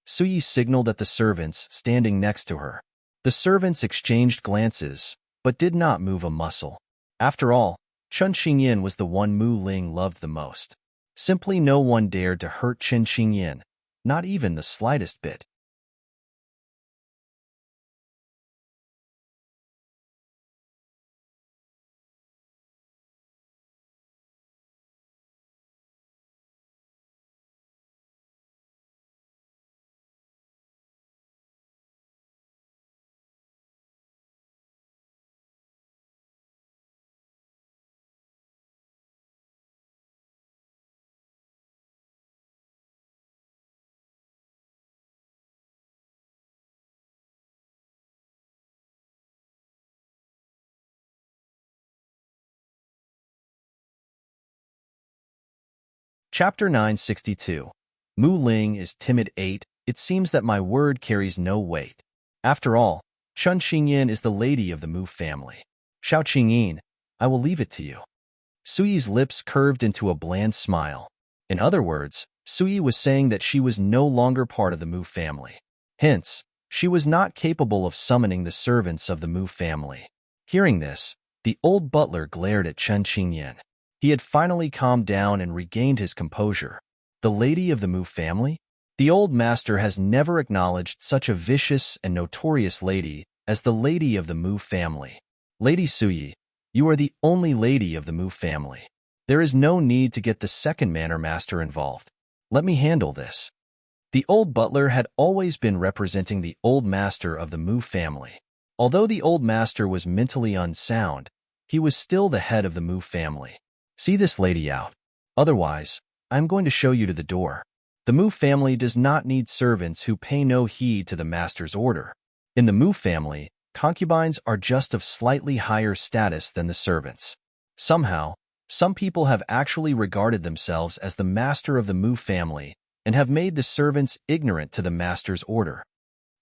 Suyi signaled at the servants standing next to her. The servants exchanged glances, but did not move a muscle. After all, Chen Qingyan was the one Mu Ling loved the most. Simply no one dared to hurt Chen Qingyan, not even the slightest bit. Chapter 962. Mu Ling is timid 8. It seems that my word carries no weight. After all, Chen Qingyan is the lady of the Mu family. Xiao Qingyin, I will leave it to you. Suyi's lips curved into a bland smile. In other words, Suyi was saying that she was no longer part of the Mu family. Hence, she was not capable of summoning the servants of the Mu family. Hearing this, the old butler glared at Chen Qingyan. He had finally calmed down and regained his composure. The lady of the Mu family? The old master has never acknowledged such a vicious and notorious lady as the lady of the Mu family. Lady Suyi, you are the only lady of the Mu family. There is no need to get the second manor master involved. Let me handle this. The old butler had always been representing the old master of the Mu family. Although the old master was mentally unsound, he was still the head of the Mu family. See this lady out. Otherwise, I'm going to show you to the door. The Mu family does not need servants who pay no heed to the master's order. In the Mu family, concubines are just of slightly higher status than the servants. Somehow, some people have actually regarded themselves as the master of the Mu family and have made the servants ignorant to the master's order.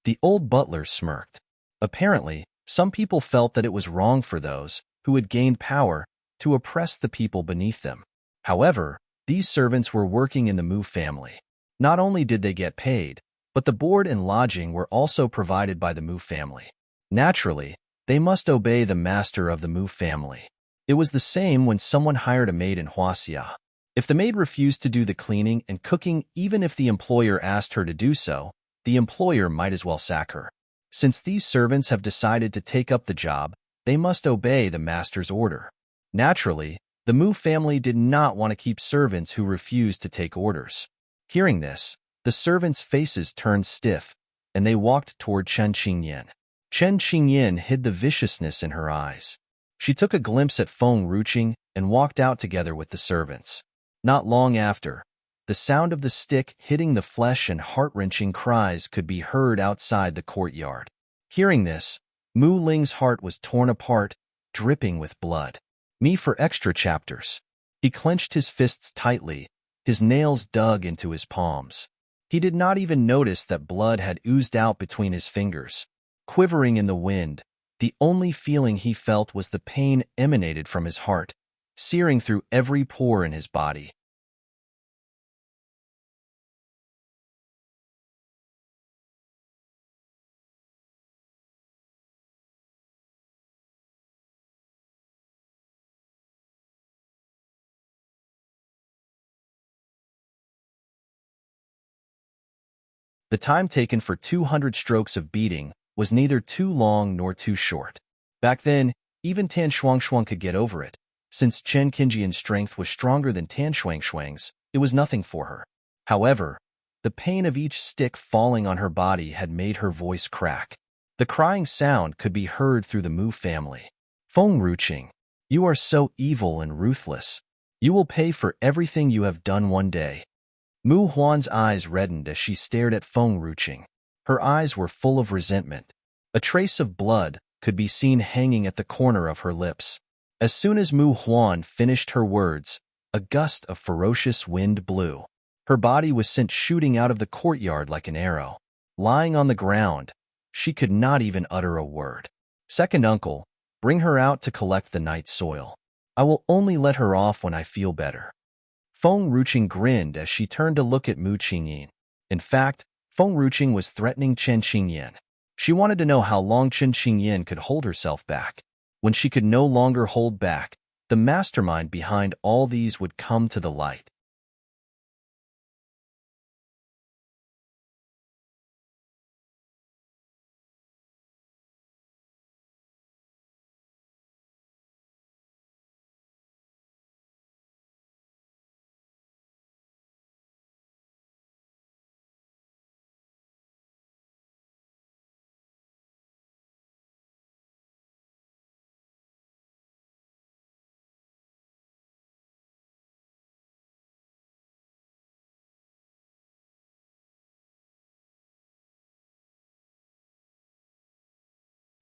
The old butler smirked. Apparently, some people felt that it was wrong for those who had gained power to oppress the people beneath them. However, these servants were working in the Mu family. Not only did they get paid, but the board and lodging were also provided by the Mu family. Naturally, they must obey the master of the Mu family. It was the same when someone hired a maid in Huaxia. If the maid refused to do the cleaning and cooking even if the employer asked her to do so, the employer might as well sack her. Since these servants have decided to take up the job, they must obey the master's order. Naturally, the Mu family did not want to keep servants who refused to take orders. Hearing this, the servants' faces turned stiff, and they walked toward Chen Qingyan. Chen Qingyan hid the viciousness in her eyes. She took a glimpse at Feng Ruqing and walked out together with the servants. Not long after, the sound of the stick hitting the flesh and heart-wrenching cries could be heard outside the courtyard. Hearing this, Mu Ling's heart was torn apart, dripping with blood. Me for extra chapters. He clenched his fists tightly, his nails dug into his palms. He did not even notice that blood had oozed out between his fingers. Quivering in the wind, the only feeling he felt was the pain emanated from his heart, searing through every pore in his body. The time taken for 200 strokes of beating was neither too long nor too short. Back then, even Tan Shuangshuang could get over it. Since Chen Qingyan's strength was stronger than Tan Shuangshuang's, it was nothing for her. However, the pain of each stick falling on her body had made her voice crack. The crying sound could be heard through the Mu family. Feng Ruqing, you are so evil and ruthless. You will pay for everything you have done one day. Mu Huan's eyes reddened as she stared at Feng Ruqing. Her eyes were full of resentment. A trace of blood could be seen hanging at the corner of her lips. As soon as Mu Huan finished her words, a gust of ferocious wind blew. Her body was sent shooting out of the courtyard like an arrow. Lying on the ground, she could not even utter a word. Second uncle, bring her out to collect the night soil. I will only let her off when I feel better. Feng Ruqing grinned as she turned to look at Mu Qingyan. In fact, Feng Ruqing was threatening Chen Qingyan. She wanted to know how long Chen Qingyan could hold herself back. When she could no longer hold back, the mastermind behind all these would come to the light.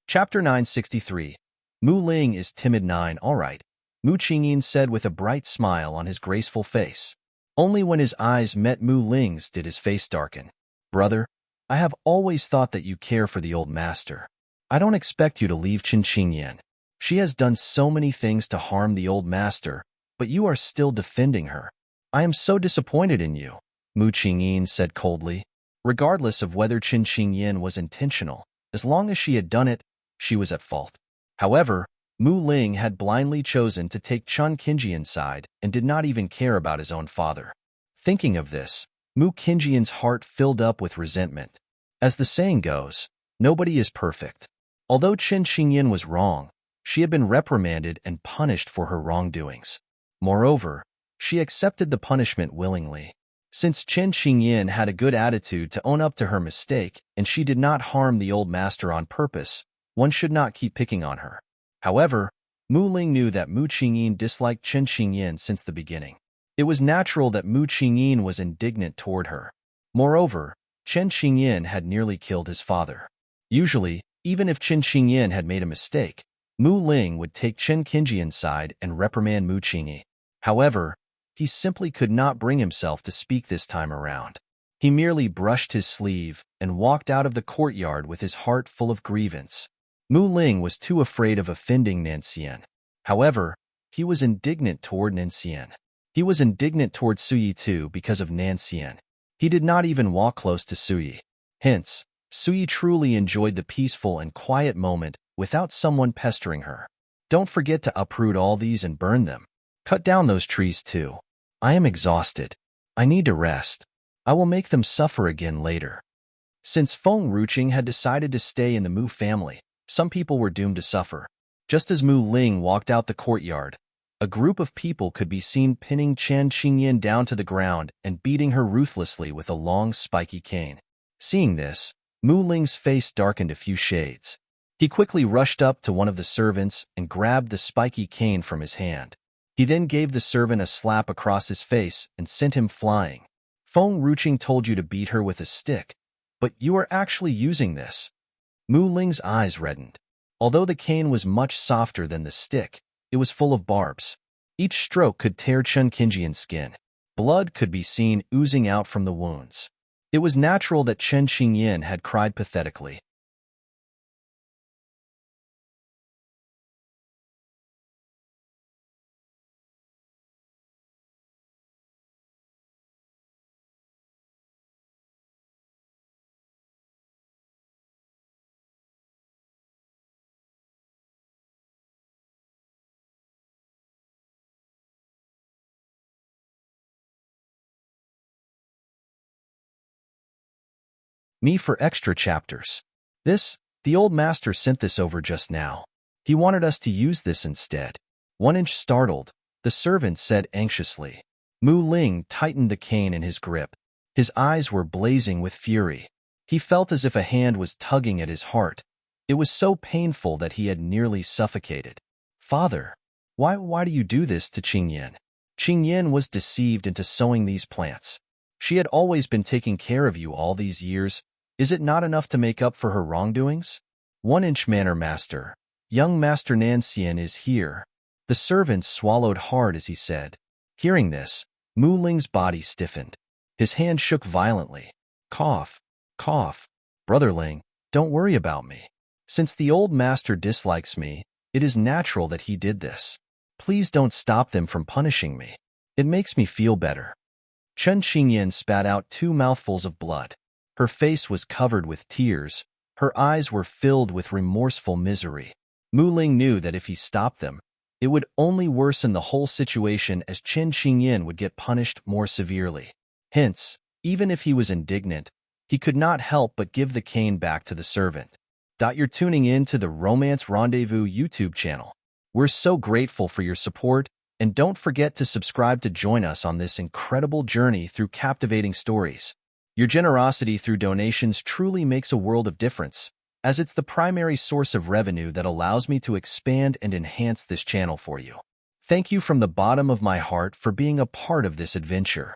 Chapter 963. Mu Ling is timid 9. All right, Mu Qingyan said with a bright smile on his graceful face. Only when his eyes met Mu Ling's did his face darken. Brother, I have always thought that you care for the old master. I don't expect you to leave Chen Qingyan. She has done so many things to harm the old master, but you are still defending her. I am so disappointed in you, Mu Qingyan said coldly. Regardless of whether Chen Qingyan was intentional, as long as she had done it, she was at fault. However, Mu Ling had blindly chosen to take Chen Qingyan's side and did not even care about his own father. Thinking of this, Mu Qingyan's heart filled up with resentment. As the saying goes, nobody is perfect. Although Chen Qingyan was wrong, she had been reprimanded and punished for her wrongdoings. Moreover, she accepted the punishment willingly. Since Chen Qingyan had a good attitude to own up to her mistake and she did not harm the old master on purpose, one should not keep picking on her. However, Mu Ling knew that Mu Qingyan disliked Chen Qingyan since the beginning. It was natural that Mu Qingyin was indignant toward her. Moreover, Chen Qingyin had nearly killed his father. Usually, even if Chen Qingyin had made a mistake, Mu Ling would take Chen Qingyian's side and reprimand Mu Qingyi. However, he simply could not bring himself to speak this time around. He merely brushed his sleeve and walked out of the courtyard with his heart full of grievance. Mu Ling was too afraid of offending Nanxian. However, he was indignant toward Nanxian. He was indignant toward Suyi too because of Nanxian. He did not even walk close to Suyi. Hence, Suyi truly enjoyed the peaceful and quiet moment without someone pestering her. Don't forget to uproot all these and burn them. Cut down those trees too. I am exhausted. I need to rest. I will make them suffer again later. Since Feng Ruqing had decided to stay in the Mu family, some people were doomed to suffer. Just as Mu Ling walked out the courtyard, a group of people could be seen pinning Chen Qingyin down to the ground and beating her ruthlessly with a long, spiky cane. Seeing this, Mu Ling's face darkened a few shades. He quickly rushed up to one of the servants and grabbed the spiky cane from his hand. He then gave the servant a slap across his face and sent him flying. Feng Ruqing told you to beat her with a stick, but you are actually using this. Mu Ling's eyes reddened. Although the cane was much softer than the stick, it was full of barbs. Each stroke could tear Chen Qingyian's skin. Blood could be seen oozing out from the wounds. It was natural that Chen Qingyin had cried pathetically. Me for extra chapters. The old master sent this over just now. He wanted us to use this instead. 1 inch startled, the servant said anxiously. Mu Ling tightened the cane in his grip. His eyes were blazing with fury. He felt as if a hand was tugging at his heart. It was so painful that he had nearly suffocated. Father, why do you do this to Qingyin? Qingyin was deceived into sowing these plants. She had always been taking care of you all these years. Is it not enough to make up for her wrongdoings? 1 inch manor master. Young Master Nanxian is here. The servant swallowed hard as he said. Hearing this, Mu Ling's body stiffened. His hand shook violently. Cough, cough. Brother Ling, don't worry about me. Since the old master dislikes me, it is natural that he did this. Please don't stop them from punishing me. It makes me feel better. Chen Qingyin spat out 2 mouthfuls of blood. Her face was covered with tears. Her eyes were filled with remorseful misery. Mu Ling knew that if he stopped them, it would only worsen the whole situation as Chen Qingyin would get punished more severely. Hence, even if he was indignant, he could not help but give the cane back to the servant. You're tuning in to the Romance Rendezvous YouTube channel. We're so grateful for your support, and don't forget to subscribe to join us on this incredible journey through captivating stories. Your generosity through donations truly makes a world of difference, as it's the primary source of revenue that allows me to expand and enhance this channel for you. Thank you from the bottom of my heart for being a part of this adventure.